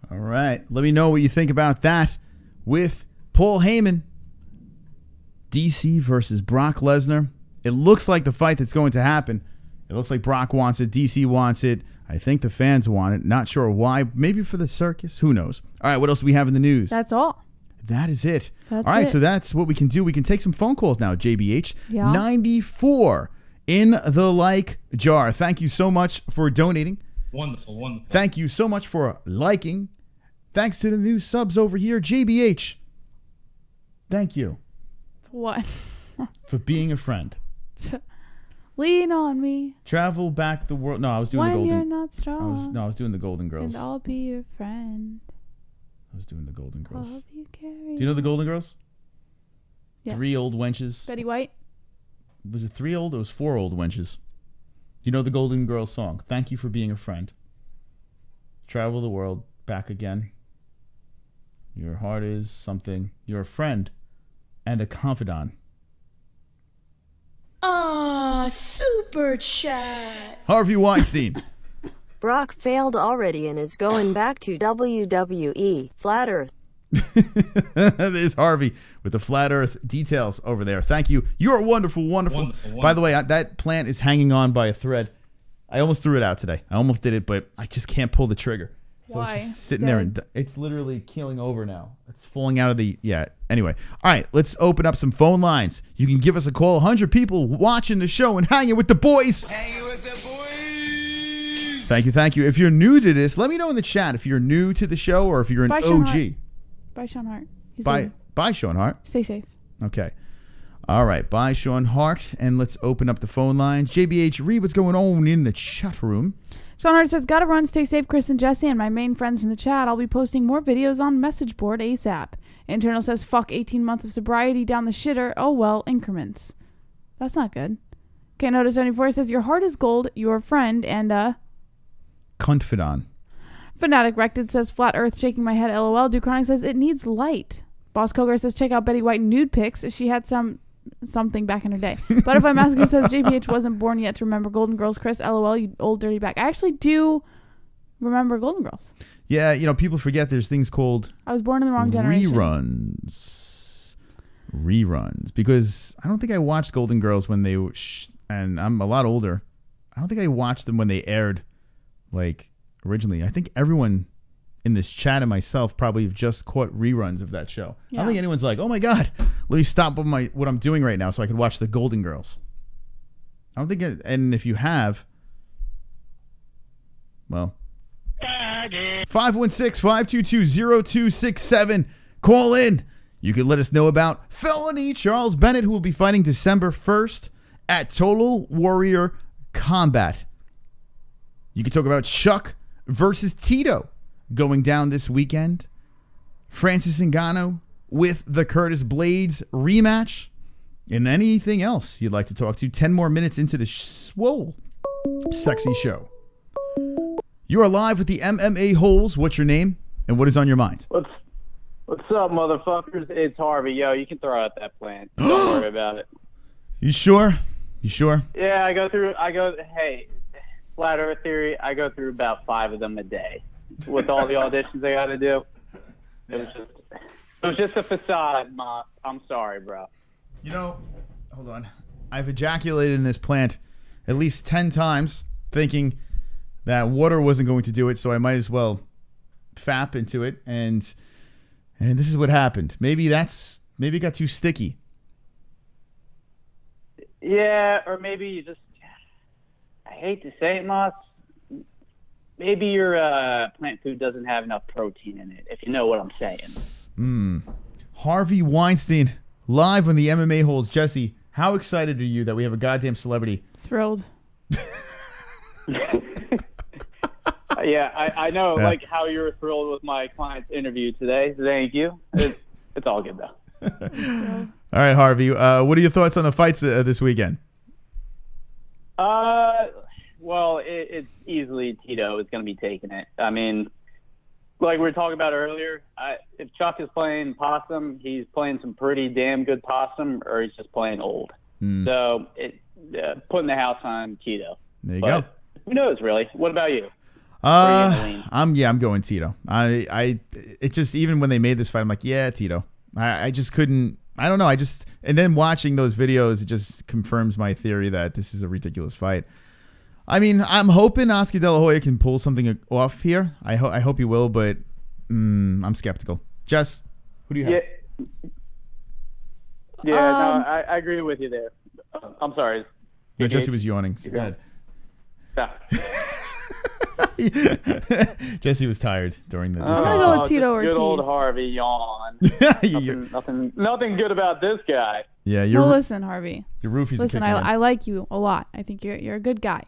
All right. Let me know what you think about that with Paul Heyman. DC versus Brock Lesnar. It looks like the fight that's going to happen. It looks like Brock wants it. DC wants it. I think the fans want it. Not sure why. Maybe for the circus. Who knows? All right. What else do we have in the news? That's all. That is it. That's all right. it. So that's what we can do. We can take some phone calls now, JBH. Yeah. 94 in the like jar. Thank you so much for donating. Wonderful, wonderful. Thank you so much for liking. Thanks to the new subs over here, JBH. Thank you. What? For being a friend. Lean on me. Travel back the world. No, I was doing when the Golden. you're not strong. I was doing the Golden Girls. And I'll be your friend. I was doing the Golden Girls. I'll be carried. Do you know the Golden Girls? Yes. 3 old wenches. Betty White. Was it 3 old? It was 4 old wenches. You know the Golden Girls song. Thank you for being a friend. Travel the world, back again. Your heart is something. You're a friend and a confidant. Super chat. Harvey Weinstein. Brock failed already and is going back to WWE. Flat Earth. There's Harvey with the flat earth details over there. Thank you. You're wonderful, wonderful. Wonderful. By the way, that plant is hanging on by a thread. I almost threw it out today. I almost did it, but I just can't pull the trigger. So Why? it's just sitting there and it's literally keeling over now. It's falling out of the, Anyway. All right, let's open up some phone lines. You can give us a call. 100 people watching the show and hanging with the boys. Hanging with the boys. Thank you. If you're new to this, let me know in the chat if you're new to the show or if you're an Bye, Sean OG. Hart. Bye, Sean Hart. Bye, Sean Hart. Stay safe. Okay. All right. Bye, Sean Hart. And let's open up the phone lines. JBH, read what's going on in the chat room. Sean Hart says, gotta run, stay safe, Chris and Jesse, and my main friends in the chat. I'll be posting more videos on message board ASAP. Internal says, fuck 18 months of sobriety down the shitter. Oh well, increments. That's not good. Okay, Notice 74 says, your heart is gold, your friend, and Confidant. Fanatic Rected says, flat earth, shaking my head, LOL. Duchronic says, it needs light. Boss Kogar says, check out Betty White nude pics. She had something back in her day. Butterfly Massacre says, JPH wasn't born yet to remember Golden Girls. Chris, LOL, you old dirty back. I actually do remember Golden Girls. Yeah, people forget there's things called I was born in the wrong generation. Reruns. Because I don't think I watched Golden Girls when they were, and I'm a lot older. I don't think I watched them when they aired, like, originally. I think everyone in this chat and myself probably have just caught reruns of that show. Yeah. I don't think anyone's like, oh my God, let me stop what I'm doing right now so I can watch the Golden Girls. I don't think and if you have, well, 516-522-0267. Call in. You can let us know about Felony Charles Bennett, who will be fighting December 1st at Total Warrior Combat. You can talk about Chuck versus Tito going down this weekend. Francis Ngannou with the Curtis Blades rematch. And anything else you'd like to talk to. 10 more minutes into the swole sexy show. You are live with the MMA-Holes. What's your name and what is on your mind? What's up, motherfuckers? It's Harvey. Yo, you can throw out that plant. Don't worry about it. You sure? Yeah, hey, Flat Earth Theory, I go through about 5 of them a day. With all the auditions I got to do. It was just a facade, Ma. I'm sorry, bro. Hold on. I've ejaculated in this plant at least 10 times thinking that water wasn't going to do it, so I might as well fap into it, and this is what happened. Maybe it got too sticky. Yeah, or maybe you just, I hate to say it, Moss, maybe your plant food doesn't have enough protein in it, if you know what I'm saying. Harvey Weinstein, live on the MMA-Holes. Jesse, how excited are you that we have a goddamn celebrity? Thrilled. Yeah, I know, like how you were thrilled with my client's interview today. Thank you. It's all good, though. All right, Harvey, what are your thoughts on the fights this weekend? Well, it's easily Tito is going to be taking it. I mean, like we were talking about earlier, if Chuck is playing possum, he's playing some pretty damn good possum, or he's just playing old. So putting the house on Tito. There you go. Who knows, really? What about you? I'm going Tito. It just, even when they made this fight, I'm like, yeah, Tito. I just couldn't. I don't know. And then watching those videos, it just confirms my theory that this is a ridiculous fight. I mean, I'm hoping Oscar De La Hoya can pull something off here. I hope he will, but I'm skeptical. Jess, who do you have? No, I agree with you there. I'm sorry. No, Jesse was yawning. So go ahead. Jesse was tired during the discussion. I'm gonna go with Tito Ortiz. Good old Harvey yawn. nothing good about this guy. Yeah, listen, Harvey. Your roofies. Listen, I like you a lot. I think you're a good guy.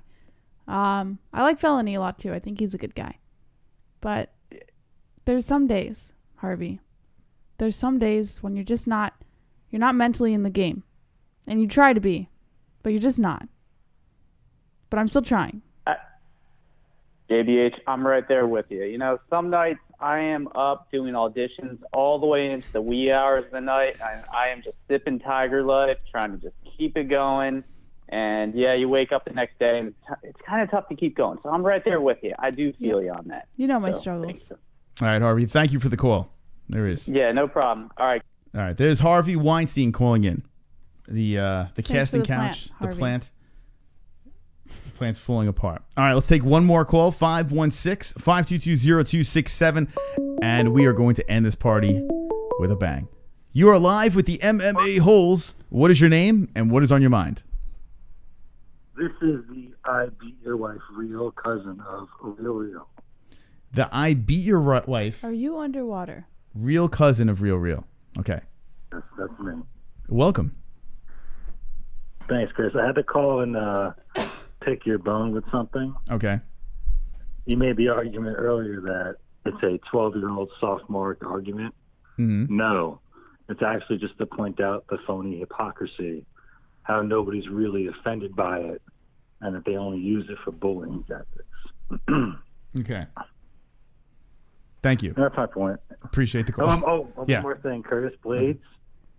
I like Felony a lot too. I think he's a good guy. But there's some days, Harvey. There's some days when you're not mentally in the game, and you try to be, but you're just not. But I'm still trying. JBH, I'm right there with you. You know, some nights I am up doing auditions all the way into the wee hours of the night. I am just sipping TygerLyfe, trying to just keep it going. And, yeah, you wake up the next day, and it's kind of tough to keep going. So I'm right there with you. I do feel you on that. You know my struggles. All right, Harvey, thank you for the call. There is. Yeah, no problem. All right. All right, there's Harvey Weinstein calling in. The casting couch, the plant. The plant's falling apart. All right, let's take one more call, 516-522-0267, and we are going to end this party with a bang. You are live with the MMA-Holes. What is your name, and what is on your mind? This is the I Beat Your Wife real cousin of Real. The I Beat Your Wife. Are you underwater? Real cousin of Real. Okay. Yes, that's me. Welcome. Thanks, Chris. I had to call and pick your bone with something. Okay. You made the argument earlier that it's a 12-year-old sophomore argument. Mm-hmm. No. It's actually just to point out the phony hypocrisy, how nobody's really offended by it, and that they only use it for bullying tactics. Okay. Thank you. That's my point. Appreciate the call. One more thing. Curtis Blades,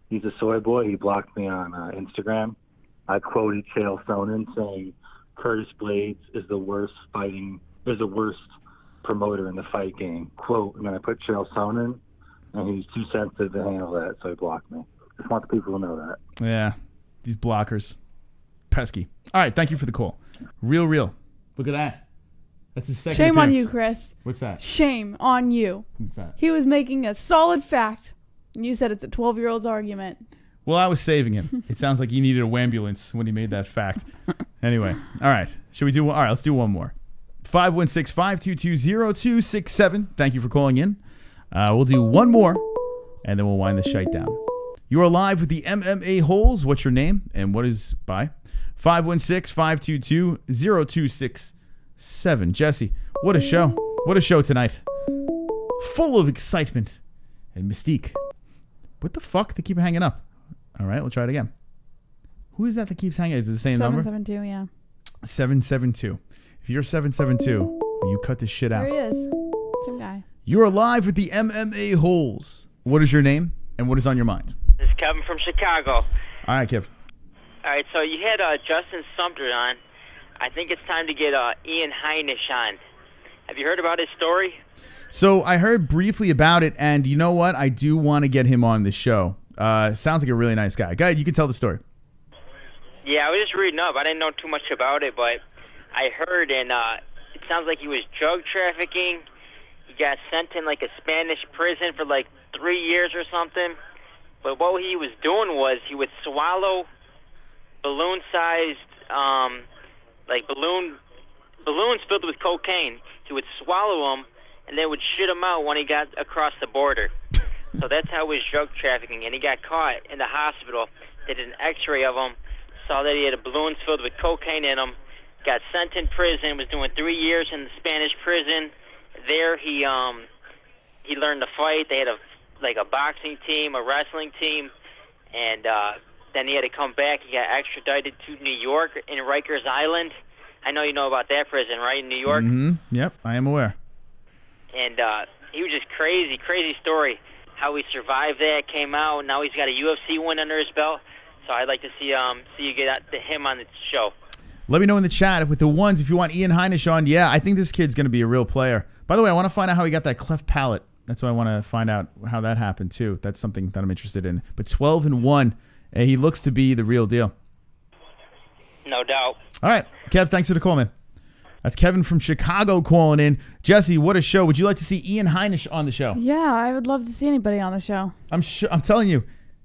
he's a soy boy. He blocked me on Instagram. I quoted Chael Sonnen saying Curtis Blades is the worst promoter in the fight game, quote, and then I put Chael Sonnen, and he's too sensitive to handle that, so he blocked me. Just want the people to know that. Yeah, these blockers. Pesky. All right, thank you for the call. Real. Look at that. That's his second Shame on appearance. you, Chris. What's that? Shame on you. What's that? He was making a solid fact, and you said it's a 12-year-old's argument. Well, I was saving him. It sounds like he needed a wambulance when he made that fact. Anyway, all right. Should we do one? All right, let's do one more. 516-522-0267. Thank you for calling in. We'll do one more, and then we'll wind the shite down. You are live with the MMA-Holes. What's your name, and what is by? 516-522-0267. Jesse, what a show. What a show tonight. Full of excitement and mystique. What the fuck? They keep hanging up. All right, we'll try it again. Who is that keeps hanging? Is it the same number? 772, yeah. 772. If you're 772, you cut this shit out. There he is. Same guy. You are live with the MMA-Holes. What is your name, and what is on your mind? This is Kevin from Chicago. All right, Kev. All right, so you had Justin Sumter on. I think it's time to get Ian Heinisch on. Have you heard about his story? So I heard briefly about it, and you know what? I do want to get him on the show. Sounds like a really nice guy. Go ahead, you can tell the story. Yeah, I was just reading up. I didn't know too much about it, but I heard, and it sounds like he was drug trafficking. He got sent in like a Spanish prison for like 3 years or something. But what he was doing was he would swallow balloon-sized, balloons filled with cocaine. He would swallow them, and they would shit him out when he got across the border. So that's how he was drug trafficking. And he got caught in the hospital, did an x-ray of him, saw that he had balloons filled with cocaine in him, got sent in prison, was doing 3 years in the Spanish prison. There he learned to fight. They had a boxing team, a wrestling team, and then he had to come back. He got extradited to New York in Rikers Island. I know you know about that prison, right, in New York? Mm-hmm. Yep, I am aware. And he was just crazy story, how he survived that, came out. Now he's got a UFC win under his belt. So I'd like to see you get him on the show. Let me know in the chat with the ones if you want Ian Heinisch on. Yeah, I think this kid's going to be a real player. By the way, I want to find out how he got that cleft palate. That's why I want to find out how that happened, too. That's something that I'm interested in. But 12-1, and he looks to be the real deal. No doubt. All right. Kev, thanks for the call, man. That's Kevin from Chicago calling in. Jesse, what a show. Would you like to see Ian Heinisch on the show? Yeah, I would love to see anybody on the show. I'm telling you.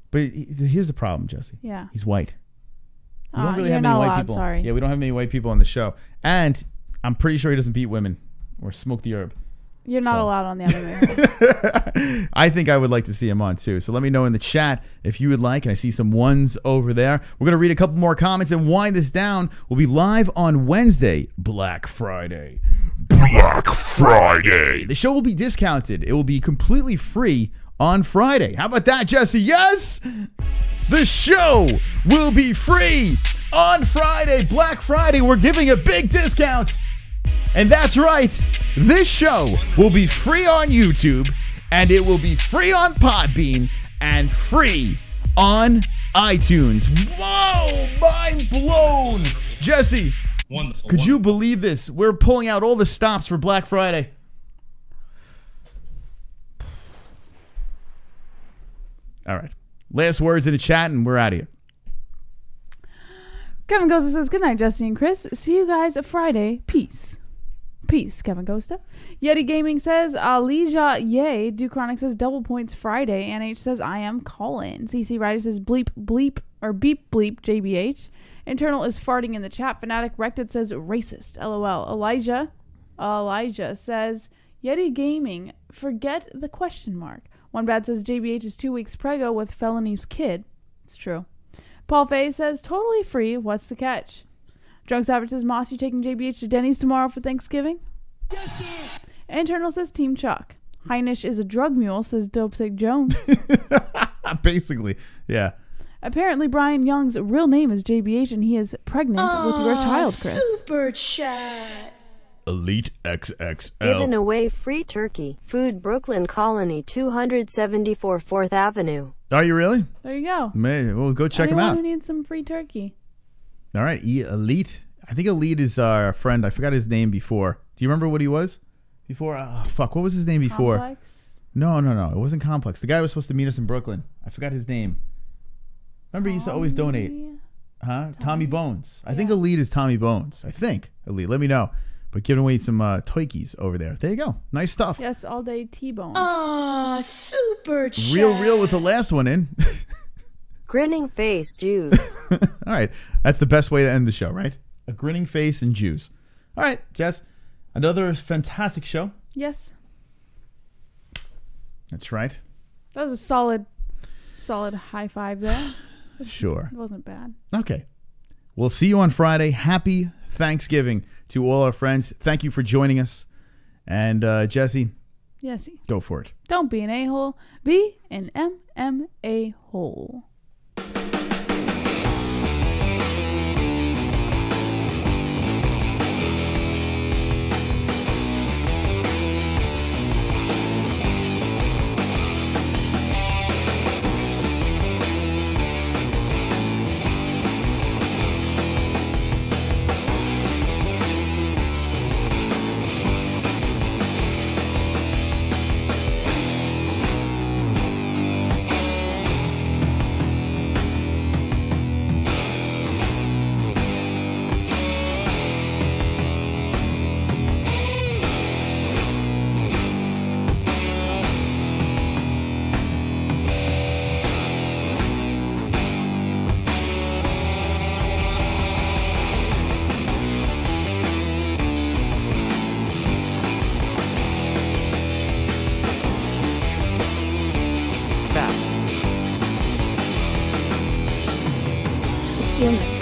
But here's the problem, Jesse. Yeah. He's white. We don't really you're have many not white allowed, people. sorry. Yeah, we don't have many white people on the show. And I'm pretty sure he doesn't beat women or smoke the herb. You're not allowed on the MMA. I think I would like to see him on, too. So let me know in the chat if you would like. And I see some ones over there. We're going to read a couple more comments and wind this down. We'll be live on Wednesday, Black Friday. Black Friday. The show will be discounted. It will be completely free on Friday. How about that, Jesse? Yes! The show will be free on Friday, Black Friday. We're giving a big discount. And that's right. This show will be free on YouTube, and it will be free on Podbean, and free on iTunes. Whoa! Mind blown. Jesse, Wonderful. could you believe this? We're pulling out all the stops for Black Friday. All right. Last words in the chat, and we're out of here. Kevin Costa says, good night, Jesse and Chris. See you guys Friday. Peace. Peace, Kevin Costa. Yeti Gaming says, Alija Yay. Duchronic says, double points Friday. NH says, I am calling. CC Ryder says, bleep, bleep, or beep, bleep, JBH. Internal is farting in the chat. Fanatic Rected says, racist, LOL. Elijah says, Yeti Gaming, forget the question mark. One Bad says, JBH is 2 weeks preggo with Felony's kid. It's true. Paul Fay says, totally free. What's the catch? Drunk Savage says, Moss, you taking JBH to Denny's tomorrow for Thanksgiving? Yes, sir. Internal says, Team Chuck. Heinisch is a drug mule, says Dopesick Jones. Basically, yeah. Apparently, Brian Young's real name is JBH, and he is pregnant with your child, Chris. Super chat. Elite XXL. Giving away free turkey. Food Brooklyn Colony 274 4th Avenue. Are you really? There you go. Man, well, go check him out. Anyone who needs some free turkey. All right, Elite. I think Elite is our friend. I forgot his name before. Do you remember what he was? Before, fuck, what was his name before? Complex? No. It wasn't Complex. The guy who was supposed to meet us in Brooklyn. I forgot his name. Remember, he used to always donate. Huh? Tommy Bones. I think Elite is Tommy Bones. I think Elite. Let me know. But giving away some toikies over there. There you go. Nice stuff. Yes, all day T-bone. Ah, super chat. Real with the last one in. Grinning face, Jews. All right. That's the best way to end the show, right? A grinning face and Jews. All right, Jess. Another fantastic show. Yes. That's right. That was a solid high five there. Sure. It wasn't bad. Okay. We'll see you on Friday. Happy Thanksgiving to all our friends. Thank you for joining us. And Jesse, Yes. go for it. Don't be an a-hole. Be an MMA-hole. Human.